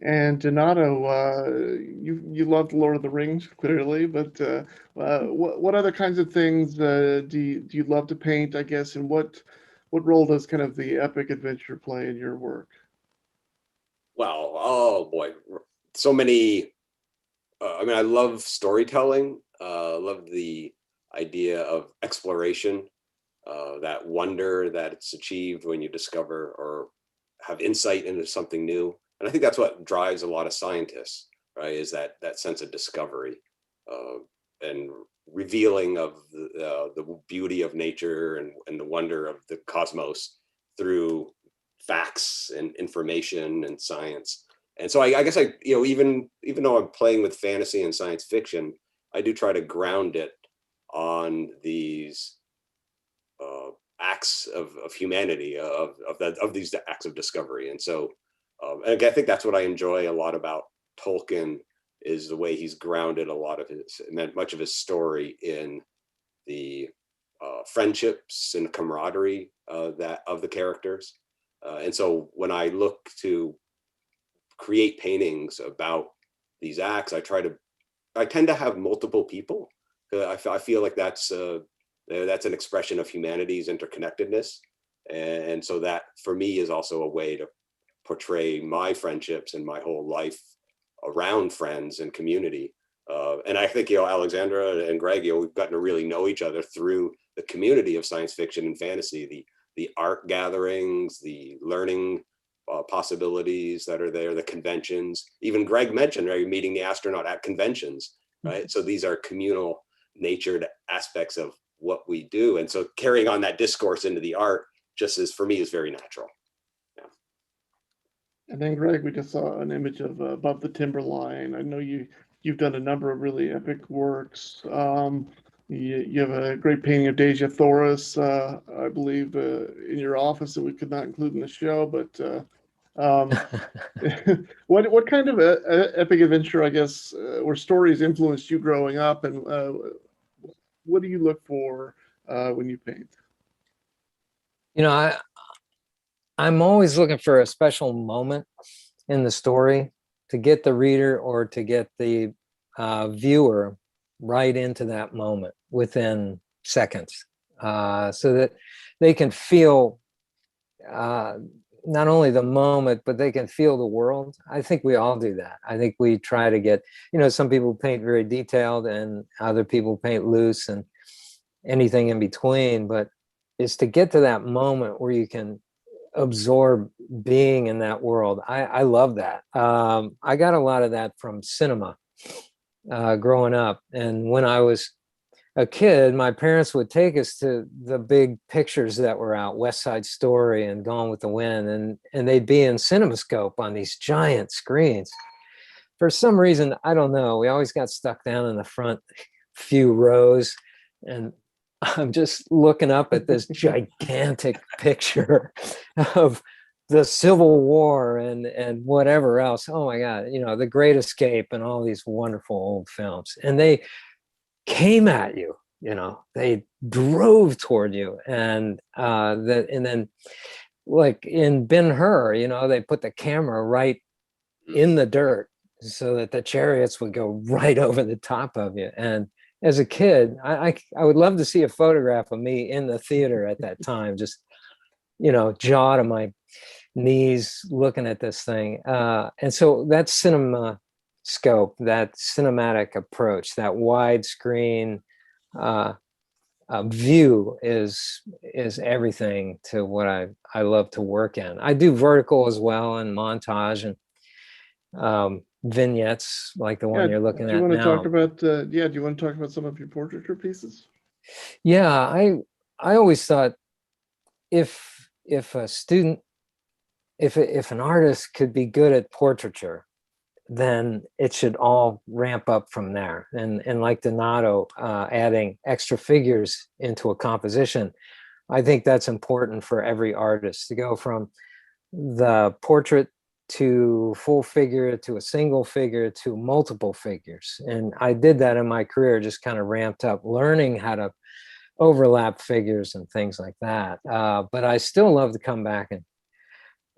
And Donato, you loved Lord of the Rings clearly, but what other kinds of things do you love to paint, I guess, and what role does kind of the epic adventure play in your work? Wow. Oh boy. So many. I mean, I love storytelling. Love the idea of exploration, that wonder that it's achieved when you discover or have insight into something new. And I think that's what drives a lot of scientists, right? Is that sense of discovery and revealing of the beauty of nature and the wonder of the cosmos through facts and information and science. And so I guess even though I'm playing with fantasy and science fiction, I do try to ground it on these acts of humanity, of these acts of discovery. And so and I think that's what I enjoy a lot about Tolkien, is the way he's grounded a lot of much of his story in the friendships and camaraderie that of the characters. And so when I look to create paintings about these acts, I tend to have multiple people. I feel like that's an expression of humanity's interconnectedness. And so that for me is also a way to portray my friendships and my whole life around friends and community. And I think, Alexandra and Greg, we've gotten to really know each other through the community of science fiction and fantasy, the art gatherings, the learning possibilities that are there, the conventions. Even Greg mentioned, right, meeting the astronaut at conventions, right? So these are communal natured aspects of what we do. And so carrying on that discourse into the art for me is very natural. Yeah. And then Greg, we just saw an image of Above the Timberline. I know you've done a number of really epic works. You have a great painting of Deja Thoris, I believe, in your office that we could not include in the show. But what kind of epic adventure, I guess, or stories influenced you growing up, and what do you look for when you paint? I'm always looking for a special moment in the story to get the reader or to get the viewer right into that moment within seconds, so that they can feel not only the moment, but they can feel the world. I think we all do that. I think we try to get, some people paint very detailed and other people paint loose and anything in between, but it's to get to that moment where you can absorb being in that world. I love that. I got a lot of that from cinema growing up. And when I was a kid, my parents would take us to the big pictures that were out, West Side Story and Gone with the Wind, and they'd be in CinemaScope on these giant screens. For some reason, I don't know, we always got stuck down in the front few rows, and I'm just looking up at this gigantic picture of the Civil War and whatever else. Oh my God, The Great Escape and all these wonderful old films. And they came at you, they drove toward you. And then like in Ben-Hur, they put the camera right in the dirt so that the chariots would go right over the top of you. And as a kid, I would love to see a photograph of me in the theater at that time, just, jaw to my knees looking at this thing. And so that cinema scope, that cinematic approach, that widescreen view is everything to what I love to work in. I do vertical as well and montage, vignettes like the one Yeah, you're looking do you at want to talk now. about, yeah, do you want to talk about some of your portraiture pieces? Yeah, I always thought if a student, if an artist could be good at portraiture, then it should all ramp up from there. And like Donato, adding extra figures into a composition, I think that's important for every artist to go from the portrait to full figure to a single figure to multiple figures. And I did that in my career, just kind of ramped up, learning how to overlap figures and things like that. But I still love to come back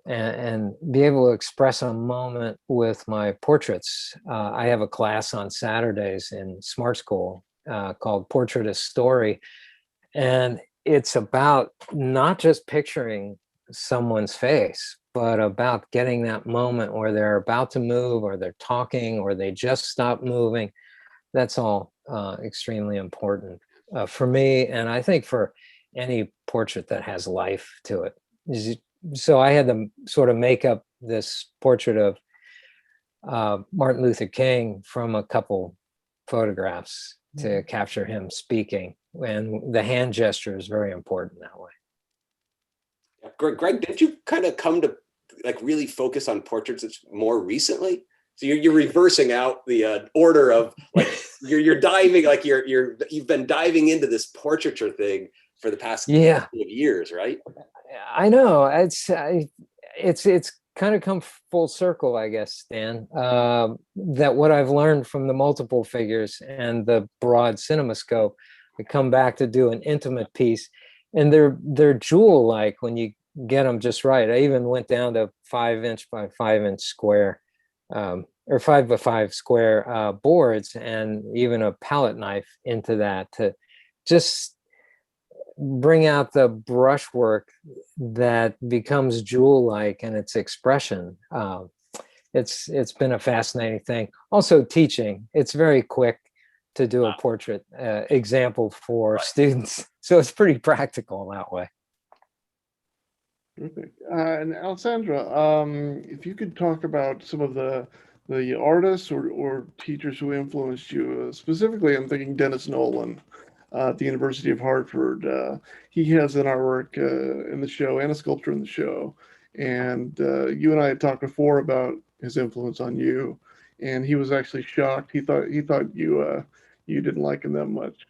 and be able to express a moment with my portraits. I have a class on Saturdays in Smart School called Portrait as Story. And it's about not just picturing someone's face, but about getting that moment where they're about to move or they're talking or they just stop moving. That's all extremely important for me. And I think for any portrait that has life to it. So I had to sort of make up this portrait of Martin Luther King from a couple photographs to capture him speaking. And the hand gesture is very important that way. Greg, did you kind of come to like really focus on portraits more recently? So you're reversing out the order of like you're diving, like you've been diving into this portraiture thing for the past couple of years, right? I know it's kind of come full circle, I guess, Stan. That what I've learned from the multiple figures and the broad cinemascope, I come back to do an intimate piece, and they're jewel-like when you get them just right. I even went down to 5" by 5" square, or 5 by 5 square boards, and even a palette knife into that to just bring out the brushwork that becomes jewel-like in its expression. It's been a fascinating thing. Also teaching, it's very quick to do a portrait example for students. So it's pretty practical that way. Terrific. And Alessandra, if you could talk about some of the artists or teachers who influenced you, specifically I'm thinking Dennis Nolan at the University of Hartford. He has an artwork in the show and a sculpture in the show. And you and I had talked before about his influence on you. And he was actually shocked. He thought you didn't like him that much.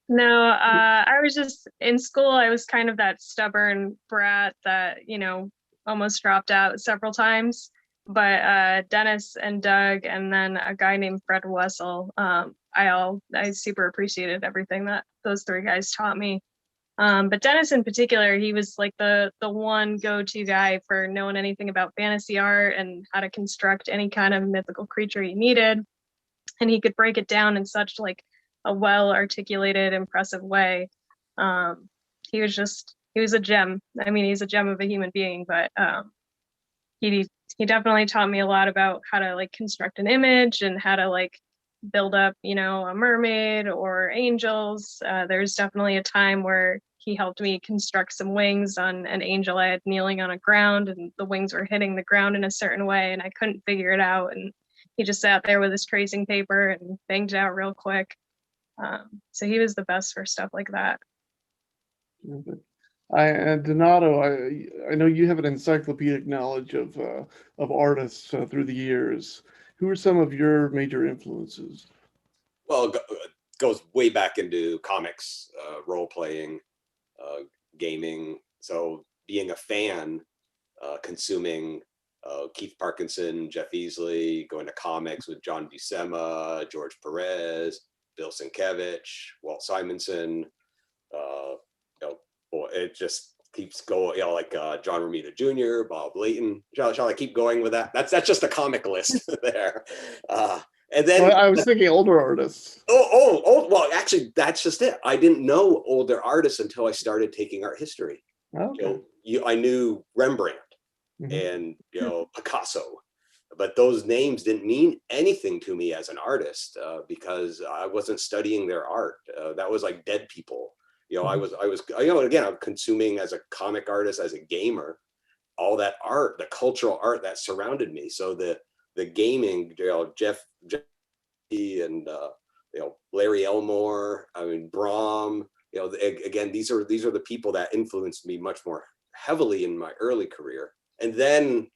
No, I was just in school. I was kind of that stubborn brat that, almost dropped out several times. But Dennis and Doug, and then a guy named Fred Wessel, I super appreciated everything that those three guys taught me. But Dennis in particular, he was like the one go-to guy for knowing anything about fantasy art and how to construct any kind of mythical creature you needed. And he could break it down in such like a well-articulated, impressive way. He was a gem. I mean, he's a gem of a human being, but he definitely taught me a lot about how to like construct an image and how to like build up, a mermaid or angels. There's definitely a time where he helped me construct some wings on an angel I had kneeling on a ground, and the wings were hitting the ground in a certain way, and I couldn't figure it out. And he just sat there with his tracing paper and banged it out real quick. So he was the best for stuff like that. And Donato, I know you have an encyclopedic knowledge of artists through the years. Who are some of your major influences? Well, it goes way back into comics, role playing, gaming. So being a fan, consuming Keith Parkinson, Jeff Easley, going to comics with John Buscema, George Perez, Bill Sienkiewicz, Walt Simonson. It just keeps going. Like John Romita Jr., Bob Layton. Shall I keep going with that? That's just a comic list there. And then I was thinking older artists. Well, actually, that's just it. I didn't know older artists until I started taking art history. Okay. I knew Rembrandt and Picasso, but those names didn't mean anything to me as an artist because I wasn't studying their art. That was like dead people. I was again, I'm consuming as a comic artist, as a gamer. all that art, the cultural art that surrounded me. So the gaming, Jeff and Larry Elmore, I mean Brahm, again, these are the people that influenced me much more heavily in my early career. And then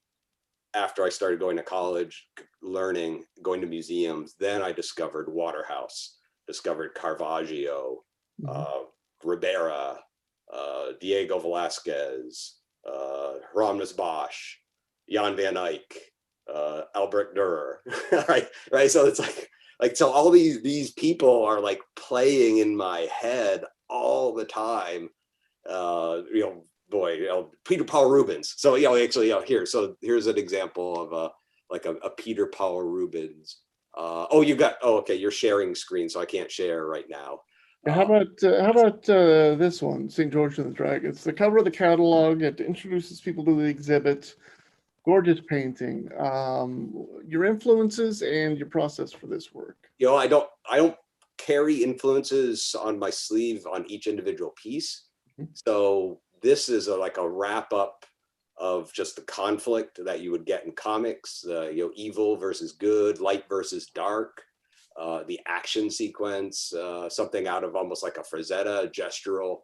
after I started going to college, learning, going to museums, then I discovered Waterhouse, discovered Caravaggio, Ribera, Diego Velázquez, Ramnes Bosch, Jan van Eyck, Albrecht Dürer, right? So it's like so all these people are like playing in my head all the time. Peter Paul Rubens. So here's an example of a Peter Paul Rubens. Okay, you're sharing screen, so I can't share right now. How about this one, St. George and the Dragon? It's the cover of the catalog. It introduces people to the exhibit. Gorgeous painting. Your influences and your process for this work. I don't carry influences on my sleeve on each individual piece. So this is like a wrap up of just the conflict that you would get in comics. Evil versus good, light versus dark. The action sequence, something out of almost like a Frazetta gestural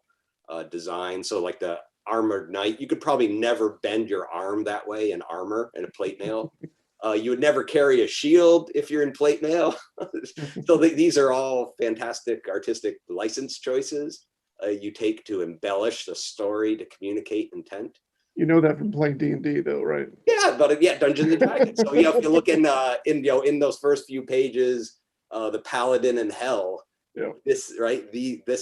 design. So like the armored knight, you could probably never bend your arm that way in armor and a plate mail. You would never carry a shield if you're in plate mail. So these are all fantastic artistic license choices you take to embellish the story, to communicate intent. You know that from playing D&D though, right? Yeah, but Dungeons and Dragons. So if you look in those first few pages, the Paladin in Hell. Yeah. This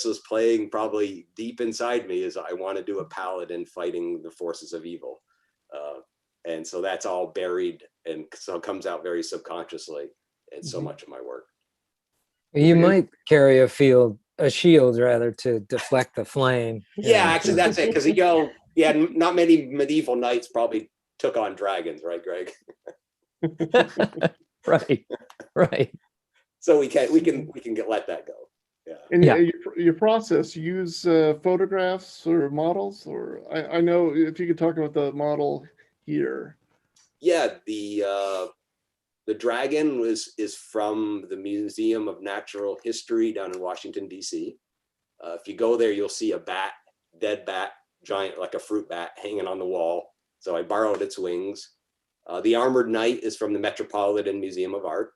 was playing probably deep inside me, is I want to do a paladin fighting the forces of evil, and so that's all buried, and so it comes out very subconsciously in so much of my work. You might carry a shield rather, to deflect the flame. Yeah, actually that's it, because not many medieval knights probably took on dragons, right, Greg? Right. So we can let that go. Yeah. And your process, you use photographs or models, or I know if you could talk about the model here. Yeah, the dragon is from the Museum of Natural History down in Washington, D.C. If you go there, you'll see a dead bat, giant, like a fruit bat, hanging on the wall. So I borrowed its wings. The armored knight is from the Metropolitan Museum of Art.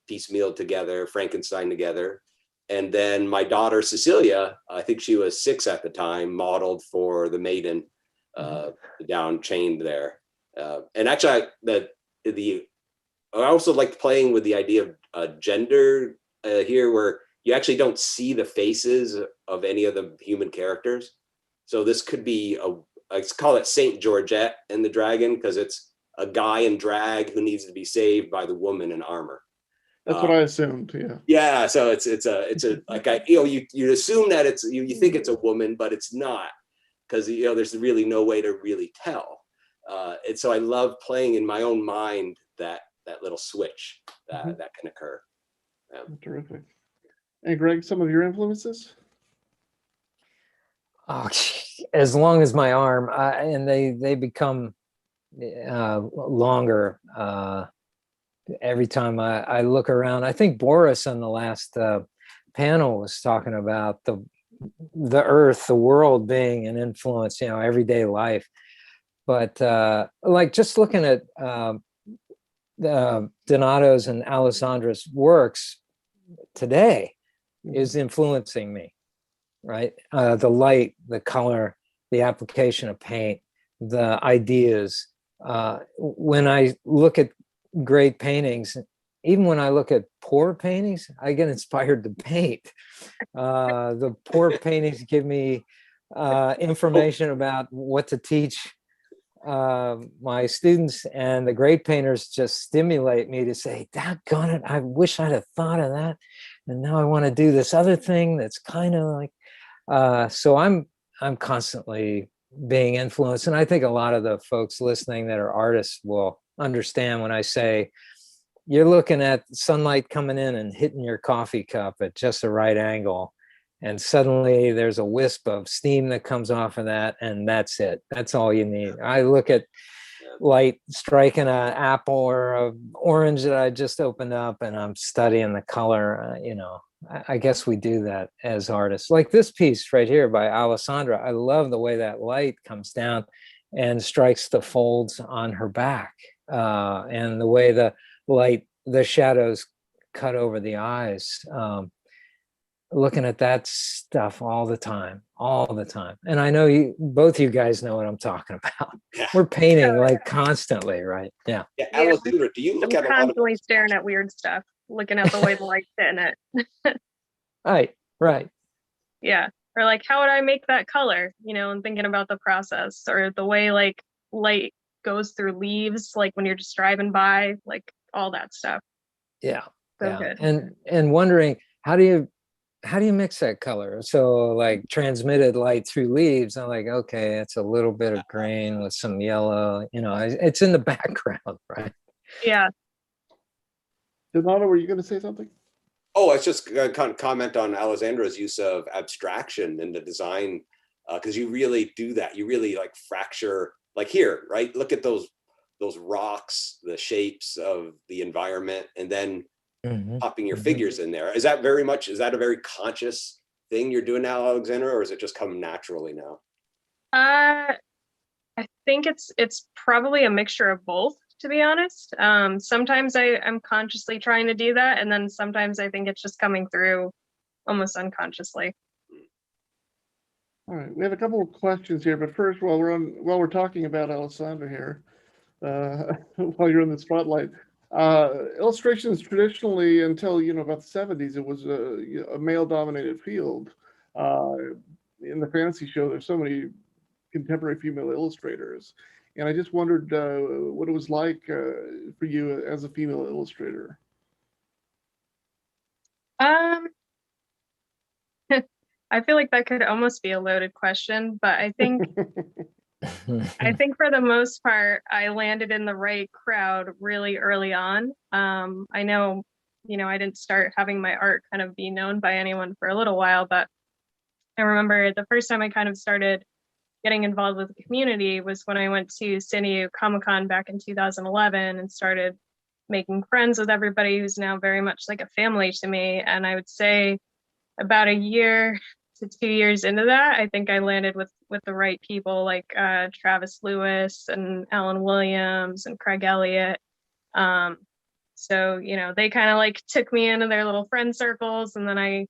Piecemealed together, Frankenstein together. And then my daughter Cecilia, I think she was 6 at the time, modeled for the maiden down chained there. And actually I also liked playing with the idea of gender here, where you actually don't see the faces of any of the human characters. So this could be I call it Saint Georgette and the Dragon, because it's a guy in drag who needs to be saved by the woman in armor. That's what I assumed. Yeah. Yeah. So it's a like you assume that you think it's a woman, but it's not, because there's really no way to really tell. And so I love playing in my own mind that little switch that can occur. Yeah. Terrific. And Greg, some of your influences? Oh, as long as my arm, and they become longer. Every time I look around. I think Boris on the last panel was talking about the earth, the world being an influence, everyday life. But like just looking at Donato's and Alessandra's works today is influencing me, right? The light, the color, the application of paint, the ideas. When I look at great paintings, even when I look at poor paintings, I get inspired to paint. The poor paintings give me information about what to teach my students, and the great painters just stimulate me to say, "Daggone it, I wish I'd have thought of that, and now I want to do this other thing that's kind of like." So I'm constantly being influenced, and I think a lot of the folks listening that are artists will understand when I say you're looking at sunlight coming in and hitting your coffee cup at just the right angle, and suddenly there's a wisp of steam that comes off of that, and that's it. That's all you need. I look at light striking an apple or an orange that I just opened up, and I'm studying the color. I guess we do that as artists. Like this piece right here by Alessandra, I love the way that light comes down and strikes the folds on her back, and the way the light, the shadows cut over the eyes. Looking at that stuff all the time. And I know both you guys know what I'm talking about. Yeah. We're painting like constantly, right? Yeah. Yeah, Yeah. Alessandra, do you look I'm at a lot of constantly staring at weird stuff, looking at the way the light's hitting it. Right. Yeah. Or like, how would I make that color? And thinking about the process, or the way like light goes through leaves, like when you're just driving by, like all that stuff. Yeah. So Yeah. good. And wondering, how do you mix that color? So like transmitted light through leaves, I'm like, okay, it's a little bit of green with some yellow, it's in the background, right? Yeah. Donato, were you going to say something? Oh, I was just going to comment on Alessandra's use of abstraction in the design, because you really do that. You really like fracture, like here, right? Look at those rocks, the shapes of the environment, and then popping your figures in there. Is that a very conscious thing you're doing now, Alexandra, or is it just come naturally now? I think it's probably a mixture of both, to be honest. Sometimes I'm consciously trying to do that, and then sometimes I think it's just coming through almost unconsciously. All right, we have a couple of questions here, but first, while we're talking about Alessandra here, while you're in the spotlight, illustrations traditionally, until about the 70s, it was a male-dominated field. In the fantasy show, there's so many contemporary female illustrators, and I just wondered what it was like for you as a female illustrator. I feel like that could almost be a loaded question, but I think for the most part, I landed in the right crowd really early on. I know, I didn't start having my art kind of be known by anyone for a little while, but I remember the first time I kind of started getting involved with the community was when I went to San Diego Comic-Con back in 2011 and started making friends with everybody who's now very much like a family to me. And I would say about a year to 2 years into that, I think I landed with the right people, like Travis Lewis and Alan Williams and Craig Elliott. So, they kind of like took me into their little friend circles, and then I,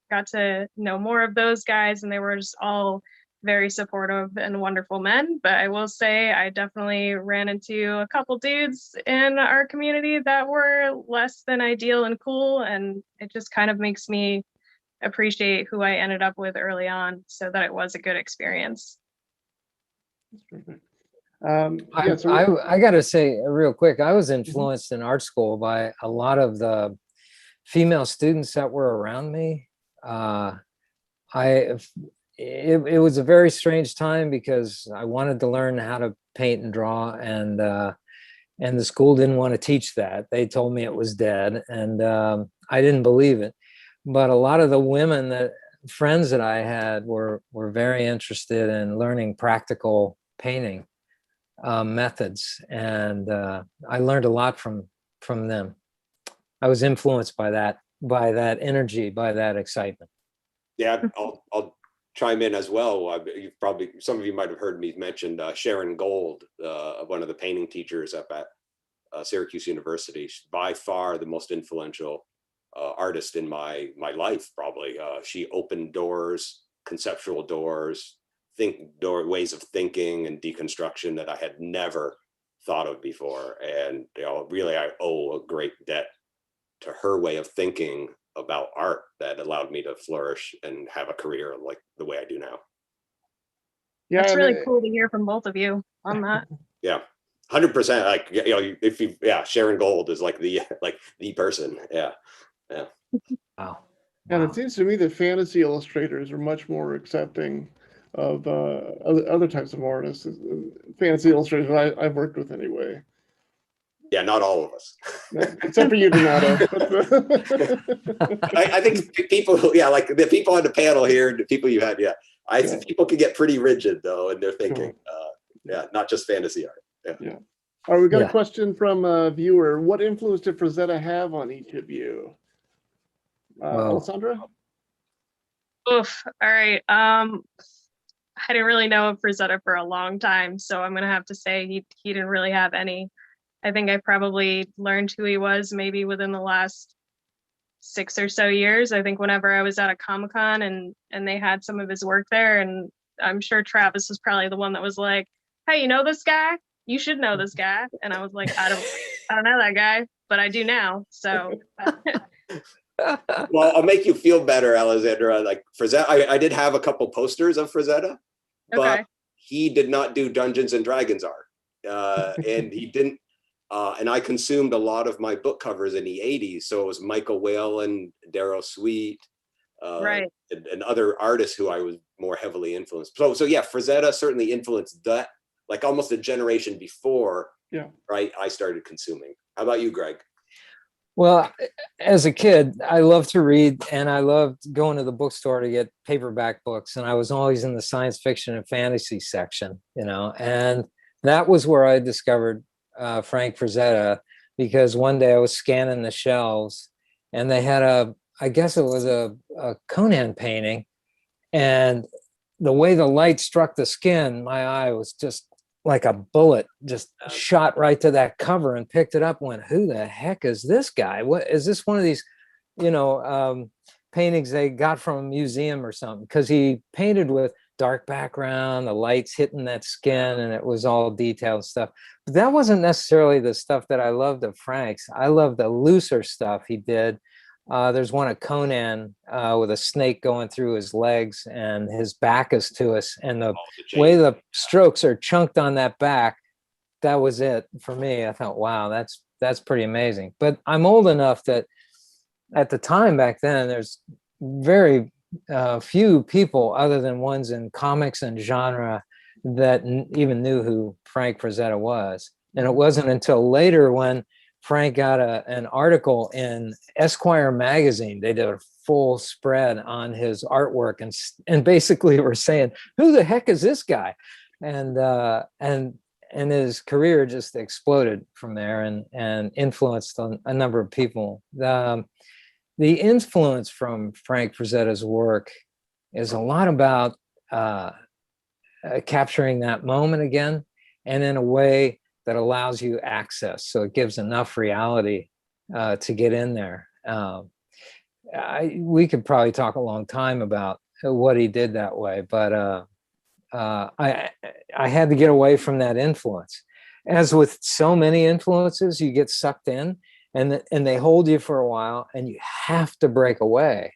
got to know more of those guys, and they were just all very supportive and wonderful men. But I will say I definitely ran into a couple dudes in our community that were less than ideal and cool, and it just kind of makes me appreciate who I ended up with early on, so that it was a good experience. That's perfect. I got to say real quick, I was influenced in art school by a lot of the female students that were around me. It was a very strange time because I wanted to learn how to paint and draw, and the school didn't want to teach that. They told me it was dead, and I didn't believe it. But a lot of the friends that I had were very interested in learning practical painting methods, and I learned a lot from them. I was influenced by that energy, by that excitement. Yeah, I'll chime in as well. Some of you might have heard me mention Sharon Gold, one of the painting teachers up at Syracuse University. She's by far the most influential artist in my life, probably. She opened doors, conceptual doors, ways of thinking and deconstruction that I had never thought of before. And really, I owe a great debt to her way of thinking about art that allowed me to flourish and have a career like the way I do now. Yeah, it's really cool to hear from both of you on that. Yeah, 100%. Like Sharon Gold is like the person. Yeah. Wow. And it seems to me that fantasy illustrators are much more accepting of other types of artists. Fantasy illustrators I've worked with anyway. Yeah, not all of us. Except for you, Donato. I think people, yeah, like the people on the panel here, the people you had, yeah. I think people can get pretty rigid though in their thinking. Yeah, not just fantasy art. Yeah. All right, we got Yeah. a question from a viewer. What influence did Frazetta have on each of you? Well, Alessandra? Oof. All right. I didn't really know of Frazetta for a long time, so I'm gonna have to say he didn't really have any. I think I probably learned who he was maybe within the last 6 or so years. I think whenever I was at a Comic-Con and they had some of his work there, and I'm sure Travis was probably the one that was like, "Hey, you know this guy? You should know this guy." And I was like, I don't know that guy, but I do now. So Well, I'll make you feel better, Alexandra. Like Frazetta, I did have a couple posters of Frazetta, but okay. he did not do Dungeons and Dragons art. And he didn't, and I consumed a lot of my book covers in the 80s. So it was Michael Whalen, Darrow Sweet, Right. and other artists who I was more heavily influenced. So yeah, Frazetta certainly influenced that, like almost a generation before, right, I started consuming. How about you, Greg? well, as a kid, I loved to read, and I loved going to the bookstore to get paperback books. And I was always in the science fiction and fantasy section, and that was where I discovered Frank Frazetta, because one day I was scanning the shelves and they had I guess it was a Conan painting, and the way the light struck the skin, my eye was just like a bullet, just shot right to that cover and picked it up and went, who the heck is this guy? What is this, one of these, paintings they got from a museum or something? Because he painted with dark background, the lights hitting that skin, and it was all detailed stuff. But that wasn't necessarily the stuff that I loved of Frank's. I loved the looser stuff he did. There's one of Conan with a snake going through his legs and his back is to us. And the way the strokes are chunked on that back, that was it for me. I thought, wow, that's pretty amazing. But I'm old enough that at the time back then, there's very few people other than ones in comics and genre that even knew who Frank Frazetta was. And it wasn't until later when Frank got an article in Esquire magazine. They did a full spread on his artwork and basically were saying, who the heck is this guy? And his career just exploded from there and influenced a number of people. The influence from Frank Frazetta's work is a lot about capturing that moment again, and in a way that allows you access. So it gives enough reality to get in there. We could probably talk a long time about what he did that way, but I had to get away from that influence. As with so many influences, you get sucked in and they hold you for a while, and you have to break away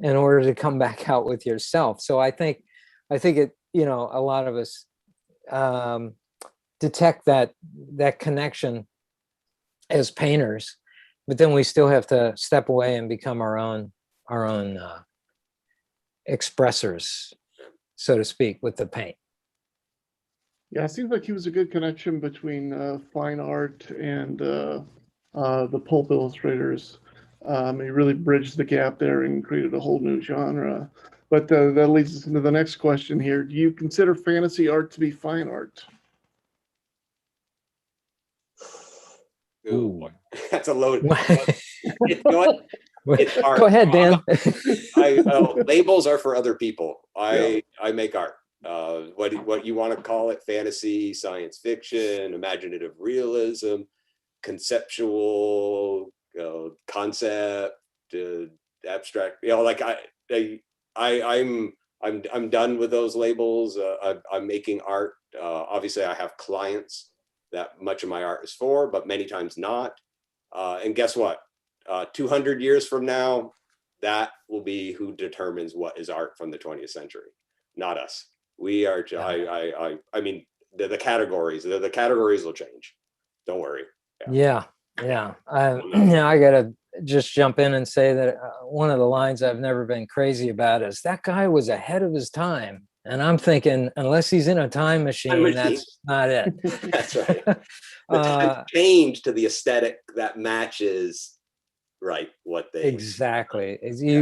in order to come back out with yourself. So I think it, a lot of us detect that connection as painters, but then we still have to step away and become our own expressors, so to speak, with the paint. Yeah, it seems like he was a good connection between fine art and the pulp illustrators. He really bridged the gap there and created a whole new genre. But that leads us into the next question here. Do you consider fantasy art to be fine art? Ooh, boy. That's a load. You know what? It's art. Go ahead, Dan. Labels are for other people. I make art. What you want to call it? Fantasy, science fiction, imaginative realism, conceptual, concept, abstract. Like I'm done with those labels. I'm making art. Obviously, I have clients that much of my art is for, but many times not. And guess what? 200 years from now, that will be who determines what is art from the 20th century, not us. We are. I mean, the categories. The categories will change. Don't worry. Yeah. I gotta just jump in and say that one of the lines I've never been crazy about is that guy was ahead of his time. And I'm thinking, unless he's in a time machine, machine. that's not it. That's right. The time change to the aesthetic that matches, right, what they Exactly.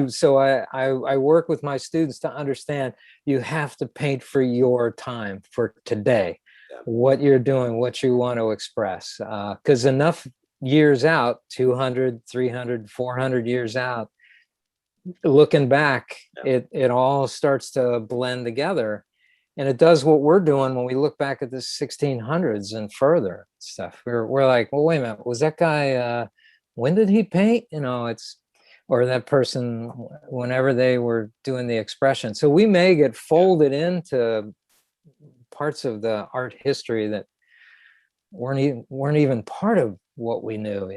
So I work with my students to understand you have to paint for your time, for today, what you're doing, what you want to express. Because enough years out, 200, 300, 400 years out, looking back, it all starts to blend together. And it does what we're doing when we look back at the 1600s and further stuff. We're like, well, wait a minute, was that guy, when did he paint? Or that person, whenever they were doing the expression. So we may get folded into parts of the art history that weren't even part of what we knew,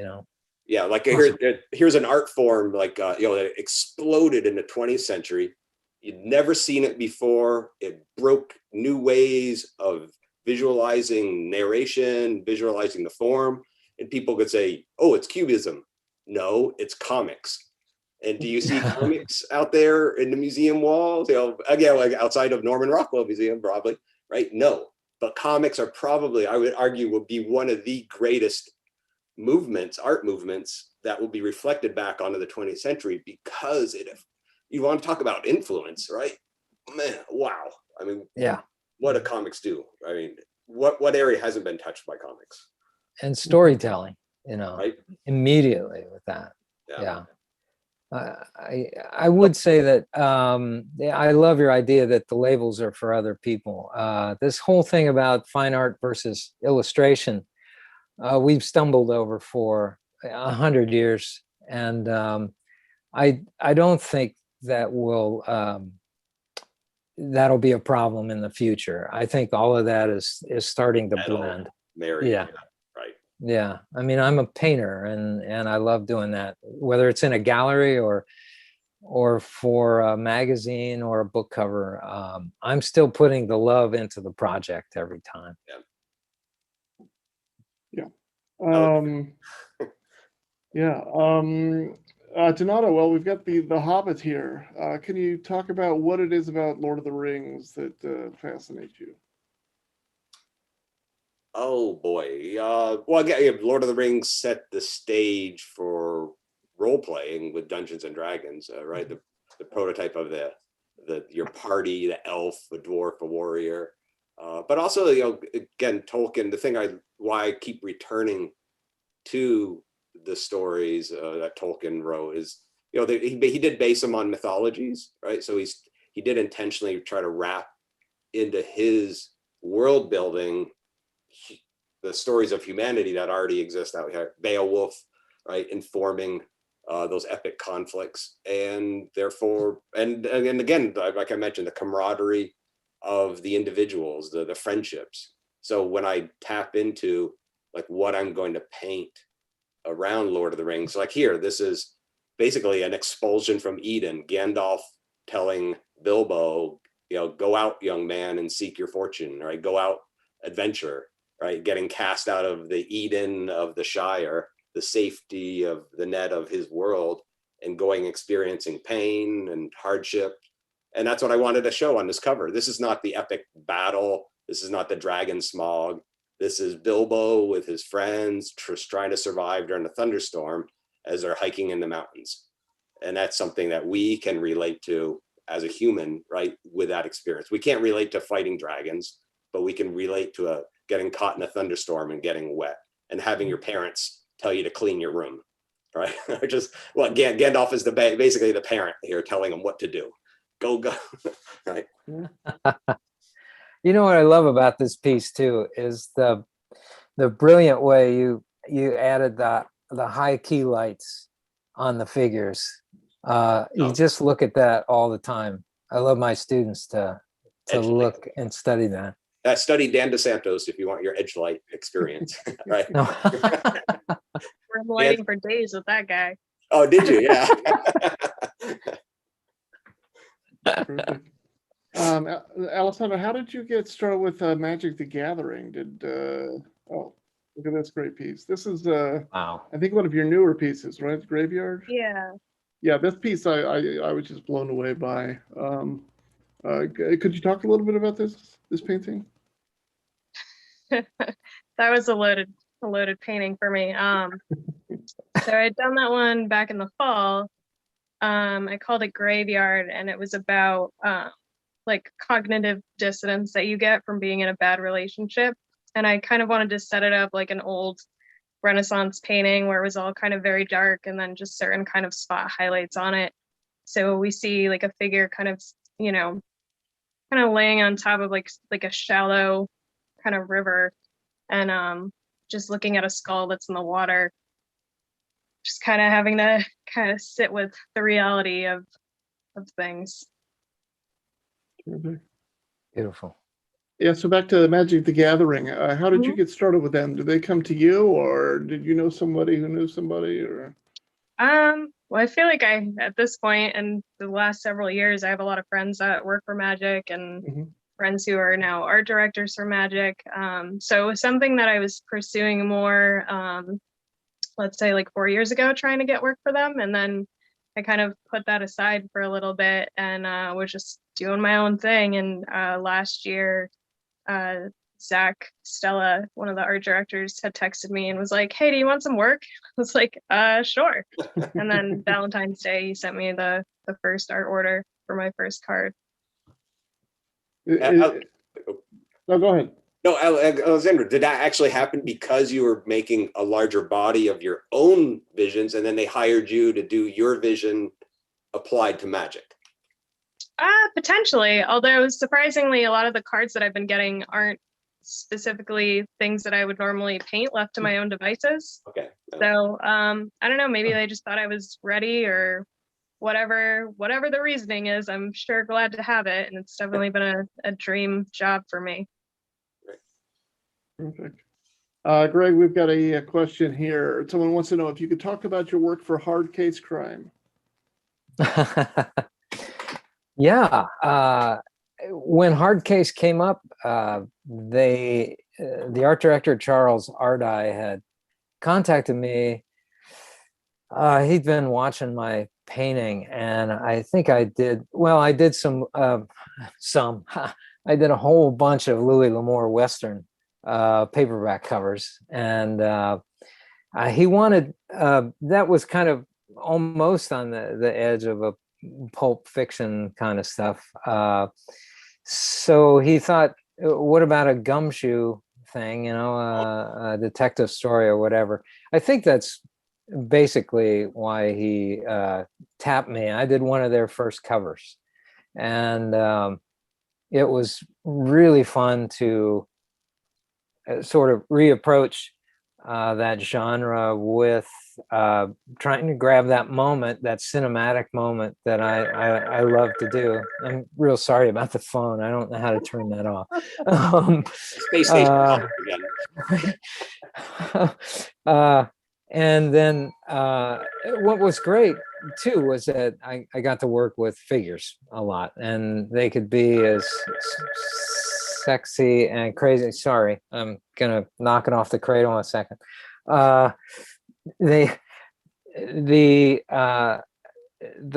Yeah, like here's an art form like that exploded in the 20th century. You'd never seen it before. It broke new ways of visualizing narration, visualizing the form, and people could say, "Oh, it's cubism." No, it's comics. And do you see comics out there in the museum walls? Again, like outside of Norman Rockwell Museum, probably, right? No, but comics are probably, I would argue, will be one of the greatest art movements that will be reflected back onto the 20th century because you want to talk about influence, right? Man, wow. I mean, what do comics do? I mean, what area hasn't been touched by comics? And storytelling, right? Immediately with that. Yeah. I would say that I love your idea that the labels are for other people. This whole thing about fine art versus illustration, we've stumbled over for 100 years, and I don't think that that'll be a problem in the future. I think all of that is starting to blend. Yeah. Right. Yeah. I mean, I'm a painter and I love doing that, whether it's in a gallery or for a magazine or a book cover. I'm still putting the love into the project every time. Donato, well, we've got the Hobbit here. Can you talk about what it is about Lord of the Rings that fascinates you? Oh boy. Well, again, Lord of the Rings set the stage for role playing with Dungeons and Dragons, right? The prototype of your party, the elf, a dwarf, a warrior. But also, again, Tolkien, the thing why I keep returning to the stories that Tolkien wrote is, he did base them on mythologies, right? So he did intentionally try to wrap into his world building the stories of humanity that already exist out here. Beowulf, right, informing those epic conflicts, and therefore, and again, like I mentioned, the camaraderie of the individuals, the friendships. So when I tap into like what I'm going to paint around Lord of the Rings, like here, this is basically an expulsion from Eden. Gandalf telling Bilbo, go out, young man, and seek your fortune, right? Go out, adventure, right? Getting cast out of the Eden of the Shire, the safety of the net of his world, and going experiencing pain and hardship. And that's what I wanted to show on this cover. This is not the epic battle. This is not the dragon smog. This is Bilbo with his friends trying to survive during a thunderstorm as they're hiking in the mountains. And that's something that we can relate to as a human, right? With that experience. We can't relate to fighting dragons, but we can relate to getting caught in a thunderstorm and getting wet and having your parents tell you to clean your room, right? Gandalf is basically the parent here telling them what to do. Go, right? You know what I love about this piece too is the brilliant way you added the high key lights on the figures. You just look at that all the time. I love my students to look and study that. Study Dan DeSantos if you want your edge light experience, right? No. We're lighting for days with that guy. Oh, did you? Yeah. Alessandro, how did you get started with Magic the Gathering? Look at this great piece. This is Wow. I think one of your newer pieces, right? Graveyard. Yeah. Yeah, this piece I was just blown away by. Could you talk a little bit about this painting? That was a loaded painting for me. So I'd done that one back in the fall. I called it Graveyard, and it was about like cognitive dissonance that you get from being in a bad relationship. And I kind of wanted to set it up like an old Renaissance painting where it was all kind of very dark and then just certain kind of spot highlights on it. So we see like a figure kind of, kind of laying on top of like a shallow kind of river, and just looking at a skull that's in the water, just kind of having to kind of sit with the reality of things. Terrific. Beautiful. Yeah, so back to Magic the Gathering. How did you get started with them? Did they come to you, or did you know somebody who knew somebody, or? Well, I feel like at this point in the last several years, I have a lot of friends that work for Magic and friends who are now art directors for Magic. So it was something that I was pursuing more, let's say like 4 years ago, trying to get work for them. And then I kind of put that aside for a little bit and was just doing my own thing. And last year, Zach Stella, one of the art directors, had texted me and was like, "Hey, do you want some work?" I was like, sure. And then Valentine's Day, he sent me the first art order for my first card. No, go ahead. No, Alexandra, did that actually happen because you were making a larger body of your own visions, and then they hired you to do your vision applied to Magic? Potentially, although surprisingly, a lot of the cards that I've been getting aren't specifically things that I would normally paint left to my own devices. Okay. So I don't know, maybe they just thought I was ready, or whatever the reasoning is. I'm sure glad to have it, and it's definitely been a dream job for me. Perfect. Greg, we've got a question here. Someone wants to know if you could talk about your work for Hard Case Crime. Yeah. When Hard Case came up, the art director, Charles Ardai, had contacted me. He'd been watching my painting, and I think I did I did a whole bunch of Louis L'Amour Western paperback covers, and he wanted, that was kind of almost on the edge of a pulp fiction kind of stuff. So he thought, what about a gumshoe thing, a detective story or whatever. I think that's basically why he tapped me. I did one of their first covers, and it was really fun to sort of reapproach that genre with trying to grab that moment, that cinematic moment that I love to do. I'm real sorry about the phone. I don't know how to turn that off. Space station again. And then what was great too was that I got to work with figures a lot, and they could be as sexy and crazy. Sorry, I'm gonna knock it off the cradle in a second. The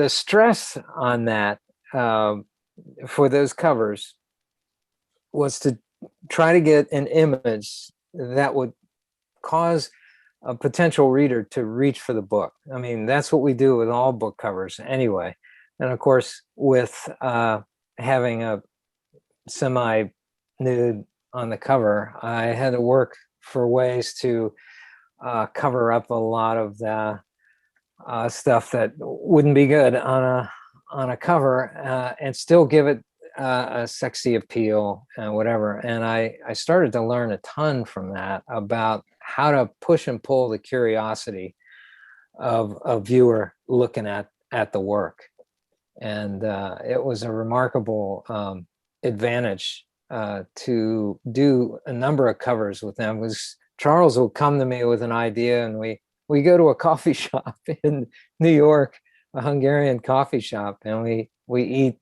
stress on that for those covers was to try to get an image that would cause a potential reader to reach for the book. I mean, that's what we do with all book covers anyway. And of course, with having a semi-nude on the cover, I had to work for ways to cover up a lot of the stuff that wouldn't be good on a cover, and still give it a sexy appeal and whatever. And I started to learn a ton from that about how to push and pull the curiosity of a viewer looking at the work. And it was a remarkable advantage to do a number of covers with them. Was Charles will come to me with an idea, and we go to a coffee shop in New York, a Hungarian coffee shop, and we eat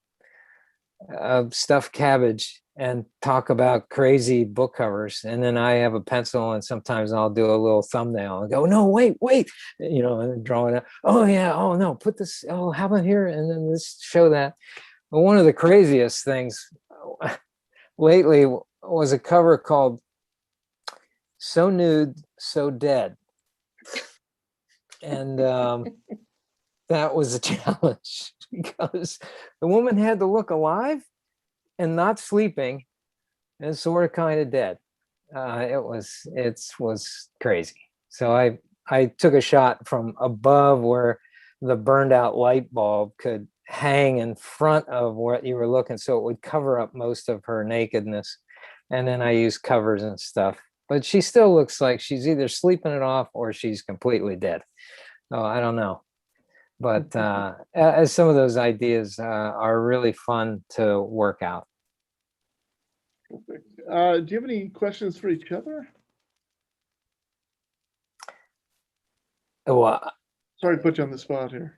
stuffed cabbage and talk about crazy book covers. And then I have a pencil, and sometimes I'll do a little thumbnail and go, no, wait, and draw it out. Oh yeah, oh no, put this, oh, how about here? And then let's show that. But one of the craziest things lately was a cover called So Nude, So Dead. And that was a challenge because the woman had to look alive and not sleeping and sort of kind of dead. It was crazy. So I took a shot from above where the burned out light bulb could hang in front of what you were looking, so it would cover up most of her nakedness. And then I used covers and stuff, but she still looks like she's either sleeping it off or she's completely dead. Oh, I don't know. But as some of those ideas are really fun to work out. Perfect. Do you have any questions for each other? Well, Sorry to put you on the spot here.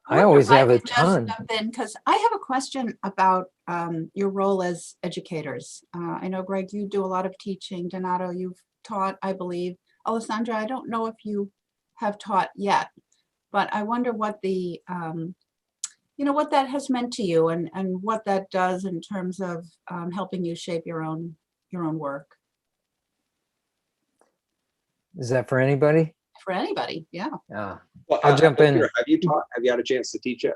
I always have a could just ton. jump in because I have a question about your role as educators. I know, Greg, you do a lot of teaching. Donato, you've taught, I believe. Alessandra, I don't know if you have taught yet, but I wonder what the, what that has meant to you and what that does in terms of helping you shape your own work. Mm-hmm. Is that for anybody? For anybody, yeah. Well, I'll jump in. Peter, have you taught? Have you had a chance to teach it?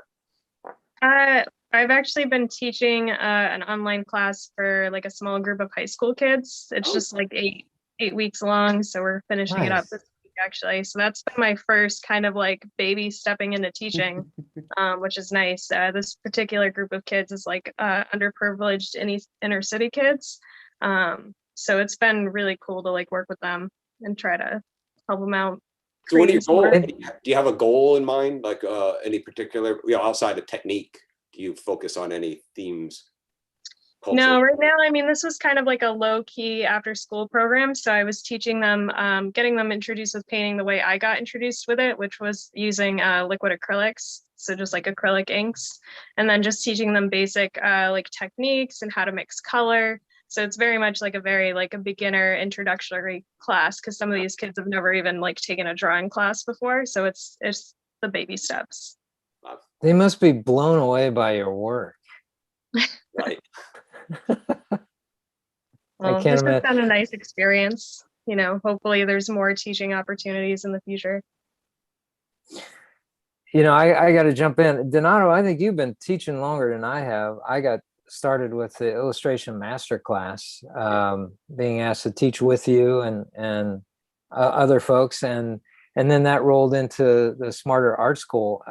I've actually been teaching an online class for like a small group of high school kids. It's just like eight weeks long, so we're finishing it up Nice. this week actually. So that's been my first kind of like baby stepping into teaching, which is nice. This particular group of kids is like underprivileged inner city kids. So it's been really cool to like work with them and try to help them out. So what are your goals? creating some Do you have a goal in mind, like any particular, outside of technique? Do you focus on any themes? No, right now, I mean, this was kind of like a low key after school program. So I was teaching them, getting them introduced with painting the way I got introduced with it, which was using liquid acrylics. So just like acrylic inks, and then just teaching them basic like techniques and how to mix color. So it's very much like a beginner introductory class, because some of these kids have never even like taken a drawing class before. So it's the baby steps. They must be blown away by your work. Right. Well, can't this has imagine. been a nice experience. Hopefully there's more teaching opportunities in the future. I got to jump in. Donato, I think you've been teaching longer than I have. I got started with the illustration master class, being asked to teach with you and other folks, and then that rolled into the Smarter Art School.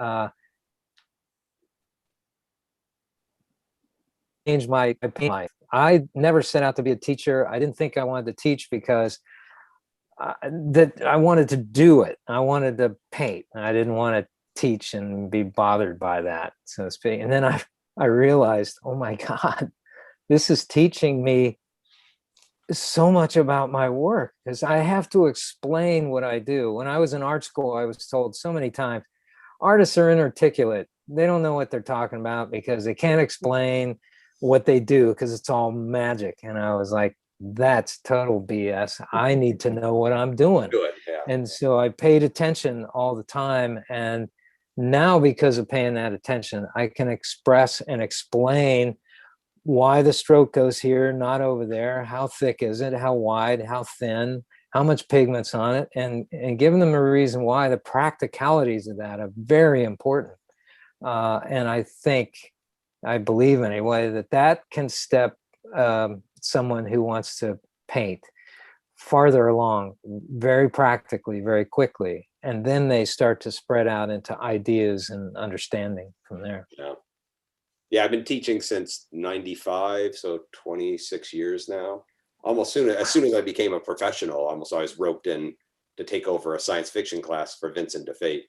Changed my life. I never set out to be a teacher. I didn't think I wanted to teach because that I wanted to do it. I wanted to paint. I didn't want to teach and be bothered by that, so to speak. And then I realized, oh my God, this is teaching me so much about my work, because I have to explain what I do. When I was in art school, I was told so many times, artists are inarticulate. They don't know what they're talking about because they can't explain what they do because it's all magic. And I was like, that's total BS. I need to know what I'm doing. Good. Yeah. And so I paid attention all the time. And now, because of paying that attention, I can express and explain why the stroke goes here, not over there. How thick is it? How wide? How thin? How much pigment's on it? And giving them a reason why. The practicalities of that are very important. And I believe anyway, that can step someone who wants to paint farther along very practically, very quickly. And then they start to spread out into ideas and understanding from there. Yeah, I've been teaching since '95, so 26 years now. As soon as I became a professional, I was roped in to take over a science fiction class for Vincent DeFate.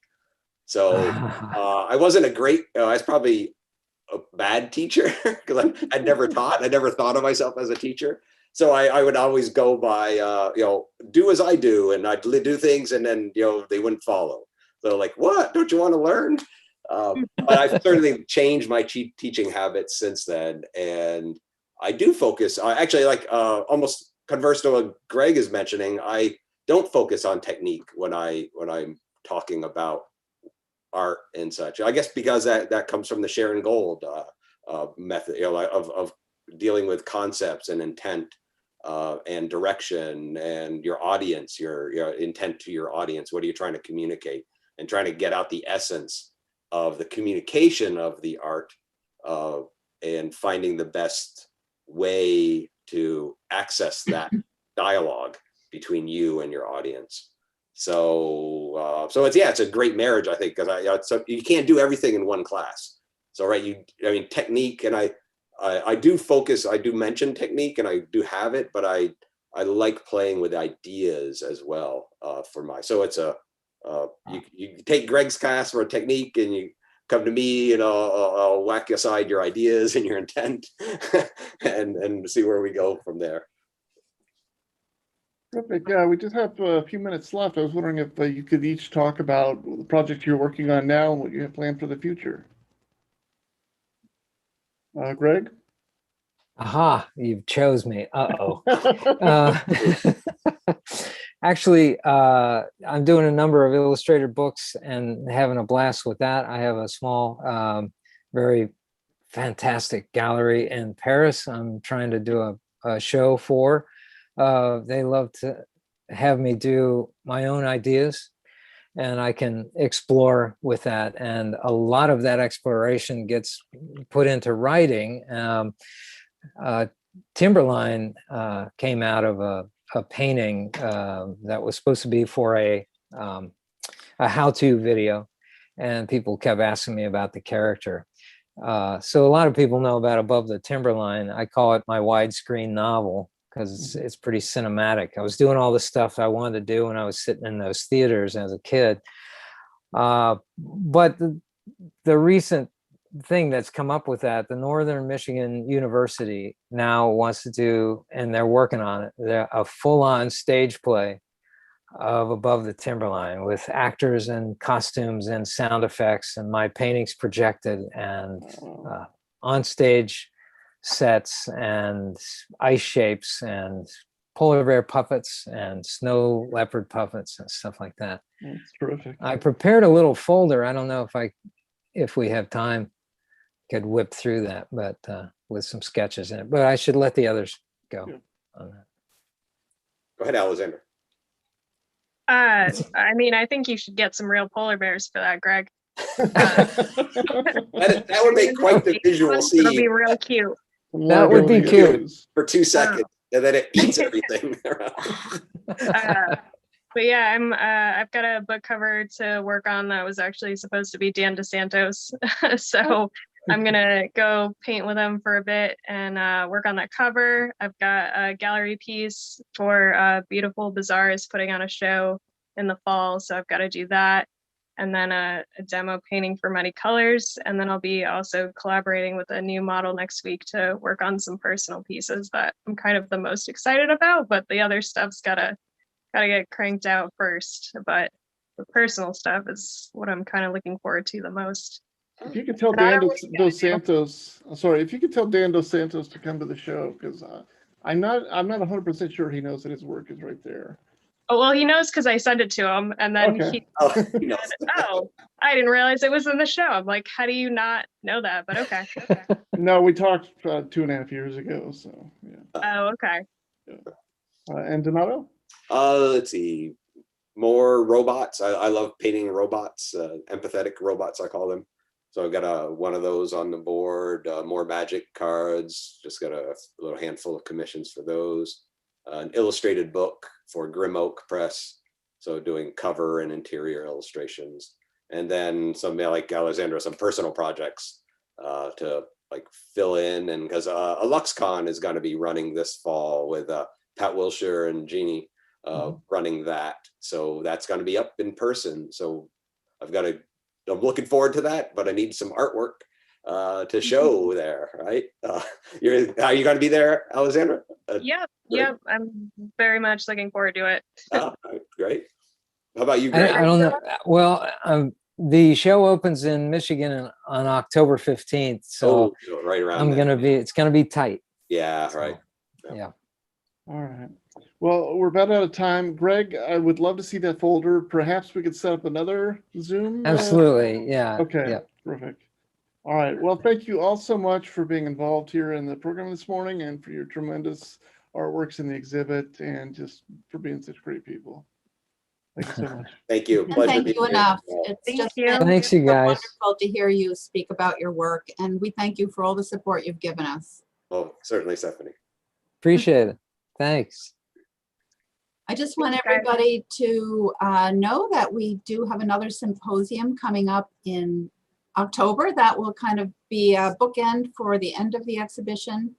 So I wasn't I was probably a bad teacher because I'd never taught. I never thought of myself as a teacher. So I would always go by, do as I do, and I'd do things, and then they wouldn't follow. So like, what? Don't you want to learn? But I've certainly changed my teaching habits since then, and I do focus. Actually, like almost converse to what Greg is mentioning. I don't focus on technique when I'm talking about art and such. I guess because that comes from the Sharon Gold method, you know, of dealing with concepts and intent and direction and your audience, your intent to your audience. What are you trying to communicate? And trying to get out the essence of the communication of the art and finding the best way to access that dialogue between you and your audience. So it's a great marriage, I think, because you can't do everything in one class. So right, I mean technique, and I do mention technique, and I do have it, but I like playing with ideas as well so it's you take Greg's class for a technique, and you come to me, and I'll whack aside your ideas and your intent and see where we go from there. Perfect. Yeah, we just have a few minutes left. I was wondering if you could each talk about the project you're working on now and what you have planned for the future. Greg? Aha, you chose me. Uh-oh. Actually, I'm doing a number of illustrated books and having a blast with that. I have a small, very fantastic gallery in Paris I'm trying to do a show for. They love to have me do my own ideas, and I can explore with that. And a lot of that exploration gets put into writing. Timberline came out of a painting that was supposed to be for a how-to video, and people kept asking me about the character. So a lot of people know about Above the Timberline. I call it my widescreen novel because it's pretty cinematic. I was doing all the stuff I wanted to do when I was sitting in those theaters as a kid. But the recent thing that's come up with that, the Northern Michigan University now wants to do, and they're working on it, a full-on stage play of Above the Timberline with actors and costumes and sound effects and my paintings projected and on stage sets and ice shapes and polar bear puppets and snow leopard puppets and stuff like that. That's terrific. I prepared a little folder. I don't know if we have time, could whip through that, but with some sketches in it. But I should let the others go on that. Go ahead, Alexander. I mean, I think you should get some real polar bears for that, Greg. That would make quite the visual scene. It'll be real cute. That would be cute. For 2 seconds, and then it eats everything. But yeah, I've got a book cover to work on that was actually supposed to be Dan DeSantos. So I'm gonna go paint with him for a bit and work on that cover. I've got a gallery piece for Beautiful Bazaars putting on a show in the fall, so I've got to do that. And then a demo painting for Muddy Colors. And then I'll be also collaborating with a new model next week to work on some personal pieces that I'm kind of the most excited about, but the other stuff's gotta get cranked out first. But the personal stuff is what I'm kind of looking forward to the most. If you could tell Dan Dos Santos, if you could tell Dan Dos Santos to come to the show, because I'm not 100% sure he knows that his work is right there. Oh, well, he knows because I sent it to him, and then he knows. Oh, I didn't realize it was in the show. I'm like, how do you not know that? But okay. No, we talked 2.5 years ago, so yeah. Oh, okay. Yeah. And Donato? Let's see, more robots. I love painting robots, empathetic robots, I call them. So I've got one of those on the board, more magic cards, just got a little handful of commissions for those. An illustrated book for Grim Oak Press, so doing cover and interior illustrations, and then some like Alexandra, some personal projects to like fill in, and because a LuxCon is going to be running this fall with Pat Wilshire and Jeannie running that, so that's going to be up in person. So I'm looking forward to that, but I need some artwork to show there, right? Are you going to be there, Alexandra? Yep. I'm very much looking forward to it. Oh, great. How about you, Greg? I don't know. Well, the show opens in Michigan on October 15th, so right around. it's gonna be tight. Yeah, right. Yeah. All right. Well, we're about out of time. Greg, I would love to see that folder. Perhaps we could set up another Zoom. Absolutely. Yeah. Okay, Yeah. terrific. All right. Well, thank you all so much for being involved here in the program this morning and for your tremendous artworks in the exhibit and just for being such great people. Thank you so much. Thank you. And Pleasure thank being you here. enough. Well, It's Thank just you. been Thanks, you so guys. wonderful to hear you speak about your work, and we thank you for all the support you've given us. oh, certainly, Stephanie. Appreciate it. Thanks. I just want Thanks, guys. everybody to know that we do have another symposium coming up in October. That will kind of be a bookend for the end of the exhibition.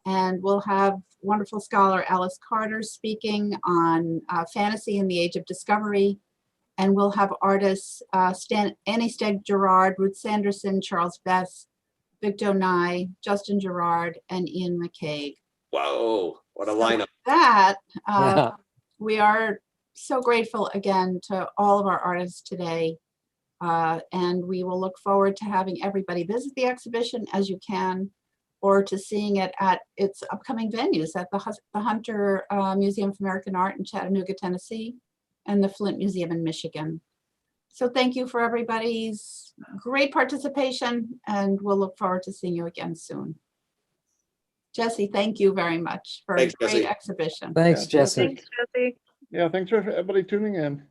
And we'll have wonderful scholar Alice Carter speaking on fantasy in the age of discovery. And we'll have artists Annie Stegg-Gerard, Ruth Sanderson, Charles Bess, Victor Nye, Justin Gerard, and Ian McCaig. Whoa, what a So lineup. with that, Yeah. we are so grateful again to all of our artists today. And we will look forward to having everybody visit the exhibition as you can, or to seeing it at its upcoming venues at the Hunter Museum of American Art in Chattanooga, Tennessee, and the Flint Museum in Michigan. So thank you for everybody's great participation, and we'll look forward to seeing you again soon. Jesse, thank you very much for Thanks, a great Jesse. exhibition. Thanks, Yeah, Jesse. Thanks, Jesse. Yeah, thanks for everybody tuning in.